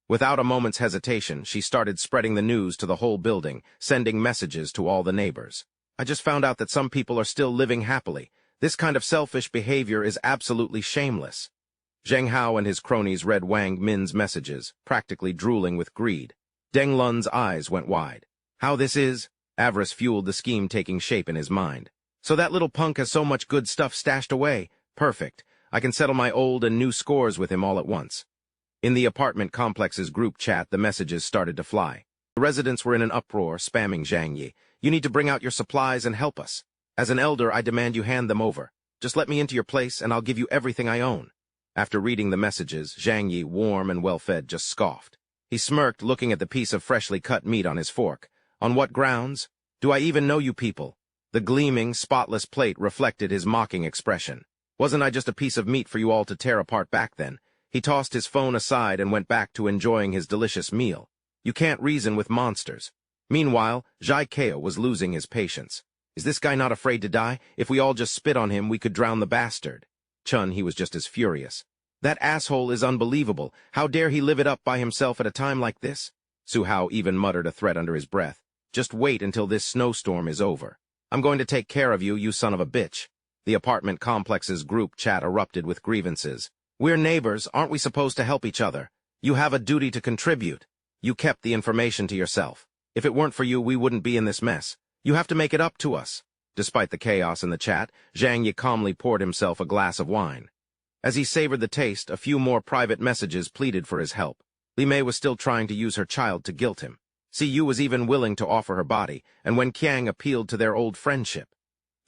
Speaker 1: Without a moment's hesitation, she started spreading the news to the whole building, sending messages to all the neighbors. I just found out that some people are still living happily. This kind of selfish behavior is absolutely shameless. Zheng Hao and his cronies read Wang Min's messages, practically drooling with greed. Deng Lun's eyes went wide. How this is? Avarice fueled the scheme taking shape in his mind. So that little punk has so much good stuff stashed away. Perfect. I can settle my old and new scores with him all at once. In the apartment complex's group chat, the messages started to fly. The residents were in an uproar, spamming Zhang Yi. You need to bring out your supplies and help us. As an elder, I demand you hand them over. Just let me into your place, and I'll give you everything I own. After reading the messages, Zhang Yi, warm and well-fed, just scoffed. He smirked, looking at the piece of freshly cut meat on his fork. On what grounds? Do I even know you people? The gleaming, spotless plate reflected his mocking expression. Wasn't I just a piece of meat for you all to tear apart back then? He tossed his phone aside and went back to enjoying his delicious meal. You can't reason with monsters. Meanwhile, Zhai Keo was losing his patience. Is this guy not afraid to die? If we all just spit on him, we could drown the bastard. Chun, he was just as furious. That asshole is unbelievable. How dare he live it up by himself at a time like this? Su Hao even muttered a threat under his breath. Just wait until this snowstorm is over. I'm going to take care of you, you son of a bitch. The apartment complex's group chat erupted with grievances. We're neighbors, aren't we supposed to help each other? You have a duty to contribute. You kept the information to yourself. If it weren't for you, we wouldn't be in this mess. You have to make it up to us. Despite the chaos in the chat, Zhang Yi calmly poured himself a glass of wine. As he savored the taste, a few more private messages pleaded for his help. Li Mei was still trying to use her child to guilt him. Yu was even willing to offer her body, and Wen Qiang appealed to their old friendship.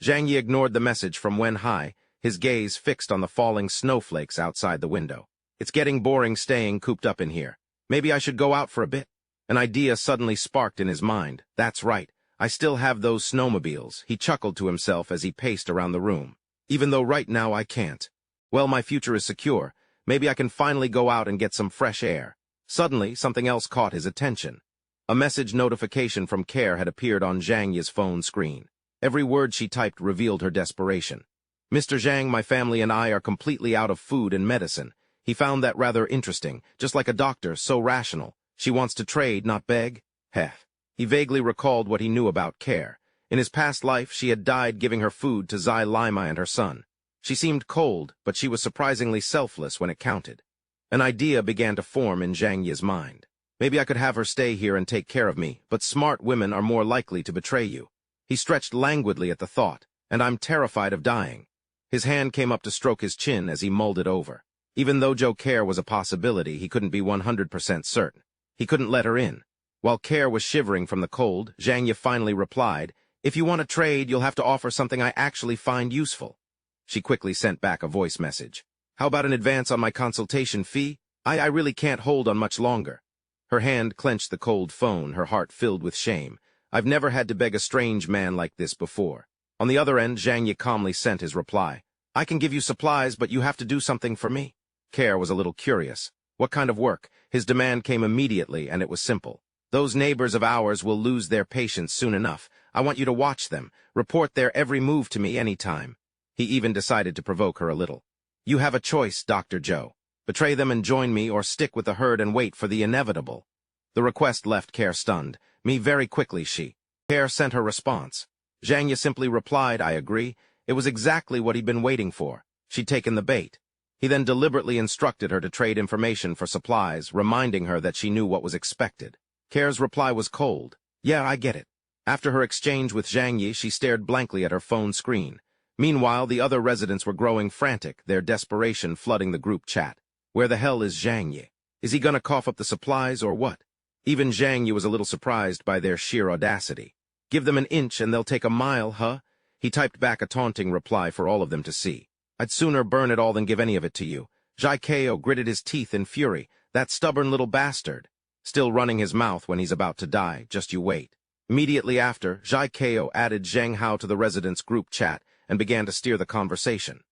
Speaker 1: Zhang Yi ignored the message from Wen Hai, his gaze fixed on the falling snowflakes outside the window. It's getting boring staying cooped up in here. Maybe I should go out for a bit. An idea suddenly sparked in his mind. That's right. I still have those snowmobiles, he chuckled to himself as he paced around the room. Even though right now I can't. Well, my future is secure. Maybe I can finally go out and get some fresh air. Suddenly, something else caught his attention. A message notification from Care had appeared on Zhang Yi's phone screen. Every word she typed revealed her desperation. Mr. Zhang, my family and I are completely out of food and medicine. He found that rather interesting, just like a doctor, so rational. She wants to trade, not beg. Heh. He vaguely recalled what he knew about Care. In his past life, she had died giving her food to Zai Lima and her son. She seemed cold, but she was surprisingly selfless when it counted. An idea began to form in Zhang Yi's mind. Maybe I could have her stay here and take care of me, but smart women are more likely to betray you. He stretched languidly at the thought, and I'm terrified of dying. His hand came up to stroke his chin as he mulled it over. Even though Joe Care was a possibility, he couldn't be 100% certain. He couldn't let her in. While Care was shivering from the cold, Zhang Yi finally replied, "If you want to trade, you'll have to offer something I actually find useful." She quickly sent back a voice message. "How about an advance on my consultation fee? I really can't hold on much longer." Her hand clenched the cold phone, her heart filled with shame. "I've never had to beg a strange man like this before." On the other end, Zhang Yi calmly sent his reply. "I can give you supplies, but you have to do something for me." Care was a little curious. What kind of work? His demand came immediately, and it was simple. "Those neighbors of ours will lose their patience soon enough. I want you to watch them. Report their every move to me any time." He even decided to provoke her a little. "You have a choice, Dr. Joe. Betray them and join me, or stick with the herd and wait for the inevitable." The request left Care stunned. "Me very quickly, she." Care sent her response. Zhang Yi simply replied, "I agree." It was exactly what he'd been waiting for. She'd taken the bait. He then deliberately instructed her to trade information for supplies, reminding her that she knew what was expected. Care's reply was cold. "Yeah, I get it." After her exchange with Zhang Yi, she stared blankly at her phone screen. Meanwhile, the other residents were growing frantic, their desperation flooding the group chat. Where the hell is Zhang Yi? Is he gonna cough up the supplies or what? Even Zhang Yi was a little surprised by their sheer audacity. "Give them an inch and they'll take a mile, huh?" He typed back a taunting reply for all of them to see. "I'd sooner burn it all than give any of it to you." Zhai Kao gritted his teeth in fury. "That stubborn little bastard. Still running his mouth when he's about to die, just you wait." Immediately after, Zhai Kao added Zhang Hao to the residents' group chat and began to steer the conversation.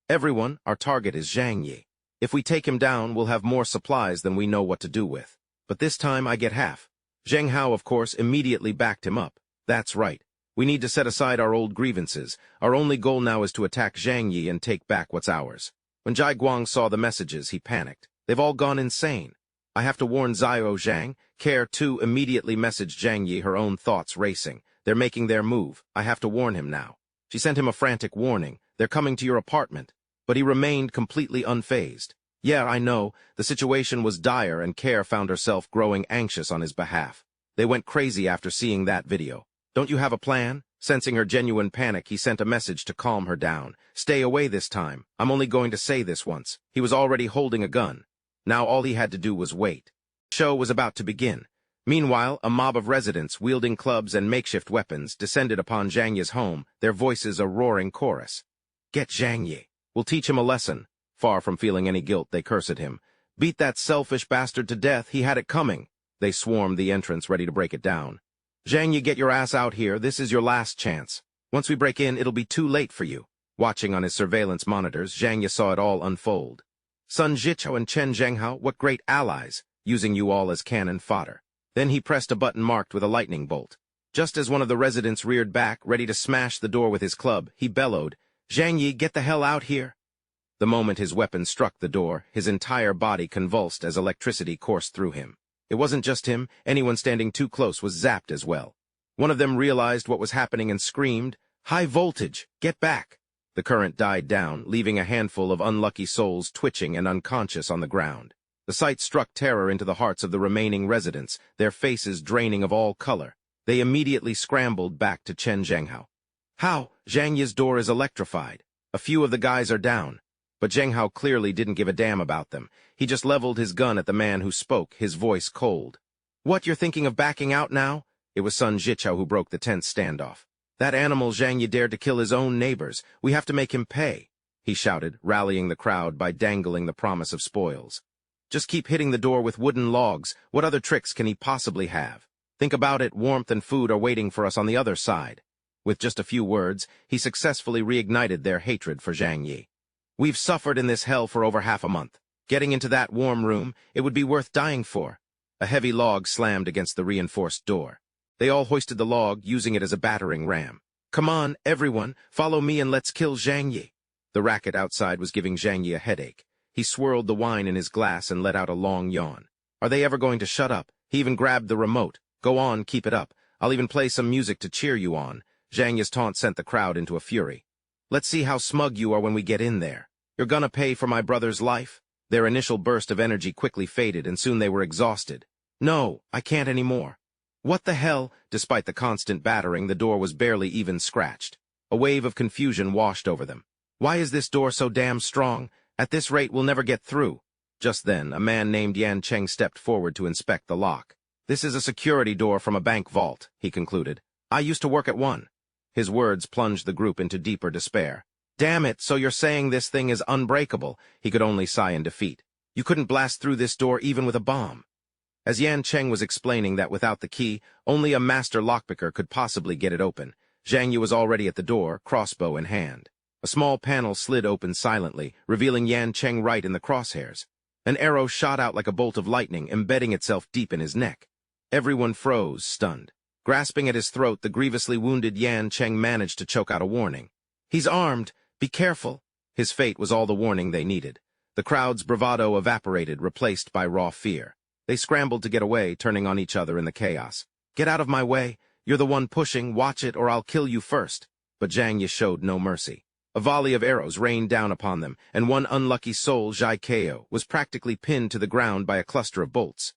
Speaker 1: "Everyone, our target is Zhang Yi. If we take him down, we'll have more supplies than we know what to do with. But this time I get half." Zhang Hao, of course, immediately backed him up. "That's right. We need to set aside our old grievances. Our only goal now is to attack Zhang Yi and take back what's ours." When Jai Guang saw the messages, he panicked. "They've all gone insane. I have to warn Zio Zhang." Care, too, immediately messaged Zhang Yi, her own thoughts racing. "They're making their move. I have to warn him now." She sent him a frantic warning. "They're coming to your apartment." But he remained completely unfazed. "Yeah, I know." The situation was dire, and Care found herself growing anxious on his behalf. They went crazy after seeing that video. "Don't you have a plan?" Sensing her genuine panic, he sent a message to calm her down. "Stay away this time. I'm only going to say this once." He was already holding a gun. Now all he had to do was wait. The show was about to begin. Meanwhile, a mob of residents, wielding clubs and makeshift weapons, descended upon Zhang Yi's home, their voices a roaring chorus. "Get Zhang Yi. We'll teach him a lesson." Far from feeling any guilt, they cursed him. "Beat that selfish bastard to death. He had it coming." They swarmed the entrance, ready to break it down. "Zhang Yi, get your ass out here. This is your last chance. Once we break in, it'll be too late for you." Watching on his surveillance monitors, Zhang Yi saw it all unfold. "Sun Jichao and Chen Zhenghao, what great allies, using you all as cannon fodder." Then he pressed a button marked with a lightning bolt. Just as one of the residents reared back, ready to smash the door with his club, he bellowed, "Zhang Yi, get the hell out here." The moment his weapon struck the door, his entire body convulsed as electricity coursed through him. It wasn't just him, anyone standing too close was zapped as well. One of them realized what was happening and screamed, "High voltage! Get back!" The current died down, leaving a handful of unlucky souls twitching and unconscious on the ground. The sight struck terror into the hearts of the remaining residents, their faces draining of all color. They immediately scrambled back to Chen Zhenghao. How? Zhang Yi's door is electrified. A few of the guys are down. But Zhenghao clearly didn't give a damn about them. He just leveled his gun at the man who spoke, his voice cold. What, you're thinking of backing out now? It was Sun Jichao who broke the tense standoff. That animal Zhang Yi dared to kill his own neighbors. We have to make him pay, he shouted, rallying the crowd by dangling the promise of spoils. Just keep hitting the door with wooden logs. What other tricks can he possibly have? Think about it, warmth and food are waiting for us on the other side. With just a few words, he successfully reignited their hatred for Zhang Yi. We've suffered in this hell for over half a month. Getting into that warm room, it would be worth dying for. A heavy log slammed against the reinforced door. They all hoisted the log, using it as a battering ram. Come on, everyone, follow me and let's kill Zhang Yi. The racket outside was giving Zhang Yi a headache. He swirled the wine in his glass and let out a long yawn. Are they ever going to shut up? He even grabbed the remote. Go on, keep it up. I'll even play some music to cheer you on. Zhang Yi's taunt sent the crowd into a fury. Let's see how smug you are when we get in there. You're gonna pay for my brother's life? Their initial burst of energy quickly faded, and soon they were exhausted. No, I can't anymore. What the hell? Despite the constant battering, the door was barely even scratched. A wave of confusion washed over them. Why is this door so damn strong? At this rate, we'll never get through. Just then, a man named Yan Cheng stepped forward to inspect the lock. This is a security door from a bank vault, he concluded. I used to work at one. His words plunged the group into deeper despair. Damn it, so you're saying this thing is unbreakable? He could only sigh in defeat. You couldn't blast through this door even with a bomb. As Yan Cheng was explaining that without the key, only a master lockpicker could possibly get it open, Zhang Yi was already at the door, crossbow in hand. A small panel slid open silently, revealing Yan Cheng right in the crosshairs. An arrow shot out like a bolt of lightning, embedding itself deep in his neck. Everyone froze, stunned. Grasping at his throat, the grievously wounded Yan Cheng managed to choke out a warning. He's armed. Be careful. His fate was all the warning they needed. The crowd's bravado evaporated, replaced by raw fear. They scrambled to get away, turning on each other in the chaos. Get out of my way. You're the one pushing. Watch it, or I'll kill you first. But Zhang Yi showed no mercy. A volley of arrows rained down upon them, and one unlucky soul, Yahello, was practically pinned to the ground by a cluster of bolts.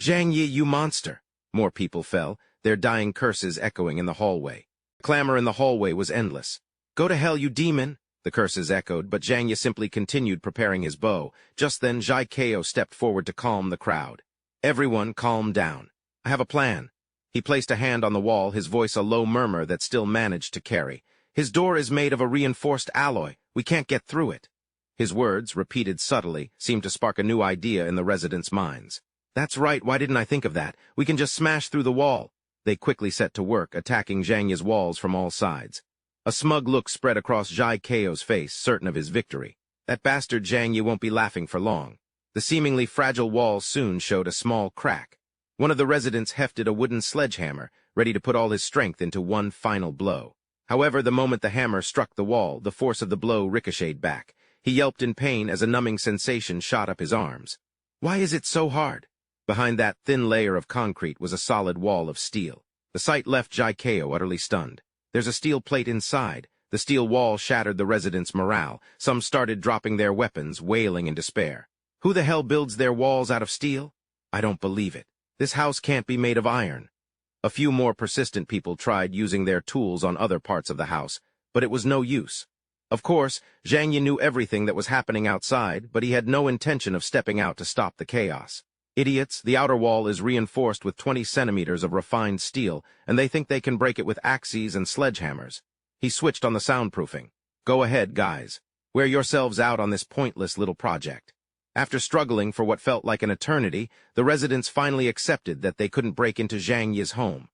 Speaker 1: Zhang Yi, you monster! More people fell, their dying curses echoing in the hallway. The clamor in the hallway was endless. Go to hell, you demon! The curses echoed, but Zhang Yi simply continued preparing his bow. Just then, Yahello stepped forward to calm the crowd. Everyone, calm down. I have a plan. He placed a hand on the wall, his voice a low murmur that still managed to carry. His door is made of a reinforced alloy. We can't get through it. His words, repeated subtly, seemed to spark a new idea in the residents' minds. That's right, why didn't I think of that? We can just smash through the wall. They quickly set to work, attacking Zhang Yi's walls from all sides. A smug look spread across Yahello's face, certain of his victory. That bastard Zhang Yi won't be laughing for long. The seemingly fragile wall soon showed a small crack. One of the residents hefted a wooden sledgehammer, ready to put all his strength into one final blow. However, the moment the hammer struck the wall, the force of the blow ricocheted back. He yelped in pain as a numbing sensation shot up his arms. Why is it so hard? Behind that thin layer of concrete was a solid wall of steel. The sight left Yahello utterly stunned. There's a steel plate inside. The steel wall shattered the residents' morale. Some started dropping their weapons, wailing in despair. Who the hell builds their walls out of steel? I don't believe it. This house can't be made of iron. A few more persistent people tried using their tools on other parts of the house, but it was no use. Of course, Zhang Yi knew everything that was happening outside, but he had no intention of stepping out to stop the chaos. Idiots, the outer wall is reinforced with 20 centimeters of refined steel, and they think they can break it with axes and sledgehammers. He switched on the soundproofing. Go ahead, guys. Wear yourselves out on this pointless little project. After struggling for what felt like an eternity, the residents finally accepted that they couldn't break into Zhang Yi's home.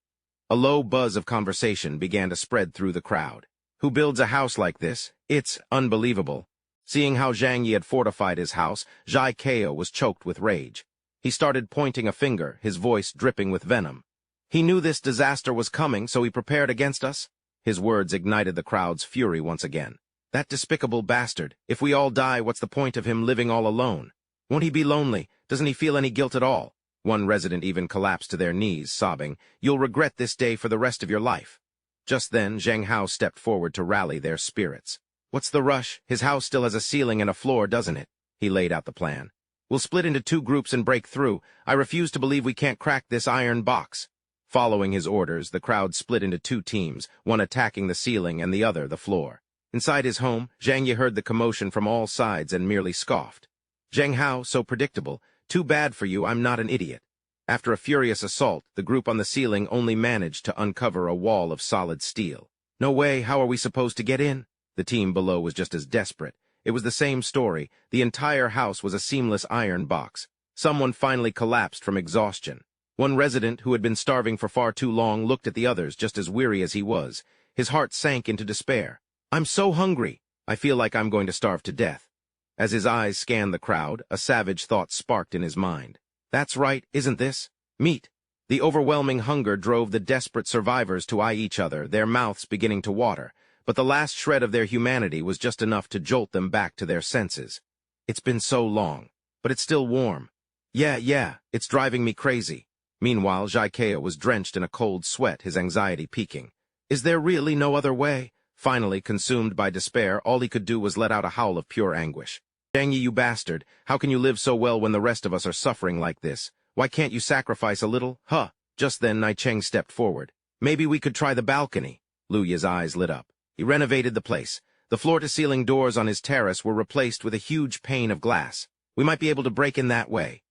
Speaker 1: A low buzz of conversation began to spread through the crowd. Who builds a house like this? It's unbelievable. Seeing how Zhang Yi had fortified his house, Yahello was choked with rage. He started pointing a finger, his voice dripping with venom. He knew this disaster was coming, so he prepared against us? His words ignited the crowd's fury once again. That despicable bastard. If we all die, what's the point of him living all alone? Won't he be lonely? Doesn't he feel any guilt at all? One resident even collapsed to their knees, sobbing, You'll regret this day for the rest of your life. Just then, Zheng Hao stepped forward to rally their spirits. What's the rush? His house still has a ceiling and a floor, doesn't it? He laid out the plan. We'll split into 2 groups and break through. I refuse to believe we can't crack this iron box. Following his orders, the crowd split into two teams, one attacking the ceiling and the other the floor. Inside his home, Zhang Yi heard the commotion from all sides and merely scoffed. "Zheng Hao, so predictable. Too bad for you, I'm not an idiot." After a furious assault, the group on the ceiling only managed to uncover a wall of solid steel. "No way, how are we supposed to get in?" The team below was just as desperate. It was the same story. The entire house was a seamless iron box. Someone finally collapsed from exhaustion. One resident who had been starving for far too long looked at the others just as weary as he was. His heart sank into despair. "I'm so hungry. I feel like I'm going to starve to death." As his eyes scanned the crowd, a savage thought sparked in his mind. "That's right, isn't this? Meat." The overwhelming hunger drove the desperate survivors to eye each other, their mouths beginning to water. But the last shred of their humanity was just enough to jolt them back to their senses. "It's been so long, but it's still warm." Yeah, it's driving me crazy." Meanwhile, Yahello was drenched in a cold sweat, his anxiety peaking. Is there really no other way? Finally, consumed by despair, all he could do was let out a howl of pure anguish. "Zhang Yi, you bastard, how can you live so well when the rest of us are suffering like this? Why can't you sacrifice a little? Huh." Just then, Nai Cheng stepped forward. "Maybe we could try the balcony." Lu Yi's eyes lit up. He renovated the place. The floor-to-ceiling doors on his terrace were replaced with a huge pane of glass. "We might be able to break in that way."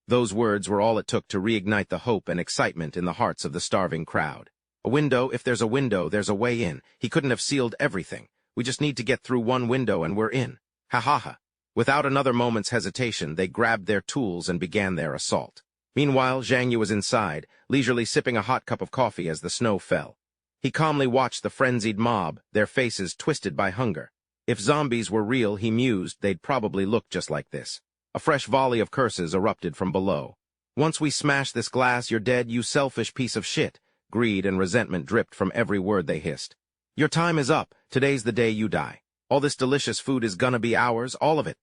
Speaker 1: Those words were all it took to reignite the hope and excitement in the hearts of the starving crowd. A window, if there's a window, there's a way in. He couldn't have sealed everything. We just need to get through one window and we're in. Ha ha ha. Without another moment's hesitation, they grabbed their tools and began their assault. Meanwhile, Zhang Yi was inside, leisurely sipping a hot cup of coffee as the snow fell. He calmly watched the frenzied mob, their faces twisted by hunger. If zombies were real, he mused, they'd probably look just like this. A fresh volley of curses erupted from below. "Once we smash this glass, you're dead, you selfish piece of shit." Greed and resentment dripped from every word they hissed. "Your time is up. Today's the day you die. All this delicious food is gonna be ours, all of it."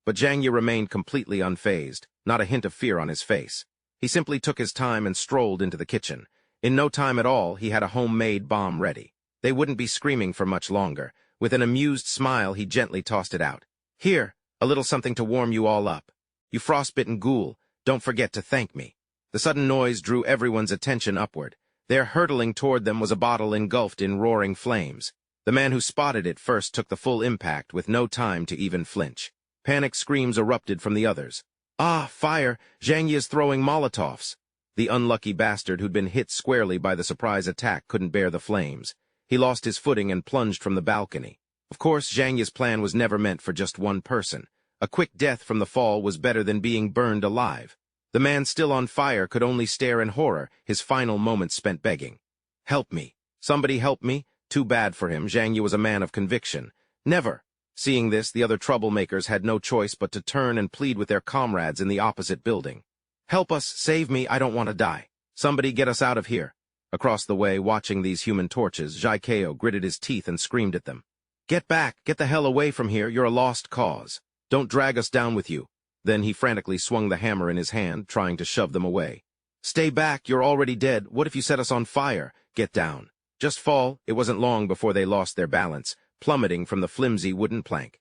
Speaker 1: But Zhang Yi remained completely unfazed, not a hint of fear on his face. He simply took his time and strolled into the kitchen. In no time at all, he had a homemade bomb ready. They wouldn't be screaming for much longer. With an amused smile, he gently tossed it out. "Here, a little something to warm you all up. You frostbitten ghoul, don't forget to thank me." The sudden noise drew everyone's attention upward. There, hurtling toward them, was a bottle engulfed in roaring flames. The man who spotted it first took the full impact with no time to even flinch. Panic screams erupted from the others. "Ah, fire! Zhang Yi is throwing Molotovs." The unlucky bastard who'd been hit squarely by the surprise attack couldn't bear the flames. He lost his footing and plunged from the balcony. Of course, Zhang Yi's plan was never meant for just one person. A quick death from the fall was better than being burned alive. The man still on fire could only stare in horror, his final moments spent begging. "Help me. Somebody help me." Too bad for him, Zhang Yi was a man of conviction. "Never." Seeing this, the other troublemakers had no choice but to turn and plead with their comrades in the opposite building. "Help us, save me, I don't want to die. Somebody get us out of here." Across the way, watching these human torches, Yahello gritted his teeth and screamed at them. "Get back, get the hell away from here, you're a lost cause. Don't drag us down with you." Then he frantically swung the hammer in his hand, trying to shove them away. "Stay back, you're already dead. What if you set us on fire? Get down. Just fall." It wasn't long before they lost their balance, plummeting from the flimsy wooden plank.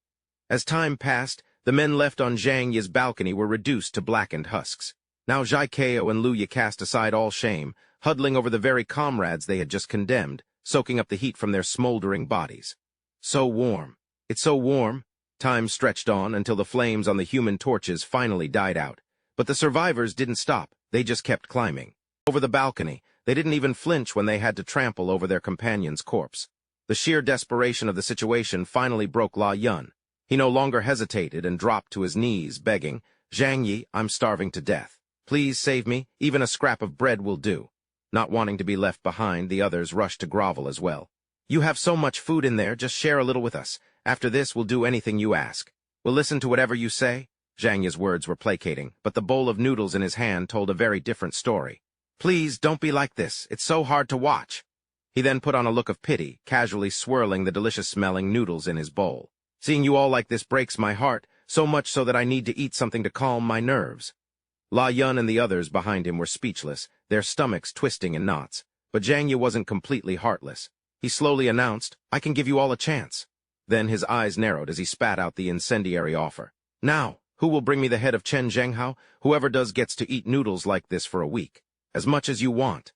Speaker 1: As time passed, the men left on Zhang Yi's balcony were reduced to blackened husks. Now Yahello and Lu Yi cast aside all shame, huddling over the very comrades they had just condemned, soaking up the heat from their smoldering bodies. "So warm. It's so warm." Time stretched on until the flames on the human torches finally died out. But the survivors didn't stop, they just kept climbing. Over the balcony, they didn't even flinch when they had to trample over their companion's corpse. The sheer desperation of the situation finally broke La Yun. He no longer hesitated and dropped to his knees, begging, "Zhang Yi, I'm starving to death. Please save me, even a scrap of bread will do." Not wanting to be left behind, the others rushed to grovel as well. "You have so much food in there, just share a little with us. After this, we'll do anything you ask. We'll listen to whatever you say." Zhang Yi's words were placating, but the bowl of noodles in his hand told a very different story. "Please, don't be like this. It's so hard to watch." He then put on a look of pity, casually swirling the delicious-smelling noodles in his bowl. "Seeing you all like this breaks my heart, so much so that I need to eat something to calm my nerves." La Yun and the others behind him were speechless, their stomachs twisting in knots. But Zhang Yi wasn't completely heartless. He slowly announced, "I can give you all a chance." Then his eyes narrowed as he spat out the incendiary offer. "Now, who will bring me the head of Chen Zhenghao? Whoever does gets to eat noodles like this for a week. As much as you want."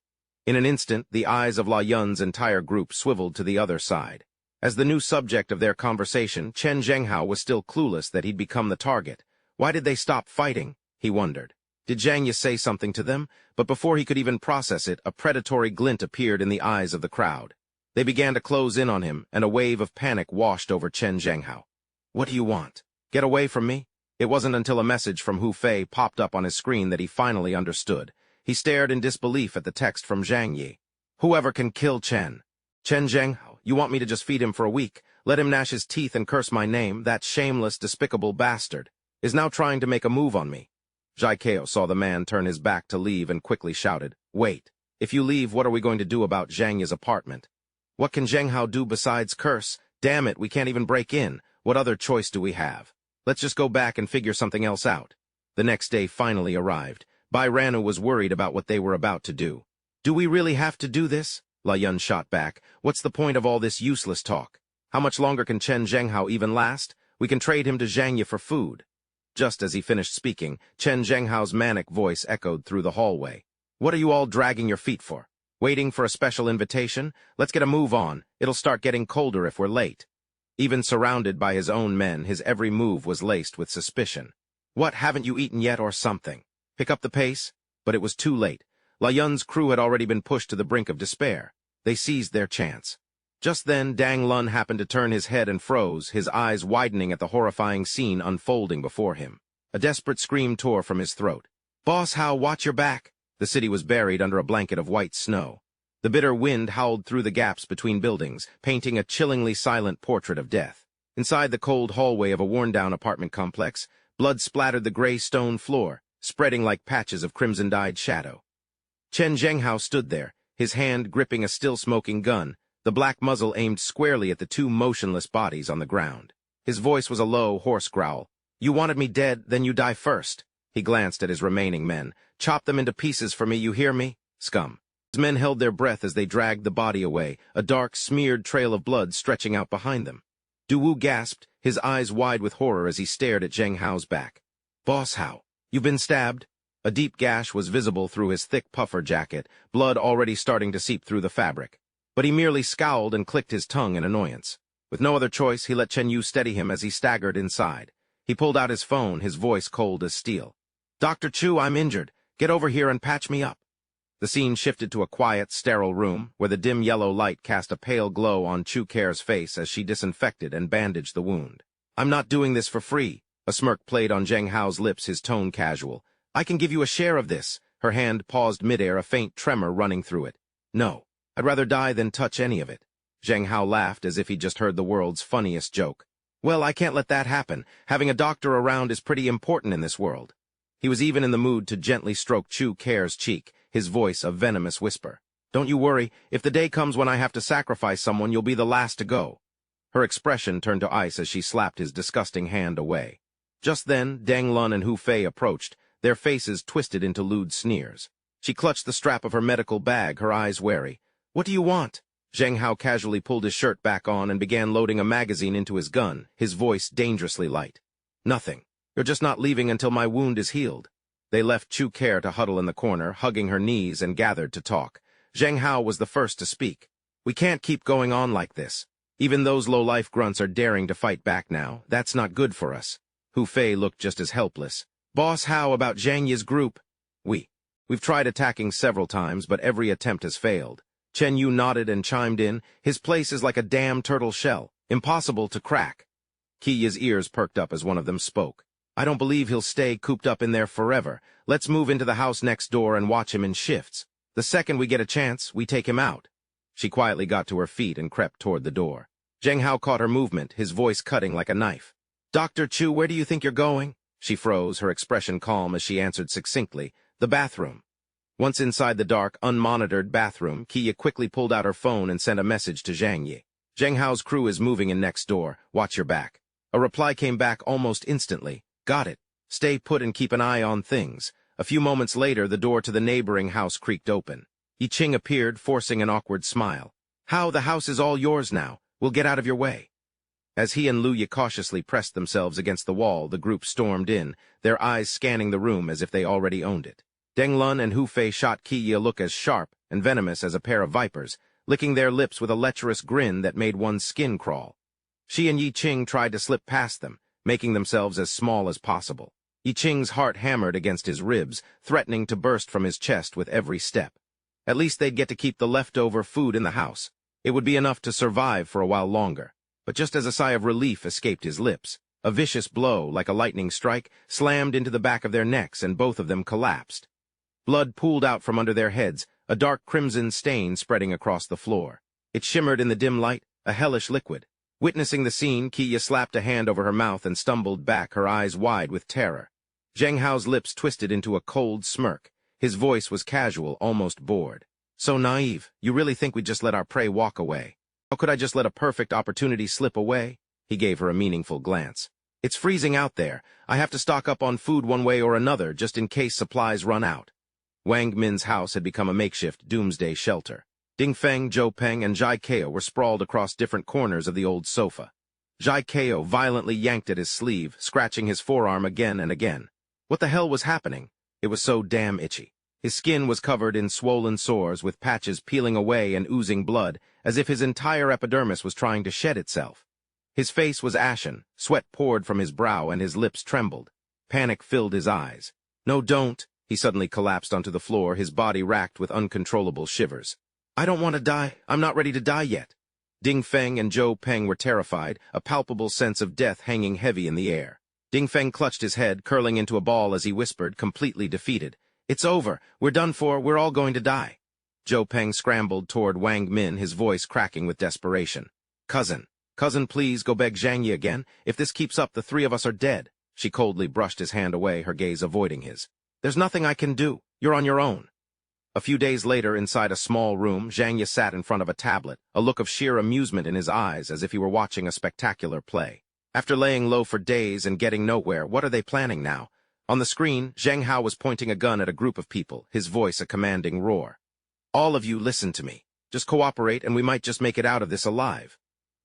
Speaker 1: In an instant, the eyes of La Yun's entire group swiveled to the other side. As the new subject of their conversation, Chen Zhenghao was still clueless that he'd become the target. Why did they stop fighting? He wondered. Did Zhang Yi say something to them? But before he could even process it, a predatory glint appeared in the eyes of the crowd. They began to close in on him, and a wave of panic washed over Chen Zhenghao. What do you want? Get away from me? It wasn't until a message from Hu Fei popped up on his screen that he finally understood. He stared in disbelief at the text from Zhang Yi. Whoever can kill Chen. Chen Zhenghao, you want me to just feed him for a week? Let him gnash his teeth and curse my name, that shameless, despicable bastard, is now trying to make a move on me. Yahello saw the man turn his back to leave and quickly shouted, Wait, if you leave, what are we going to do about Zhang Yi's apartment? What can Zhenghao do besides curse? Damn it, we can't even break in. What other choice do we have? Let's just go back and figure something else out. The next day finally arrived. Bai Ranu was worried about what they were about to do. Do we really have to do this? La Yun shot back. What's the point of all this useless talk? How much longer can Chen Zhenghao even last? We can trade him to Zhang Yi for food. Just as he finished speaking, Chen Zhenghao's manic voice echoed through the hallway. What are you all dragging your feet for? Waiting for a special invitation? Let's get a move on. It'll start getting colder if we're late. Even surrounded by his own men, his every move was laced with suspicion. What, haven't you eaten yet or something? Pick up the pace? But it was too late. La Yun's crew had already been pushed to the brink of despair. They seized their chance. Just then, Dang Lun happened to turn his head and froze, his eyes widening at the horrifying scene unfolding before him. A desperate scream tore from his throat. Boss Hao, watch your back! The city was buried under a blanket of white snow. The bitter wind howled through the gaps between buildings, painting a chillingly silent portrait of death. Inside the cold hallway of a worn-down apartment complex, blood splattered the gray stone floor, spreading like patches of crimson-dyed shadow. Chen Zhenghao stood there, his hand gripping a still-smoking gun, the black muzzle aimed squarely at the two motionless bodies on the ground. His voice was a low, hoarse growl. You wanted me dead, then you die first. He glanced at his remaining men. Chop them into pieces for me, you hear me? Scum. His men held their breath as they dragged the body away, a dark, smeared trail of blood stretching out behind them. Duwu gasped, his eyes wide with horror as he stared at Zheng Hao's back. Boss Hao, you've been stabbed? A deep gash was visible through his thick puffer jacket, blood already starting to seep through the fabric. But he merely scowled and clicked his tongue in annoyance. With no other choice, he let Chen Yu steady him as he staggered inside. He pulled out his phone, his voice cold as steel. Dr. Chu, I'm injured. Get over here and patch me up. The scene shifted to a quiet, sterile room, where the dim yellow light cast a pale glow on Chu Care's face as she disinfected and bandaged the wound. I'm not doing this for free. A smirk played on Zheng Hao's lips, his tone casual. I can give you a share of this. Her hand paused midair, a faint tremor running through it. No. I'd rather die than touch any of it. Zheng Hao laughed as if he'd just heard the world's funniest joke. Well, I can't let that happen. Having a doctor around is pretty important in this world. He was even in the mood to gently stroke Chu Care's cheek, his voice a venomous whisper. Don't you worry, if the day comes when I have to sacrifice someone, you'll be the last to go. Her expression turned to ice as she slapped his disgusting hand away. Just then, Dang Lun and Hu Fei approached, their faces twisted into lewd sneers. She clutched the strap of her medical bag, her eyes wary. What do you want? Zheng Hao casually pulled his shirt back on and began loading a magazine into his gun, his voice dangerously light. Nothing. You're just not leaving until my wound is healed. They left Chu Care to huddle in the corner, hugging her knees, and gathered to talk. Zheng Hao was the first to speak. We can't keep going on like this. Even those low-life grunts are daring to fight back now. That's not good for us. Hu Fei looked just as helpless. Boss Hao, about Zhang Yi's group? We've tried attacking several times, but every attempt has failed. Chen Yu nodded and chimed in. His place is like a damn turtle shell. Impossible to crack. Kiya's ears perked up as one of them spoke. I don't believe he'll stay cooped up in there forever. Let's move into the house next door and watch him in shifts. The second we get a chance, we take him out. She quietly got to her feet and crept toward the door. Zheng Hao caught her movement, his voice cutting like a knife. Dr. Chu, where do you think you're going? She froze, her expression calm as she answered succinctly. The bathroom. Once inside the dark, unmonitored bathroom, Kiya quickly pulled out her phone and sent a message to Zhang Yi. Zheng Hao's crew is moving in next door. Watch your back. A reply came back almost instantly. Got it. Stay put and keep an eye on things. A few moments later, the door to the neighboring house creaked open. Yi Ching appeared, forcing an awkward smile. How, the house is all yours now. We'll get out of your way. As he and Lu Yi cautiously pressed themselves against the wall, the group stormed in, their eyes scanning the room as if they already owned it. Deng Lun and Hu Fei shot Qi a look as sharp and venomous as a pair of vipers, licking their lips with a lecherous grin that made one's skin crawl. Shi and Yi Qing tried to slip past them, making themselves as small as possible. Yi Qing's heart hammered against his ribs, threatening to burst from his chest with every step. At least they'd get to keep the leftover food in the house. It would be enough to survive for a while longer. But just as a sigh of relief escaped his lips, a vicious blow, like a lightning strike, slammed into the back of their necks and both of them collapsed. Blood pooled out from under their heads, a dark crimson stain spreading across the floor. It shimmered in the dim light, a hellish liquid. Witnessing the scene, Qi slapped a hand over her mouth and stumbled back, her eyes wide with terror. Zheng Hao's lips twisted into a cold smirk. His voice was casual, almost bored. So naive, you really think we'd just let our prey walk away? How could I just let a perfect opportunity slip away? He gave her a meaningful glance. It's freezing out there. I have to stock up on food one way or another, just in case supplies run out. Wang Min's house had become a makeshift doomsday shelter. Ding Feng, Zhou Peng, and Zhai Kao were sprawled across different corners of the old sofa. Zhai Kao violently yanked at his sleeve, scratching his forearm again and again. What the hell was happening? It was so damn itchy. His skin was covered in swollen sores with patches peeling away and oozing blood, as if his entire epidermis was trying to shed itself. His face was ashen, sweat poured from his brow and his lips trembled. Panic filled his eyes. No, don't. He suddenly collapsed onto the floor, his body racked with uncontrollable shivers. I don't want to die. I'm not ready to die yet. Ding Feng and Zhou Peng were terrified, a palpable sense of death hanging heavy in the air. Ding Feng clutched his head, curling into a ball as he whispered, completely defeated. It's over. We're done for. We're all going to die. Zhou Peng scrambled toward Wang Min, his voice cracking with desperation. Cousin, please go beg Zhang Yi again. If this keeps up, the three of us are dead. She coldly brushed his hand away, her gaze avoiding his. There's nothing I can do. You're on your own. A few days later, inside a small room, Zhang Yi sat in front of a tablet, a look of sheer amusement in his eyes as if he were watching a spectacular play. After laying low for days and getting nowhere, what are they planning now? On the screen, Zheng Hao was pointing a gun at a group of people, his voice a commanding roar. All of you, listen to me. Just cooperate and we might just make it out of this alive.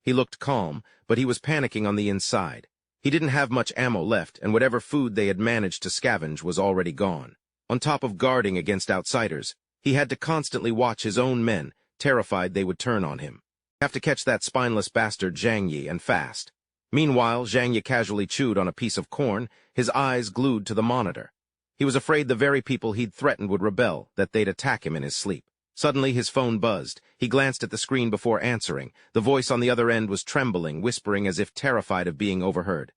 Speaker 1: He looked calm, but he was panicking on the inside. He didn't have much ammo left, and whatever food they had managed to scavenge was already gone. On top of guarding against outsiders, he had to constantly watch his own men, terrified they would turn on him. Have to catch that spineless bastard Zhang Yi, and fast. Meanwhile, Zhang Yi casually chewed on a piece of corn, his eyes glued to the monitor. He was afraid the very people he'd threatened would rebel, that they'd attack him in his sleep. Suddenly his phone buzzed. He glanced at the screen before answering. The voice on the other end was trembling, whispering as if terrified of being overheard.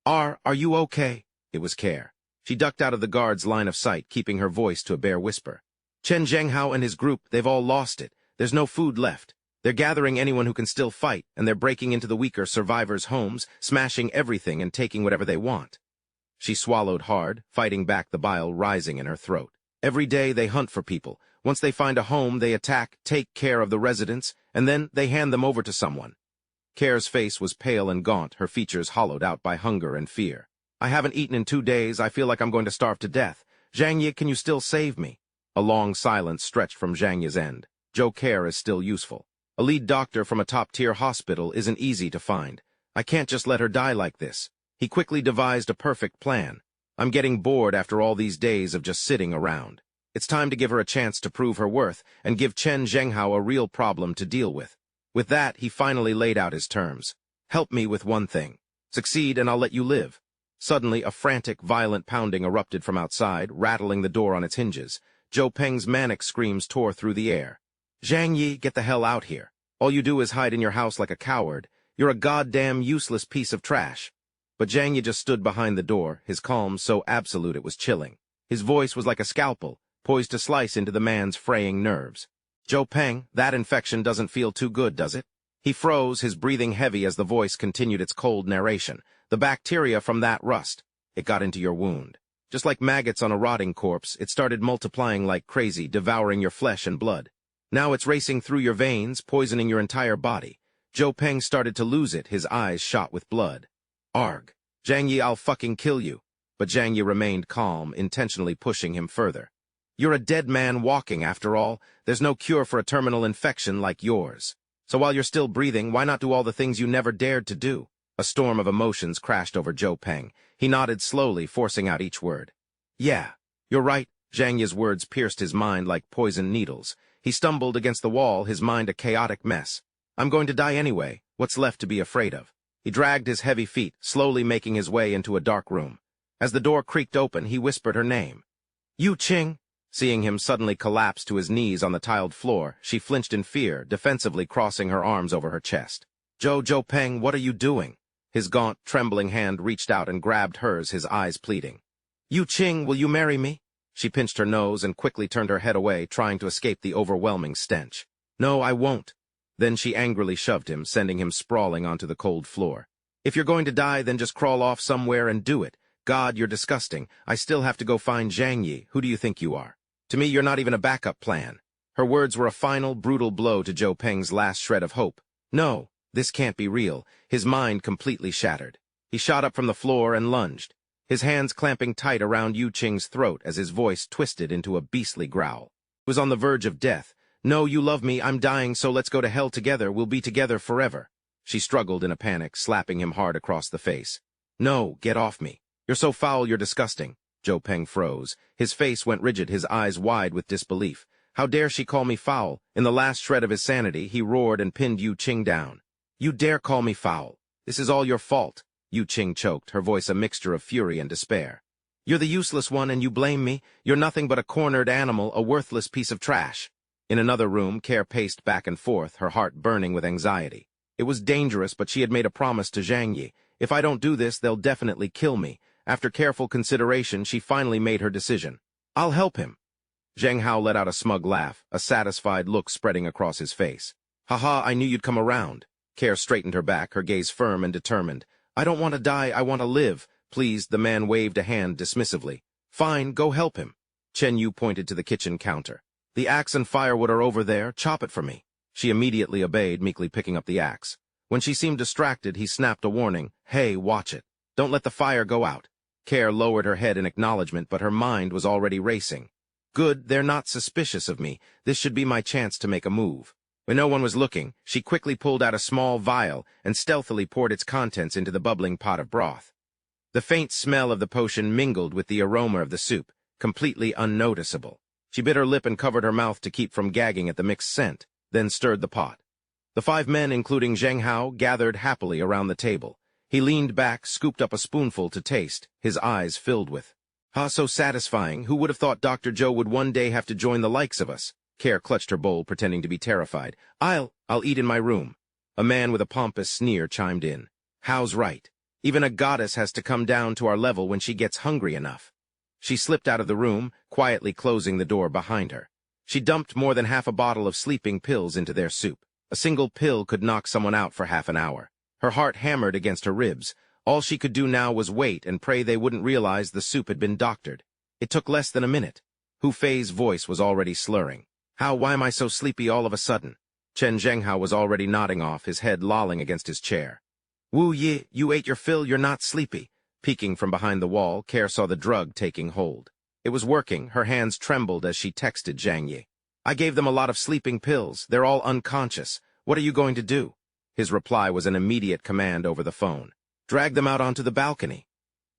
Speaker 1: Are you okay? It was Care. She ducked out of the guard's line of sight, keeping her voice to a bare whisper. Chen Zhenghao and his group, they've all lost it. There's no food left. They're gathering anyone who can still fight, and they're breaking into the weaker survivors' homes, smashing everything and taking whatever they want. She swallowed hard, fighting back the bile rising in her throat. Every day they hunt for people. Once they find a home, they attack, take care of the residents, and then they hand them over to someone. Care's face was pale and gaunt, her features hollowed out by hunger and fear. I haven't eaten in 2 days. I feel like I'm going to starve to death. Zhang Yi, can you still save me? A long silence stretched from Zhang Yi's end. Zhou Care is still useful. A lead doctor from a top-tier hospital isn't easy to find. I can't just let her die like this. He quickly devised a perfect plan. I'm getting bored after all these days of just sitting around. It's time to give her a chance to prove her worth and give Chen Zhenghao a real problem to deal with. With that, he finally laid out his terms. Help me with one thing. Succeed and I'll let you live. Suddenly, a frantic, violent pounding erupted from outside, rattling the door on its hinges. Zhou Peng's manic screams tore through the air. Zhang Yi, get the hell out here. All you do is hide in your house like a coward. You're a goddamn useless piece of trash. But Zhang Yi just stood behind the door, his calm so absolute it was chilling. His voice was like a scalpel, poised to slice into the man's fraying nerves. Zhou Peng, that infection doesn't feel too good, does it? He froze, his breathing heavy as the voice continued its cold narration. The bacteria from that rust. It got into your wound. Just like maggots on a rotting corpse, it started multiplying like crazy, devouring your flesh and blood. Now it's racing through your veins, poisoning your entire body. Zhou Peng started to lose it, his eyes shot with blood. Arg. Zhang Yi, I'll fucking kill you. But Zhang Yi remained calm, intentionally pushing him further. You're a dead man walking, after all. There's no cure for a terminal infection like yours. So while you're still breathing, why not do all the things you never dared to do? A storm of emotions crashed over Zhou Peng. He nodded slowly, forcing out each word. Yeah, you're right. Zhang Yi's words pierced his mind like poisoned needles. He stumbled against the wall, his mind a chaotic mess. I'm going to die anyway. What's left to be afraid of? He dragged his heavy feet, slowly making his way into a dark room. As the door creaked open, he whispered her name. Yu Qing! Seeing him suddenly collapse to his knees on the tiled floor, she flinched in fear, defensively crossing her arms over her chest. Zhou Peng, what are you doing? His gaunt, trembling hand reached out and grabbed hers, his eyes pleading. Yu Qing, will you marry me? She pinched her nose and quickly turned her head away, trying to escape the overwhelming stench. No, I won't. Then she angrily shoved him, sending him sprawling onto the cold floor. If you're going to die, then just crawl off somewhere and do it. God, you're disgusting. I still have to go find Zhang Yi. Who do you think you are? To me, you're not even a backup plan. Her words were a final, brutal blow to Zhou Peng's last shred of hope. No, this can't be real. His mind completely shattered. He shot up from the floor and lunged, his hands clamping tight around Yu Qing's throat as his voice twisted into a beastly growl. He was on the verge of death. No, you love me, I'm dying, so let's go to hell together, we'll be together forever. She struggled in a panic, slapping him hard across the face. No, get off me. You're so foul, you're disgusting. Zhou Peng froze. His face went rigid, his eyes wide with disbelief. How dare she call me foul? In the last shred of his sanity, he roared and pinned Yu Qing down. You dare call me foul? This is all your fault. Yu Qing choked, her voice a mixture of fury and despair. You're the useless one and you blame me? You're nothing but a cornered animal, a worthless piece of trash. In another room, Care paced back and forth, her heart burning with anxiety. It was dangerous, but she had made a promise to Zhang Yi. If I don't do this, they'll definitely kill me. After careful consideration, she finally made her decision. I'll help him. Zhang Hao let out a smug laugh, a satisfied look spreading across his face. Haha, I knew you'd come around. Care straightened her back, her gaze firm and determined. I don't want to die, I want to live. Please, the man waved a hand dismissively. Fine, go help him. Chen Yu pointed to the kitchen counter. The axe and firewood are over there, chop it for me. She immediately obeyed, meekly picking up the axe. When she seemed distracted, he snapped a warning. Hey, watch it. Don't let the fire go out. Care lowered her head in acknowledgement, but her mind was already racing. Good, they're not suspicious of me. This should be my chance to make a move. When no one was looking, she quickly pulled out a small vial and stealthily poured its contents into the bubbling pot of broth. The faint smell of the potion mingled with the aroma of the soup, completely unnoticeable. She bit her lip and covered her mouth to keep from gagging at the mixed scent, then stirred the pot. The 5 men, including Zhang Hao, gathered happily around the table. He leaned back, scooped up a spoonful to taste, his eyes filled with. So satisfying. Who would have thought Dr. Zhou would one day have to join the likes of us? Care clutched her bowl, pretending to be terrified. I'll eat in my room. A man with a pompous sneer chimed in. Hao's right. Even a goddess has to come down to our level when she gets hungry enough. She slipped out of the room, quietly closing the door behind her. She dumped more than half a bottle of sleeping pills into their soup. A single pill could knock someone out for half an hour. Her heart hammered against her ribs. All she could do now was wait and pray they wouldn't realize the soup had been doctored. It took less than a minute. Hu Fei's voice was already slurring. Why am I so sleepy all of a sudden? Chen Zhenghao was already nodding off, his head lolling against his chair. Wu Yi, you ate your fill, you're not sleepy. Peeking from behind the wall, Care saw the drug taking hold. It was working, her hands trembled as she texted Zhang Yi. I gave them a lot of sleeping pills, they're all unconscious. What are you going to do? His reply was an immediate command over the phone. Drag them out onto the balcony.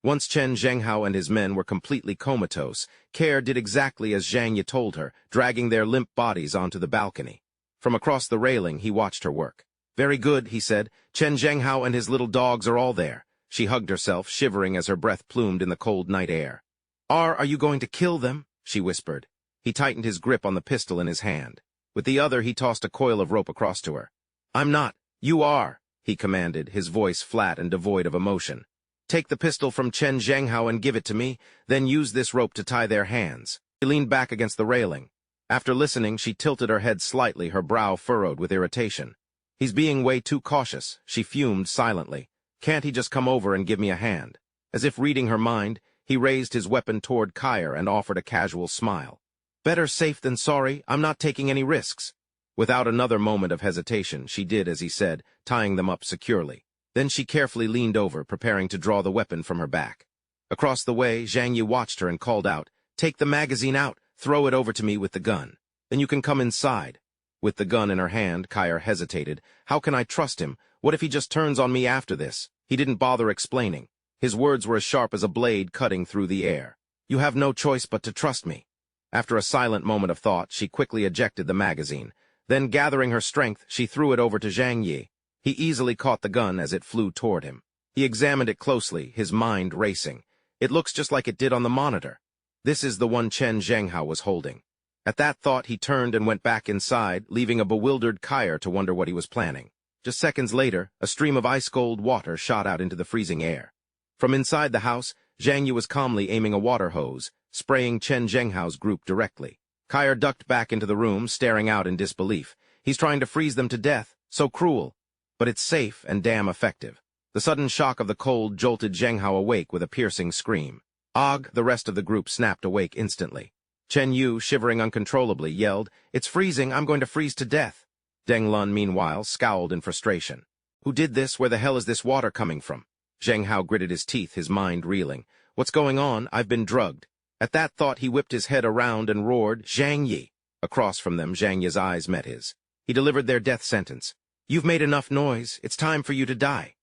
Speaker 1: Once Chen Zhenghao and his men were completely comatose, Care did exactly as Zhang Yi told her, dragging their limp bodies onto the balcony. From across the railing, he watched her work. Very good, he said. Chen Zhenghao and his little dogs are all there. She hugged herself, shivering as her breath plumed in the cold night air. Are you going to kill them? She whispered. He tightened his grip on the pistol in his hand. With the other, he tossed a coil of rope across to her. I'm not. You are, he commanded, his voice flat and devoid of emotion. Take the pistol from Chen Zhenghao and give it to me, then use this rope to tie their hands. She leaned back against the railing. After listening, she tilted her head slightly, her brow furrowed with irritation. He's being way too cautious, she fumed silently. Can't he just come over and give me a hand? As if reading her mind, he raised his weapon toward Kyer and offered a casual smile. Better safe than sorry, I'm not taking any risks. Without another moment of hesitation, she did as he said, tying them up securely. Then she carefully leaned over, preparing to draw the weapon from her back. Across the way, Zhang Yi watched her and called out, Take the magazine out, throw it over to me with the gun. Then you can come inside. With the gun in her hand, Kyer hesitated. How can I trust him? What if he just turns on me after this? He didn't bother explaining. His words were as sharp as a blade cutting through the air. You have no choice but to trust me. After a silent moment of thought, she quickly ejected the magazine. Then, gathering her strength, she threw it over to Zhang Yi. He easily caught the gun as it flew toward him. He examined it closely, his mind racing. It looks just like it did on the monitor. This is the one Chen Zhenghao was holding. At that thought, he turned and went back inside, leaving a bewildered Kyer to wonder what he was planning. Just seconds later, a stream of ice-cold water shot out into the freezing air. From inside the house, Zhang Yi was calmly aiming a water hose, spraying Chen Zhenghao's group directly. Kyer ducked back into the room, staring out in disbelief. He's trying to freeze them to death. So cruel. But it's safe and damn effective. The sudden shock of the cold jolted Zhenghao awake with a piercing scream. Og, the rest of the group snapped awake instantly. Chen Yu, shivering uncontrollably, yelled, "It's freezing, I'm going to freeze to death." Deng Lun, meanwhile, scowled in frustration. Who did this? Where the hell is this water coming from? Zhenghao gritted his teeth, his mind reeling. What's going on? I've been drugged. At that thought, he whipped his head around and roared, "Zhang Yi!" Across from them, Zhang Yi's eyes met his. He delivered their death sentence. "You've made enough noise. It's time for you to die."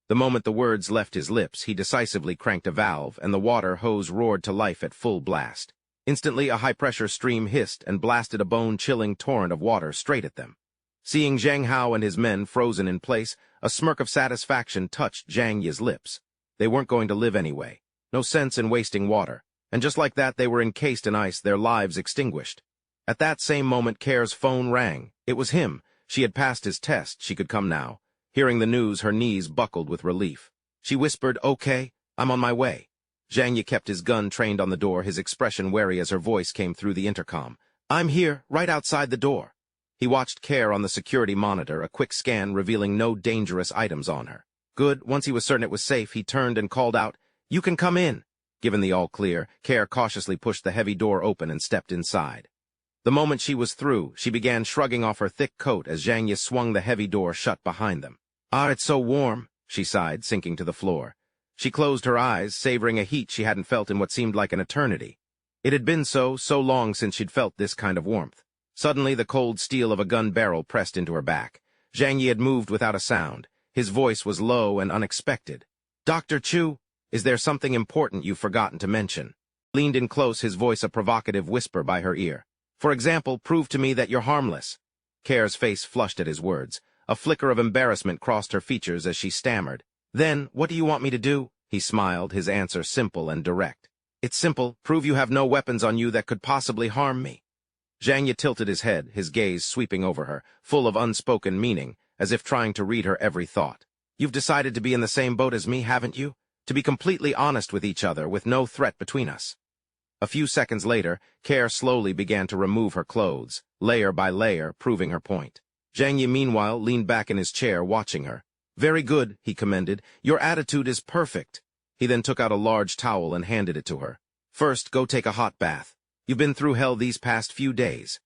Speaker 1: The moment the words left his lips, he decisively cranked a valve, and the water hose roared to life at full blast. Instantly, a high-pressure stream hissed and blasted a bone-chilling torrent of water straight at them. Seeing Zhang Hao and his men frozen in place, a smirk of satisfaction touched Zhang Yi's lips. They weren't going to live anyway. No sense in wasting water. And just like that, they were encased in ice, their lives extinguished. At that same moment, Ker's phone rang. It was him. She had passed his test. She could come now. Hearing the news, her knees buckled with relief. She whispered, "Okay, I'm on my way." Zhang Yi kept his gun trained on the door, his expression wary as her voice came through the intercom. "I'm here, right outside the door." He watched Ker on the security monitor, a quick scan revealing no dangerous items on her. Good. Once he was certain it was safe, he turned and called out, "You can come in." Given the all-clear, Ker cautiously pushed the heavy door open and stepped inside. The moment she was through, she began shrugging off her thick coat as Zhang Yi swung the heavy door shut behind them. "Ah, it's so warm," she sighed, sinking to the floor. She closed her eyes, savoring a heat she hadn't felt in what seemed like an eternity. It had been so long since she'd felt this kind of warmth. Suddenly, the cold steel of a gun barrel pressed into her back. Zhang Yi had moved without a sound. His voice was low and unexpected. "Dr. Chu, is there something important you've forgotten to mention?" Leaned in close, his voice a provocative whisper by her ear. "For example, prove to me that you're harmless." Ker's face flushed at his words. A flicker of embarrassment crossed her features as she stammered. "Then, what do you want me to do?" He smiled, his answer simple and direct. "It's simple. Prove you have no weapons on you that could possibly harm me." Zhang Yi tilted his head, his gaze sweeping over her, full of unspoken meaning, as if trying to read her every thought. "You've decided to be in the same boat as me, haven't you? To be completely honest with each other, with no threat between us." A few seconds later, Ker slowly began to remove her clothes, layer by layer, proving her point. Zhang Yi, meanwhile, leaned back in his chair, watching her. "Very good," he commended. "Your attitude is perfect." He then took out a large towel and handed it to her. "First, go take a hot bath. You've been through hell these past few days."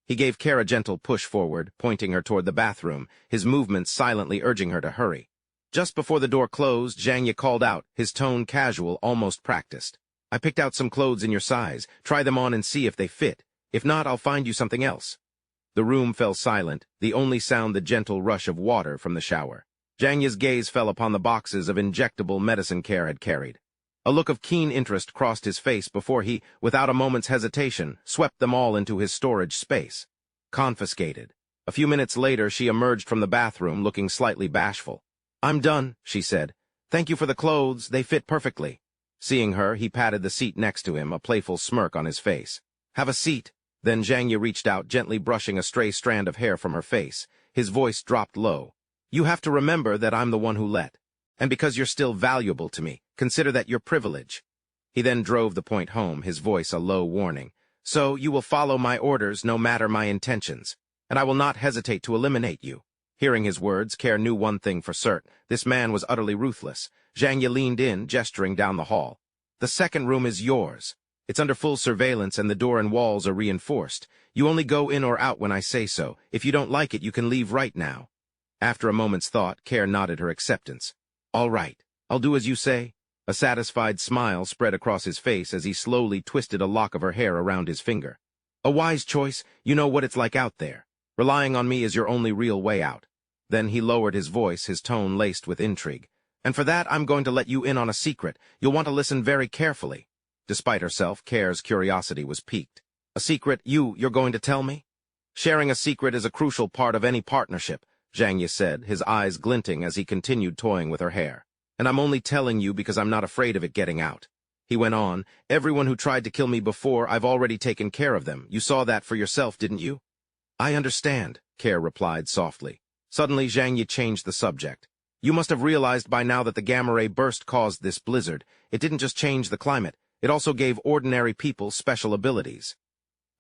Speaker 1: He gave Ker a gentle push forward, pointing her toward the bathroom, his movements silently urging her to hurry. Just before the door closed, Zhang Yi called out, his tone casual, almost practiced. "I picked out some clothes in your size. Try them on and see if they fit. If not, I'll find you something else." The room fell silent, the only sound the gentle rush of water from the shower. Zhang Yi's gaze fell upon the boxes of injectable medicine Ker had carried. A look of keen interest crossed his face before he, without a moment's hesitation, swept them all into his storage space. Confiscated. A few minutes later, she emerged from the bathroom, looking slightly bashful. "I'm done," she said. "Thank you for the clothes. They fit perfectly." Seeing her, he patted the seat next to him, a playful smirk on his face. "Have a seat." Then Zhang Yi reached out, gently brushing a stray strand of hair from her face. His voice dropped low. "You have to remember that I'm the one who let. And because you're still valuable to me, consider that your privilege." He then drove the point home, his voice a low warning. "So you will follow my orders no matter my intentions, and I will not hesitate to eliminate you." Hearing his words, Ker knew one thing for certain. This man was utterly ruthless. Zhang Yi leaned in, gesturing down the hall. "The second room is yours. It's under full surveillance and the door and walls are reinforced. You only go in or out when I say so. If you don't like it, you can leave right now." After a moment's thought, Ker nodded her acceptance. "All right, I'll do as you say." A satisfied smile spread across his face as he slowly twisted a lock of her hair around his finger. "A wise choice. You know what it's like out there. Relying on me is your only real way out." Then he lowered his voice, his tone laced with intrigue. "And for that, I'm going to let you in on a secret. You'll want to listen very carefully." Despite herself, Ker's curiosity was piqued. A A secret you're going to tell me? Sharing a secret is a crucial part of any partnership, Zhang Yi said, his eyes glinting as he continued toying with her hair. And I'm only telling you because I'm not afraid of it getting out. He went on, everyone who tried to kill me before, I've already taken care of them. You saw that for yourself, didn't you? I understand, Care replied softly. Suddenly, Zhang Yi changed the subject. You must have realized by now that the gamma ray burst caused this blizzard. It didn't just change the climate, it also gave ordinary people special abilities.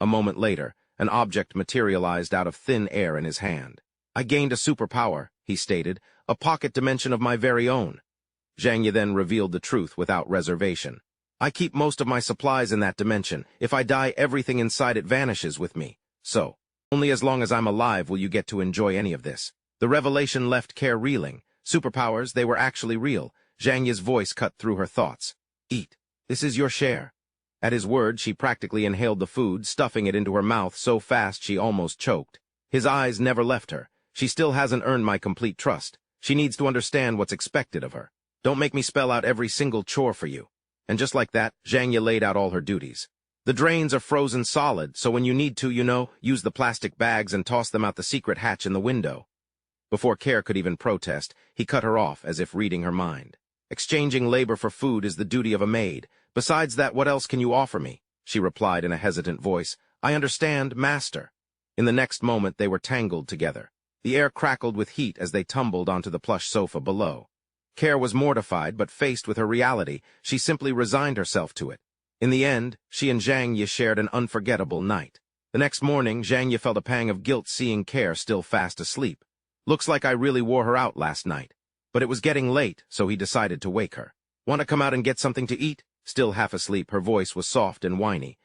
Speaker 1: A moment later, an object materialized out of thin air in his hand. I gained a superpower, he stated, a pocket dimension of my very own. Zhang Yi then revealed the truth without reservation. I keep most of my supplies in that dimension. If I die, everything inside it vanishes with me. So, only as long as I'm alive will you get to enjoy any of this. The revelation left Care reeling. Superpowers, they were actually real. Zhang Yi's voice cut through her thoughts. Eat. This is your share. At his words, she practically inhaled the food, stuffing it into her mouth so fast she almost choked. His eyes never left her. She still hasn't earned my complete trust. She needs to understand what's expected of her. Don't make me spell out every single chore for you. And just like that, Zhang Yi laid out all her duties. The drains are frozen solid, so when you need to, use the plastic bags and toss them out the secret hatch in the window. Before Care could even protest, he cut her off as if reading her mind. Exchanging labor for food is the duty of a maid. Besides that, what else can you offer me? She replied in a hesitant voice. I understand, master. In the next moment, they were tangled together. The air crackled with heat as they tumbled onto the plush sofa below. Care was mortified, but faced with her reality, she simply resigned herself to it. In the end, she and Zhang Yi shared an unforgettable night. The next morning, Zhang Yi felt a pang of guilt seeing Care still fast asleep. Looks like I really wore her out last night. But it was getting late, so he decided to wake her. Want to come out and get something to eat? Still half asleep, her voice was soft and whiny.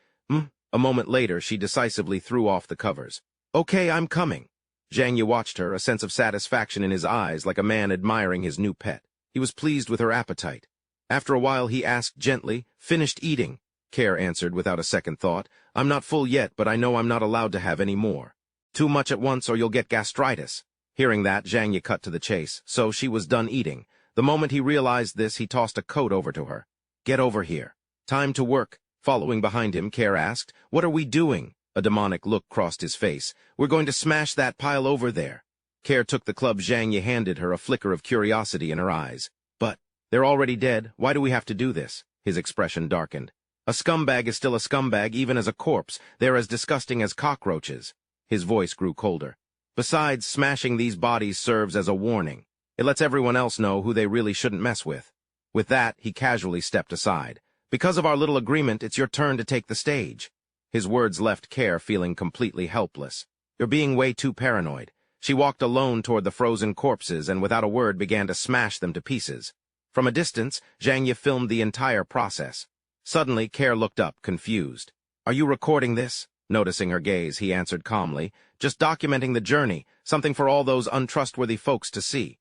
Speaker 1: A moment later, she decisively threw off the covers. Okay, I'm coming. Zhang Yi watched her, a sense of satisfaction in his eyes, like a man admiring his new pet. He was pleased with her appetite. After a while, he asked gently, Finished eating? Care answered without a second thought. I'm not full yet, but I know I'm not allowed to have any more. Too much at once or you'll get gastritis. Hearing that, Zhang Yi cut to the chase, so she was done eating. The moment he realized this, he tossed a coat over to her. Get over here. Time to work. Following behind him, Care asked, What are we doing? A demonic look crossed his face. We're going to smash that pile over there. Care took the club Zhang Yi handed her, a flicker of curiosity in her eyes. But, they're already dead. Why do we have to do this? His expression darkened. A scumbag is still a scumbag even as a corpse. They're as disgusting as cockroaches. His voice grew colder. Besides, smashing these bodies serves as a warning. It lets everyone else know who they really shouldn't mess with. With that, he casually stepped aside. Because of our little agreement, it's your turn to take the stage. His words left Care feeling completely helpless. You're being way too paranoid. She walked alone toward the frozen corpses and without a word began to smash them to pieces. From a distance, Zhang Yi filmed the entire process. Suddenly, Care looked up, confused. Are you recording this? Noticing her gaze, he answered calmly, Just documenting the journey, something for all those untrustworthy folks to see.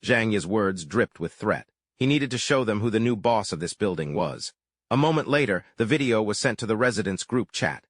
Speaker 1: Zhang Yi's words dripped with threat. He needed to show them who the new boss of this building was. A moment later, the video was sent to the residents' group chat.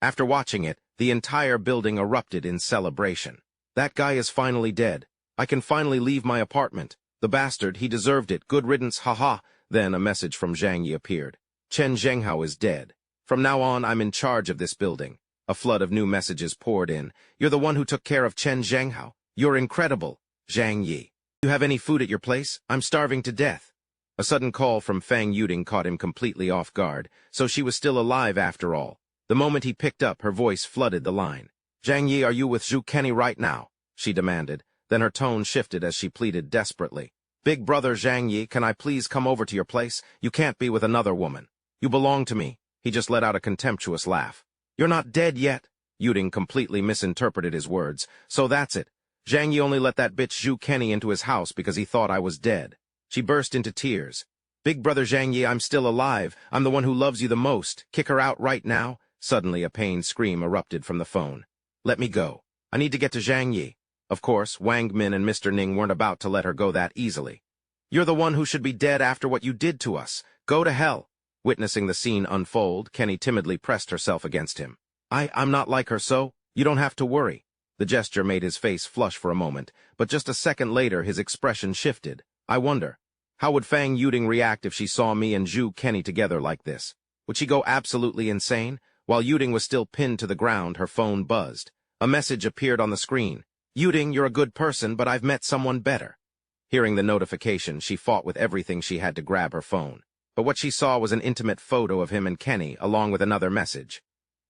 Speaker 1: After watching it, the entire building erupted in celebration. That guy is finally dead. I can finally leave my apartment. The bastard, he deserved it. Good riddance, haha. Then a message from Zhang Yi appeared. Chen Zhenghao is dead. From now on, I'm in charge of this building. A flood of new messages poured in. You're the one who took care of Chen Zhenghao. You're incredible. Zhang Yi. You have any food at your place? I'm starving to death. A sudden call from Fang Yuding caught him completely off guard, so she was still alive after all. The moment he picked up, her voice flooded the line. Zhang Yi, are you with Zhu Kenny right now? She demanded. Then her tone shifted as she pleaded desperately. Big brother Zhang Yi, can I please come over to your place? You can't be with another woman. You belong to me. He just let out a contemptuous laugh. You're not dead yet. Yuding completely misinterpreted his words. So that's it. Zhang Yi only let that bitch Zhu Kenny into his house because he thought I was dead. She burst into tears. Big brother Zhang Yi, I'm still alive. I'm the one who loves you the most. Kick her out right now. Suddenly, a pained scream erupted from the phone. Let me go. I need to get to Zhang Yi. Of course, Wang Min and Mr. Ning weren't about to let her go that easily. You're the one who should be dead after what you did to us. Go to hell. Witnessing the scene unfold, Kenny timidly pressed herself against him. I'm not like her, so you don't have to worry. The gesture made his face flush for a moment, but just a second later his expression shifted. I wonder, how would Fang Yuding react if she saw me and Zhu Kenny together like this? Would she go absolutely insane? While Yuding was still pinned to the ground, her phone buzzed. A message appeared on the screen. Yuding, you're a good person, but I've met someone better. Hearing the notification, she fought with everything she had to grab her phone. But what she saw was an intimate photo of him and Kenny, along with another message.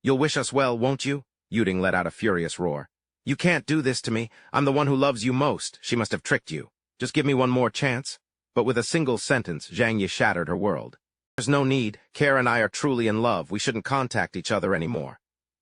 Speaker 1: You'll wish us well, won't you? Yuding let out a furious roar. You can't do this to me. I'm the one who loves you most. She must have tricked you. Just give me one more chance. But with a single sentence, Zhang Yi shattered her world. There's no need. Care and I are truly in love. We shouldn't contact each other anymore.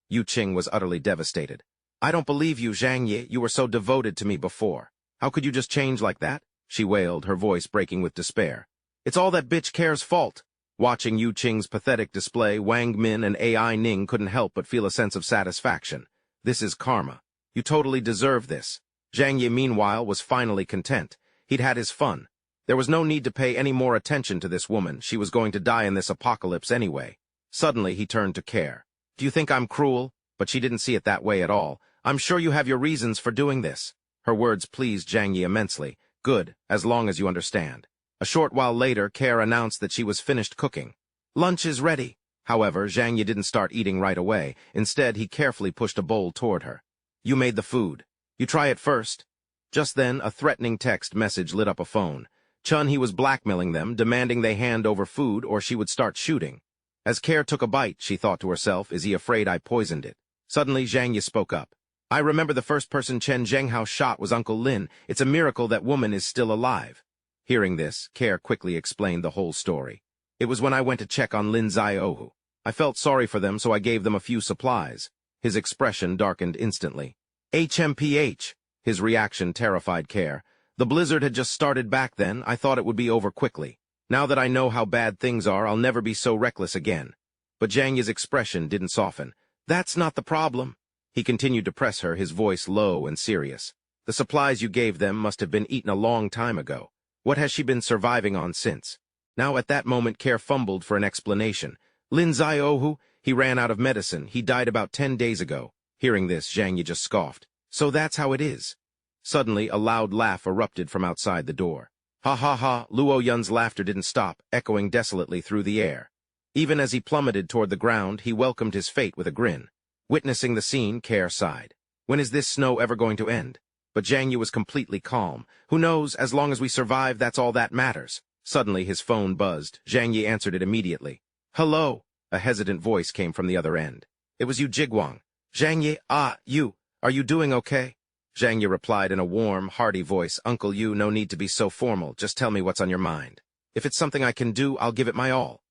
Speaker 1: Yu Qing was utterly devastated. I don't believe you, Zhang Yi. You were so devoted to me before. How could you just change like that? She wailed, her voice breaking with despair. It's all that bitch Care's fault. Watching Yu Qing's pathetic display, Wang Min and AI Ning couldn't help but feel a sense of satisfaction. This is karma. You totally deserve this. Zhang Yi, meanwhile, was finally content. He'd had his fun. There was no need to pay any more attention to this woman. She was going to die in this apocalypse anyway. Suddenly, he turned to Care. Do you think I'm cruel? But she didn't see it that way at all. I'm sure you have your reasons for doing this. Her words pleased Zhang Yi immensely. Good, as long as you understand. A short while later, Care announced that she was finished cooking. Lunch is ready. However, Zhang Yi didn't start eating right away. Instead, he carefully pushed a bowl toward her. You made the food. You try it first. Just then, a threatening text message lit up a phone. He was blackmailing them, demanding they hand over food or she would start shooting. As Care took a bite, she thought to herself, is he afraid I poisoned it? Suddenly, Zhang Yi spoke up. I remember the first person Chen Zhenghao shot was Uncle Lin. It's a miracle that woman is still alive. Hearing this, Care quickly explained the whole story. It was when I went to check on Lin Ziohu. I felt sorry for them, so I gave them a few supplies. His expression darkened instantly. HMPH. His reaction terrified Care. The blizzard had just started back then. I thought it would be over quickly. Now that I know how bad things are, I'll never be so reckless again. But Zhang Yi's expression didn't soften. That's not the problem. He continued to press her, his voice low and serious. The supplies you gave them must have been eaten a long time ago. What has she been surviving on since? Now at that moment, Care fumbled for an explanation. Lin Ziohu, he ran out of medicine. He died about 10 days ago. Hearing this, Zhang Yi just scoffed. So that's how it is. Suddenly, a loud laugh erupted from outside the door. Ha ha ha, Luo Yun's laughter didn't stop, echoing desolately through the air. Even as he plummeted toward the ground, he welcomed his fate with a grin. Witnessing the scene, Care sighed. When is this snow ever going to end? But Zhang Yi was completely calm. Who knows, as long as we survive, that's all that matters. Suddenly, his phone buzzed. Zhang Yi answered it immediately. Hello? A hesitant voice came from the other end. It was Yu Jiguang. Zhang Yi, you. Are you doing okay? Zhang Yi replied in a warm, hearty voice. Uncle Yu, no need to be so formal. Just tell me what's on your mind. If it's something I can do, I'll give it my all.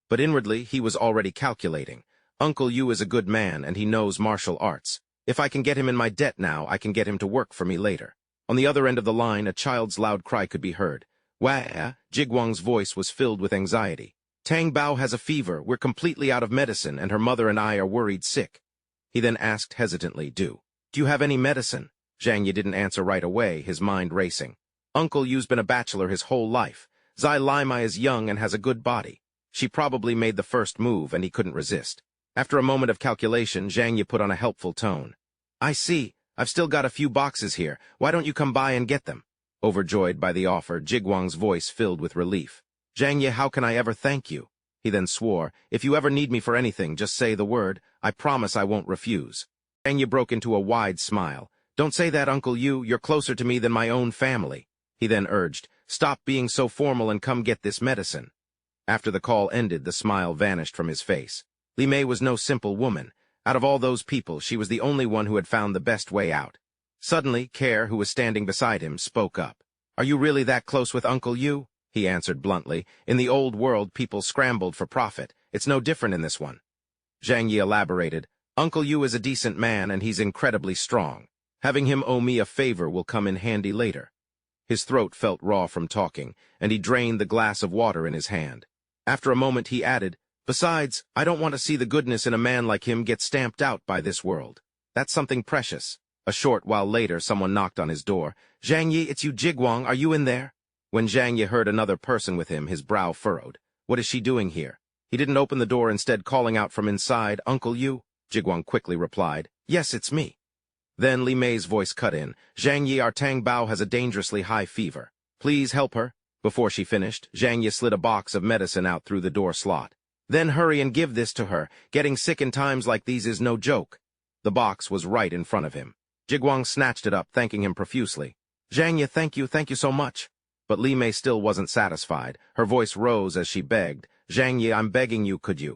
Speaker 1: But inwardly, he was already calculating. Uncle Yu is a good man, and he knows martial arts. If I can get him in my debt now, I can get him to work for me later. On the other end of the line, a child's loud cry could be heard. Wah! Jiguang's voice was filled with anxiety. Tang Bao has a fever. We're completely out of medicine, and her mother and I are worried sick. He then asked hesitantly, Do you have any medicine? Zhang Yi didn't answer right away, his mind racing. Uncle Yu's been a bachelor his whole life. Zai Lima is young and has a good body. She probably made the first move, and he couldn't resist. After a moment of calculation, Zhang Yi put on a helpful tone. I see. I've still got a few boxes here. Why don't you come by and get them? Overjoyed by the offer, Jiguang's voice filled with relief. Zhang Yi, how can I ever thank you? He then swore, if you ever need me for anything, just say the word. I promise I won't refuse. Zhang Yi broke into a wide smile. Don't say that, Uncle Yu. You're closer to me than my own family. He then urged, stop being so formal and come get this medicine. After the call ended, the smile vanished from his face. Li Mei was no simple woman. Out of all those people, she was the only one who had found the best way out. Suddenly, Care, who was standing beside him, spoke up. Are you really that close with Uncle Yu? He answered bluntly. In the old world, people scrambled for profit. It's no different in this one. Zhang Yi elaborated. Uncle Yu is a decent man, and he's incredibly strong. Having him owe me a favor will come in handy later. His throat felt raw from talking, and he drained the glass of water in his hand. After a moment, he added, Besides, I don't want to see the goodness in a man like him get stamped out by this world. That's something precious. A short while later, someone knocked on his door. Zhang Yi, it's you, Jiguang. Are you in there? When Zhang Yi heard another person with him, his brow furrowed. What is she doing here? He didn't open the door, instead calling out from inside, Uncle Yu? Jiguang quickly replied, Yes, it's me. Then Li Mei's voice cut in. Zhang Yi, our Tang Bao has a dangerously high fever. Please help her. Before she finished, Zhang Yi slid a box of medicine out through the door slot. Then hurry and give this to her. Getting sick in times like these is no joke. The box was right in front of him. Jiguang snatched it up, thanking him profusely. Zhang Yi, thank you so much. But Li Mei still wasn't satisfied. Her voice rose as she begged. Zhang Yi, I'm begging you, could you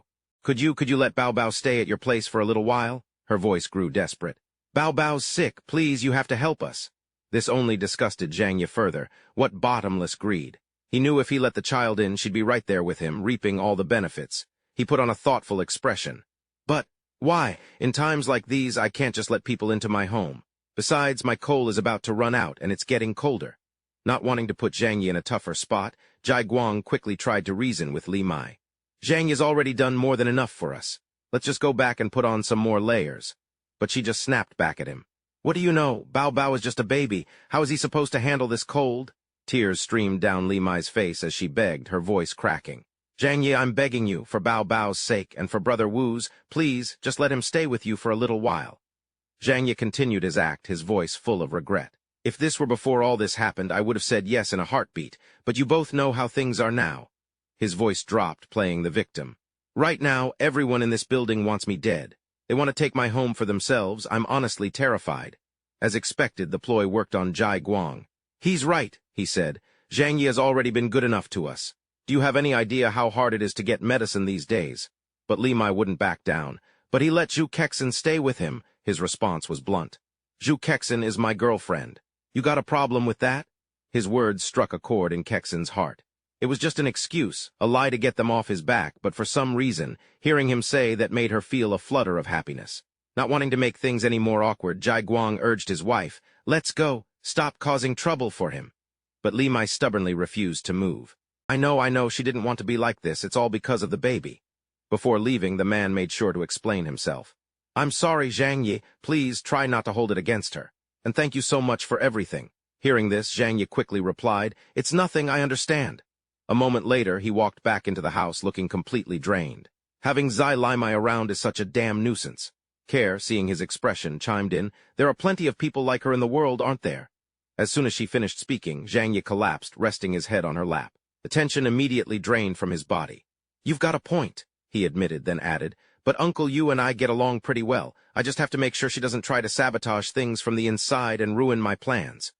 Speaker 1: let Bao Bao stay at your place for a little while? Her voice grew desperate. Bao Bao's sick, please, you have to help us. This only disgusted Zhang Yi further. What bottomless greed. He knew if he let the child in, she'd be right there with him, reaping all the benefits. He put on a thoughtful expression. But why? In times like these, I can't just let people into my home. Besides, my coal is about to run out, and it's getting colder. Not wanting to put Zhang Yi in a tougher spot, Jai Guang quickly tried to reason with Li Mai. Zhang Yi's already done more than enough for us. Let's just go back and put on some more layers. But she just snapped back at him. What do you know? Bao Bao is just a baby. How is he supposed to handle this cold? Tears streamed down Li Mai's face as she begged, her voice cracking. Zhang Yi, I'm begging you, for Bao Bao's sake and for Brother Wu's, please, just let him stay with you for a little while. Zhang Yi continued his act, his voice full of regret. If this were before all this happened, I would have said yes in a heartbeat, but you both know how things are now. His voice dropped, playing the victim. Right now, everyone in this building wants me dead. They want to take my home for themselves. I'm honestly terrified. As expected, the ploy worked on Jai Guang. He's right, he said. Zhang Yi has already been good enough to us. Do you have any idea how hard it is to get medicine these days? But Li Mai wouldn't back down. But he let Zhu Kexin stay with him. His response was blunt. Zhu Kexin is my girlfriend. You got a problem with that? His words struck a chord in Kexin's heart. It was just an excuse, a lie to get them off his back, but for some reason, hearing him say that made her feel a flutter of happiness. Not wanting to make things any more awkward, Jai Guang urged his wife, let's go, stop causing trouble for him. But Li Mai stubbornly refused to move. I know, she didn't want to be like this, it's all because of the baby. Before leaving, the man made sure to explain himself. I'm sorry, Zhang Yi, please try not to hold it against her. And thank you so much for everything. Hearing this, Zhang Yi quickly replied, it's nothing, I understand. A moment later, he walked back into the house looking completely drained. Having Zai Li Mai around is such a damn nuisance. Care, seeing his expression, chimed in, there are plenty of people like her in the world, aren't there? As soon as she finished speaking, Zhang Yi collapsed, resting his head on her lap. The tension immediately drained from his body. You've got a point, he admitted, then added, but Uncle Yu and I get along pretty well. I just have to make sure she doesn't try to sabotage things from the inside and ruin my plans.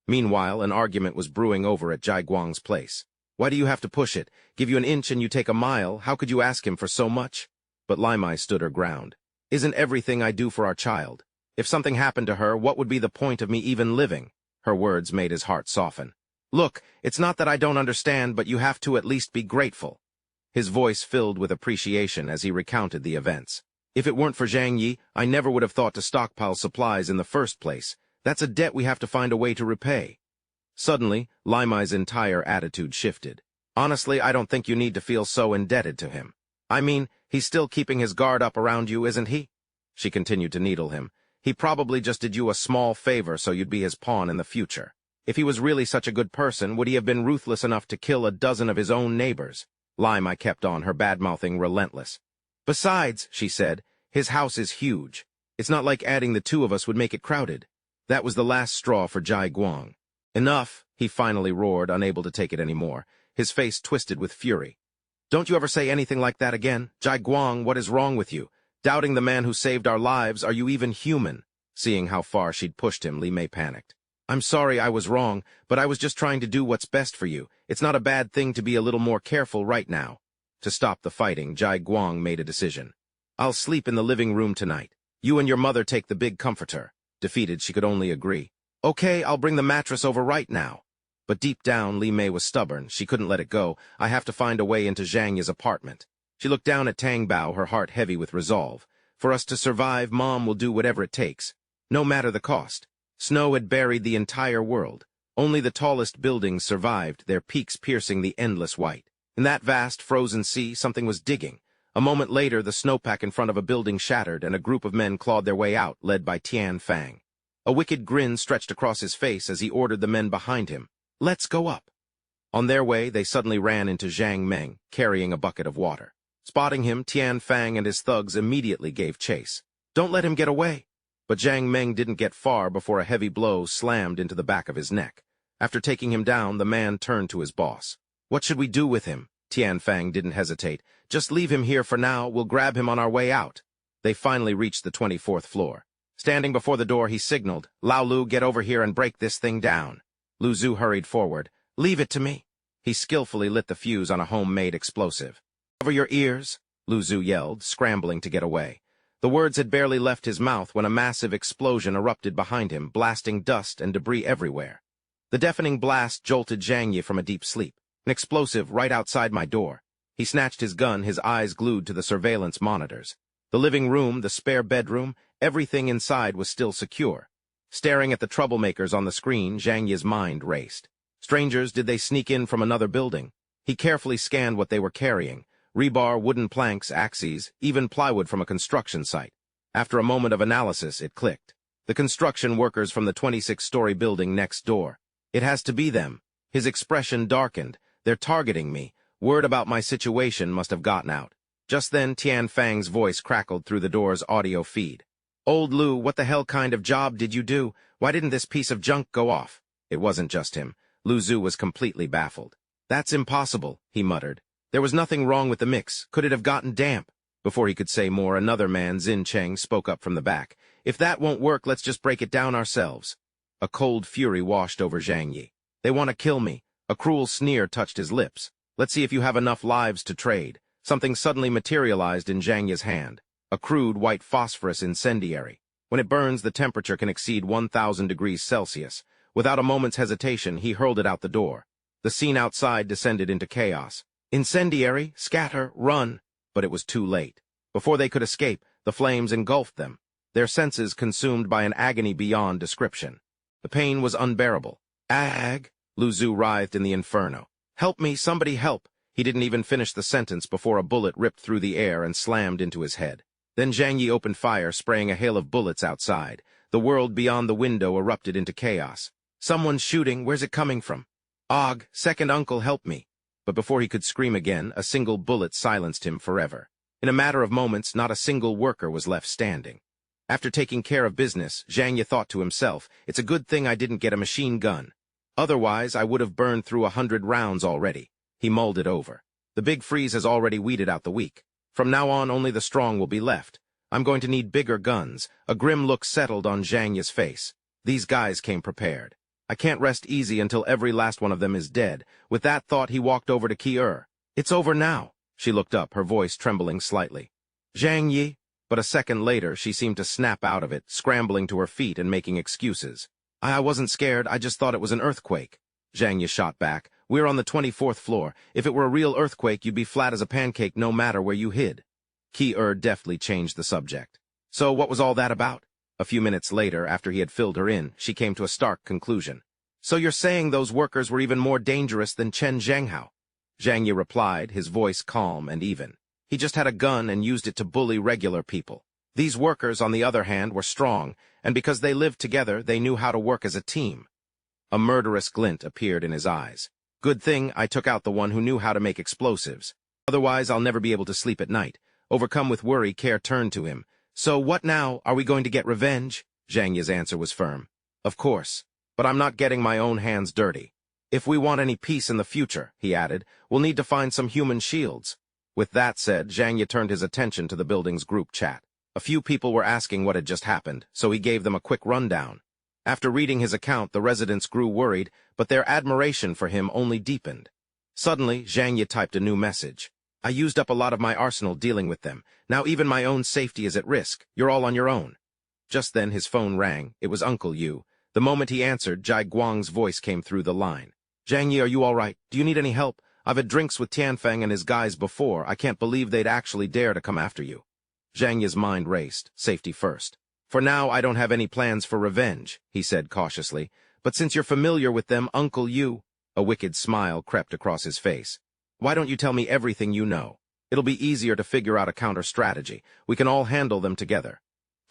Speaker 1: Meanwhile, an argument was brewing over at Jai Guang's place. Why do you have to push it? Give you an inch and you take a mile. How could you ask him for so much? But Li Mai stood her ground. Isn't everything I do for our child? If something happened to her, what would be the point of me even living? Her words made his heart soften. Look, it's not that I don't understand, but you have to at least be grateful. His voice filled with appreciation as he recounted the events. If it weren't for Zhang Yi, I never would have thought to stockpile supplies in the first place. That's a debt we have to find a way to repay. Suddenly, Li Mai's entire attitude shifted. Honestly, I don't think you need to feel so indebted to him. I mean, he's still keeping his guard up around you, isn't he? She continued to needle him. He probably just did you a small favor so you'd be his pawn in the future. If he was really such a good person, would he have been ruthless enough to kill a dozen of his own neighbors? Li Mai kept on, her bad-mouthing relentless. Besides, she said, his house is huge. It's not like adding the two of us would make it crowded. That was the last straw for Jai Guang. Enough, he finally roared, unable to take it anymore, his face twisted with fury. Don't you ever say anything like that again? Jai Guang, what is wrong with you? Doubting the man who saved our lives, are you even human? Seeing how far she'd pushed him, Li Mei panicked. I'm sorry I was wrong, but I was just trying to do what's best for you. It's not a bad thing to be a little more careful right now. To stop the fighting, Jai Guang made a decision. I'll sleep in the living room tonight. You and your mother take the big comforter. Defeated, she could only agree. Okay, I'll bring the mattress over right now. But deep down, Li Mei was stubborn. She couldn't let it go. I have to find a way into Zhang Yi's apartment. She looked down at Tang Bao, her heart heavy with resolve. For us to survive, Mom will do whatever it takes, no matter the cost. Snow had buried the entire world. Only the tallest buildings survived, their peaks piercing the endless white. In that vast, frozen sea, something was digging. A moment later, the snowpack in front of a building shattered, and a group of men clawed their way out, led by Tian Fang. A wicked grin stretched across his face as he ordered the men behind him. Let's go up. On their way, they suddenly ran into Zhang Meng, carrying a bucket of water. Spotting him, Tian Fang and his thugs immediately gave chase. Don't let him get away. But Zhang Meng didn't get far before a heavy blow slammed into the back of his neck. After taking him down, the man turned to his boss. What should we do with him? Tianfang didn't hesitate. Just leave him here for now, we'll grab him on our way out. They finally reached the 24th floor. Standing before the door, he signaled, Lao Lu, get over here and break this thing down. Lu Zhu hurried forward. Leave it to me. He skillfully lit the fuse on a homemade explosive. Cover your ears, Lu Zhu yelled, scrambling to get away. The words had barely left his mouth when a massive explosion erupted behind him, blasting dust and debris everywhere. The deafening blast jolted Zhang Yi from a deep sleep. An explosive right outside my door. He snatched his gun, his eyes glued to the surveillance monitors. The living room, the spare bedroom, everything inside was still secure. Staring at the troublemakers on the screen, Zhang Yi's mind raced. Strangers, did they sneak in from another building? He carefully scanned what they were carrying. Rebar, wooden planks, axes, even plywood from a construction site. After a moment of analysis, it clicked. The construction workers from the 26-story building next door. It has to be them. His expression darkened. They're targeting me. Word about my situation must have gotten out. Just then, Tianfang's voice crackled through the door's audio feed. Old Lu, what the hell kind of job did you do? Why didn't this piece of junk go off? It wasn't just him. Lu Zhu was completely baffled. That's impossible, he muttered. There was nothing wrong with the mix. Could it have gotten damp? Before he could say more, another man, Xin Cheng, spoke up from the back. If that won't work, let's just break it down ourselves. A cold fury washed over Zhang Yi. They want to kill me. A cruel sneer touched his lips. Let's see if you have enough lives to trade. Something suddenly materialized in Zhang Yi's hand. A crude white phosphorus incendiary. When it burns, the temperature can exceed 1,000 degrees Celsius. Without a moment's hesitation, he hurled it out the door. The scene outside descended into chaos. Incendiary, scatter, run. But it was too late. Before they could escape, the flames engulfed them, their senses consumed by an agony beyond description. The pain was unbearable. Ag! Lu Zhu writhed in the inferno. Help me, somebody help! He didn't even finish the sentence before a bullet ripped through the air and slammed into his head. Then Zhang Yi opened fire, spraying a hail of bullets outside. The world beyond the window erupted into chaos. Someone's shooting, where's it coming from? Og, second uncle, help me. But before he could scream again, a single bullet silenced him forever. In a matter of moments, not a single worker was left standing. After taking care of business, Zhang Yi thought to himself, it's a good thing I didn't get a machine gun. Otherwise, I would have burned through 100 rounds already. He mulled it over. The big freeze has already weeded out the weak. From now on, only the strong will be left. I'm going to need bigger guns. A grim look settled on Zhang Yi's face. These guys came prepared. I can't rest easy until every last one of them is dead. With that thought, he walked over to Ki-er. It's over now. She looked up, her voice trembling slightly. Zhang Yi? But a second later, she seemed to snap out of it, scrambling to her feet and making excuses. I wasn't scared, I just thought it was an earthquake. Zhang Yi shot back. We're on the 24th floor. If it were a real earthquake, you'd be flat as a pancake no matter where you hid. Ki-er deftly changed the subject. So what was all that about? A few minutes later, after he had filled her in, she came to a stark conclusion. So you're saying those workers were even more dangerous than Chen Zhanghao? Zhang Yi replied, his voice calm and even. He just had a gun and used it to bully regular people. These workers, on the other hand, were strong, and because they lived together, they knew how to work as a team. A murderous glint appeared in his eyes. Good thing I took out the one who knew how to make explosives. Otherwise, I'll never be able to sleep at night. Overcome with worry, Care turned to him. So what now? Are we going to get revenge? Zhang Yi's answer was firm. Of course. But I'm not getting my own hands dirty. If we want any peace in the future, he added, we'll need to find some human shields. With that said, Zhang Yi turned his attention to the building's group chat. A few people were asking what had just happened, so he gave them a quick rundown. After reading his account, the residents grew worried, but their admiration for him only deepened. Suddenly, Zhang Yi typed a new message. I used up a lot of my arsenal dealing with them. Now even my own safety is at risk. You're all on your own. Just then his phone rang. It was Uncle Yu. The moment he answered, Jai Guang's voice came through the line. Zhang Yi, are you all right? Do you need any help? I've had drinks with Tianfang and his guys before. I can't believe they'd actually dare to come after you. Zhang Yi's mind raced. Safety first. For now, I don't have any plans for revenge, he said cautiously. But since you're familiar with them, Uncle Yu... A wicked smile crept across his face. Why don't you tell me everything you know? It'll be easier to figure out a counter-strategy. We can all handle them together.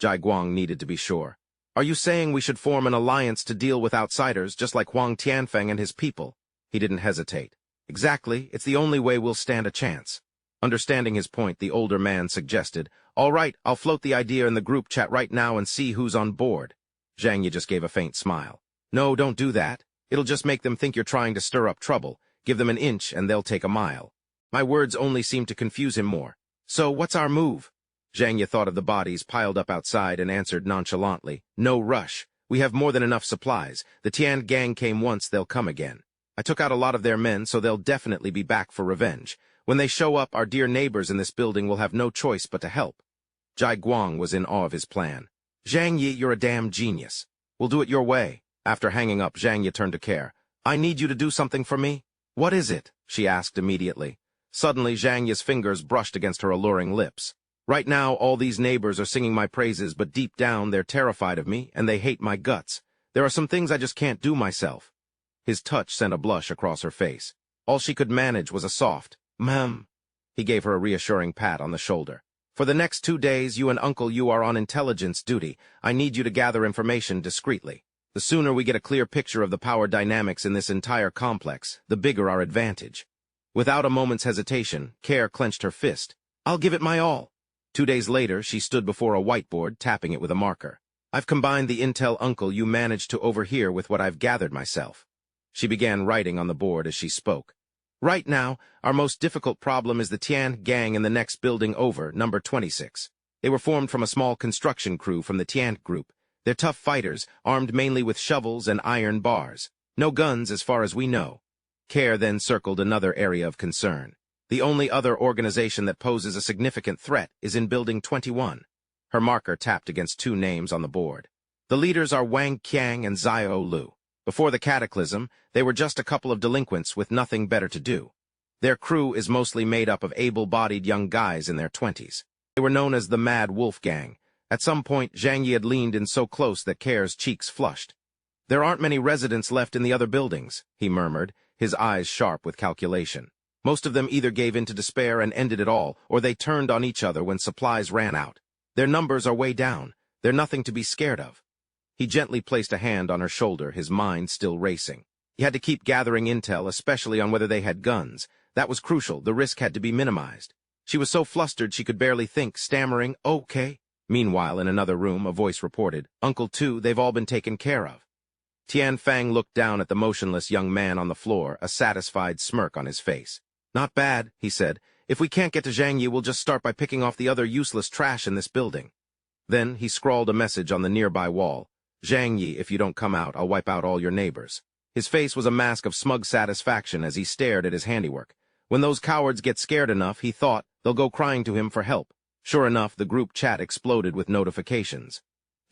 Speaker 1: Jai Guang needed to be sure. Are you saying we should form an alliance to deal with outsiders, just like Huang Tianfeng and his people? He didn't hesitate. Exactly, it's the only way we'll stand a chance. Understanding his point, the older man suggested, all right, I'll float the idea in the group chat right now and see who's on board. Zhang Yi just gave a faint smile. No, don't do that. It'll just make them think you're trying to stir up trouble. Give them an inch and they'll take a mile. My words only seemed to confuse him more. So, what's our move? Zhang Yi thought of the bodies piled up outside and answered nonchalantly, no rush. We have more than enough supplies. The Tian gang came once, they'll come again. I took out a lot of their men, so they'll definitely be back for revenge. When they show up, our dear neighbors in this building will have no choice but to help. Jai Guang was in awe of his plan. Zhang Yi, you're a damn genius. We'll do it your way. After hanging up, Zhang Yi turned to Care. I need you to do something for me. What is it? She asked immediately. Suddenly, Zhang Yi's fingers brushed against her alluring lips. Right now, all these neighbors are singing my praises, but deep down, they're terrified of me, and they hate my guts. There are some things I just can't do myself. His touch sent a blush across her face. All she could manage was a soft, "Ma'am." He gave her a reassuring pat on the shoulder. For the next 2 days, you and Uncle Yu are on intelligence duty. I need you to gather information discreetly. The sooner we get a clear picture of the power dynamics in this entire complex, the bigger our advantage. Without a moment's hesitation, Care clenched her fist. I'll give it my all. 2 days later, she stood before a whiteboard, tapping it with a marker. I've combined the intel Uncle Yu managed to overhear with what I've gathered myself. She began writing on the board as she spoke. Right now, our most difficult problem is the Tian gang in the next building over, number 26. They were formed from a small construction crew from the Tian group. They're tough fighters, armed mainly with shovels and iron bars. No guns as far as we know. Care then circled another area of concern. The only other organization that poses a significant threat is in Building 21. Her marker tapped against 2 names on the board. The leaders are Wang Qiang and Xiao Lu. Before the cataclysm, they were just a couple of delinquents with nothing better to do. Their crew is mostly made up of able-bodied young guys in their 20s. They were known as the Mad Wolf Gang. At some point, Zhang Yi had leaned in so close that Care's cheeks flushed. There aren't many residents left in the other buildings, he murmured, his eyes sharp with calculation. Most of them either gave in to despair and ended it all, or they turned on each other when supplies ran out. Their numbers are way down. They're nothing to be scared of. He gently placed a hand on her shoulder, his mind still racing. He had to keep gathering intel, especially on whether they had guns. That was crucial. The risk had to be minimized. She was so flustered she could barely think, stammering, okay. Meanwhile, in another room, a voice reported, Uncle Tu, they've all been taken care of. Tian Fang looked down at the motionless young man on the floor, a satisfied smirk on his face. Not bad, he said. If we can't get to Zhang Yi, we'll just start by picking off the other useless trash in this building. Then he scrawled a message on the nearby wall. Zhang Yi, if you don't come out, I'll wipe out all your neighbors. His face was a mask of smug satisfaction as he stared at his handiwork. When those cowards get scared enough, he thought, they'll go crying to him for help. Sure enough, the group chat exploded with notifications.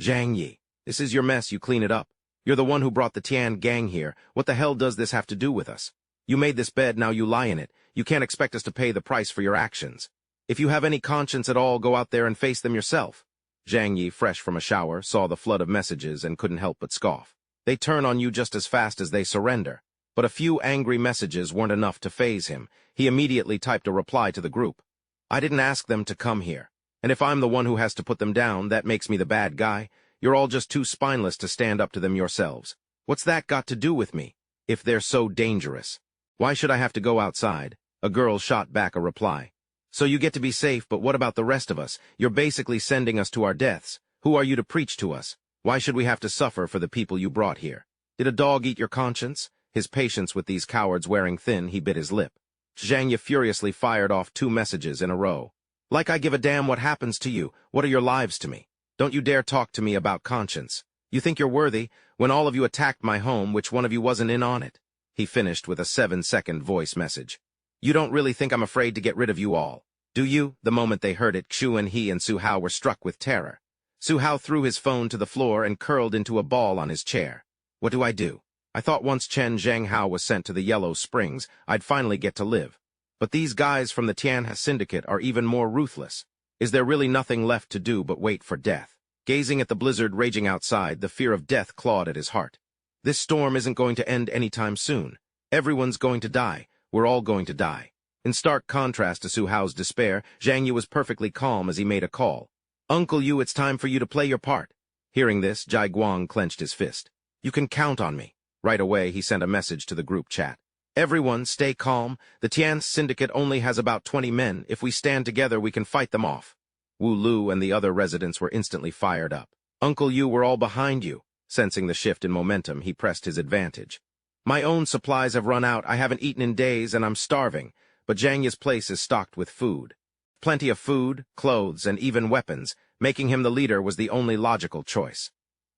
Speaker 1: Zhang Yi, this is your mess, you clean it up. You're the one who brought the Tian gang here. What the hell does this have to do with us? You made this bed, now you lie in it. You can't expect us to pay the price for your actions. If you have any conscience at all, go out there and face them yourself. Zhang Yi, fresh from a shower, saw the flood of messages and couldn't help but scoff. They turn on you just as fast as they surrender. But a few angry messages weren't enough to faze him. He immediately typed a reply to the group. I didn't ask them to come here. And if I'm the one who has to put them down, that makes me the bad guy. You're all just too spineless to stand up to them yourselves. What's that got to do with me? If they're so dangerous. Why should I have to go outside? A girl shot back a reply. So you get to be safe, but what about the rest of us? You're basically sending us to our deaths. Who are you to preach to us? Why should we have to suffer for the people you brought here? Did a dog eat your conscience? His patience with these cowards wearing thin, he bit his lip. Zhang Yi furiously fired off 2 messages in a row. Like I give a damn what happens to you. What are your lives to me? Don't you dare talk to me about conscience. You think you're worthy? When all of you attacked my home, which one of you wasn't in on it? He finished with a 7-second voice message. You don't really think I'm afraid to get rid of you all, do you? The moment they heard it, Xu and he and Su Hao were struck with terror. Su Hao threw his phone to the floor and curled into a ball on his chair. What do I do? I thought once Chen Zhanghao was sent to the Yellow Springs, I'd finally get to live. But these guys from the Tianhe Syndicate are even more ruthless. Is there really nothing left to do but wait for death? Gazing at the blizzard raging outside, the fear of death clawed at his heart. This storm isn't going to end anytime soon. Everyone's going to die. We're all going to die. In stark contrast to Su Hao's despair, Zhang Yi was perfectly calm as he made a call. Uncle Yu, it's time for you to play your part. Hearing this, Jai Guang clenched his fist. You can count on me. Right away, he sent a message to the group chat. Everyone, stay calm. The Tian Syndicate only has about 20 men. If we stand together, we can fight them off. Wu Lu and the other residents were instantly fired up. Uncle Yu, we're all behind you. Sensing the shift in momentum, he pressed his advantage. My own supplies have run out. I haven't eaten in days, and I'm starving. but Zhang Ye's place is stocked with food. Plenty of food, clothes, and even weapons, making him the leader was the only logical choice.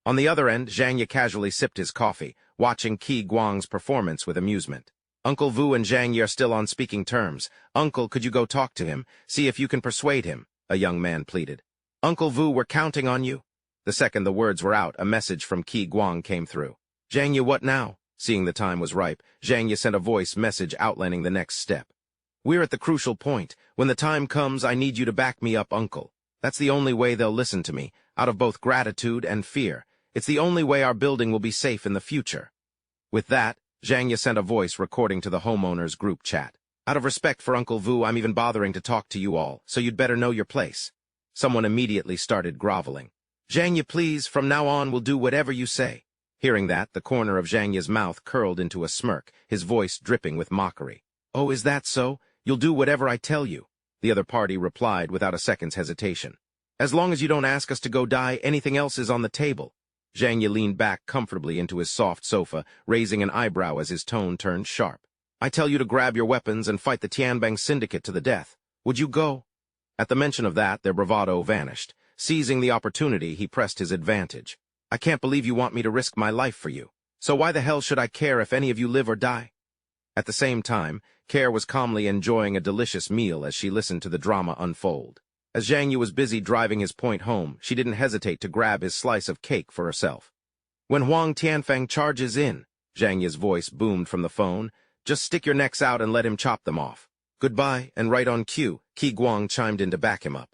Speaker 1: On the other end, Zhang Ye casually sipped his coffee, watching Qi Guang's performance with amusement. Uncle Vu and Zhang Ye are still on speaking terms. Uncle, could you go talk to him, see if you can persuade him, a young man pleaded. Uncle Vu, we're counting on you. The second the words were out, a message from Qi Guang came through. Zhang Ye, what now? Seeing the time was ripe, Zhang Ye sent a voice message outlining the next step. We're at the crucial point. When the time comes, I need you to back me up, Uncle. That's the only way they'll listen to me, out of both gratitude and fear. It's the only way our building will be safe in the future. With that, Zhang Ye sent a voice recording to the homeowners group chat. Out of respect for Uncle Vu, I'm even bothering to talk to you all, so you'd better know your place. Someone immediately started groveling. Zhang Ye, please, from now on we'll do whatever you say. Hearing that, the corner of Zhang Ye's mouth curled into a smirk, his voice dripping with mockery. Oh, is that so? You'll do whatever I tell you, the other party replied without a second's hesitation. As long as you don't ask us to go die, anything else is on the table. Zhang Ye leaned back comfortably into his soft sofa, raising an eyebrow as his tone turned sharp. I tell you to grab your weapons and fight the Tianbang Syndicate to the death. Would you go? At the mention of that, their bravado vanished. Seizing the opportunity, he pressed his advantage. I can't believe you want me to risk my life for you. So why the hell should I care if any of you live or die? At the same time, Care was calmly enjoying a delicious meal as she listened to the drama unfold. As Zhang Ye was busy driving his point home, she didn't hesitate to grab his slice of cake for herself. When Huang Tianfang charges in, Zhang Ye's voice boomed from the phone, just stick your necks out and let him chop them off. Goodbye, and right on cue, Qi Guang chimed in to back him up.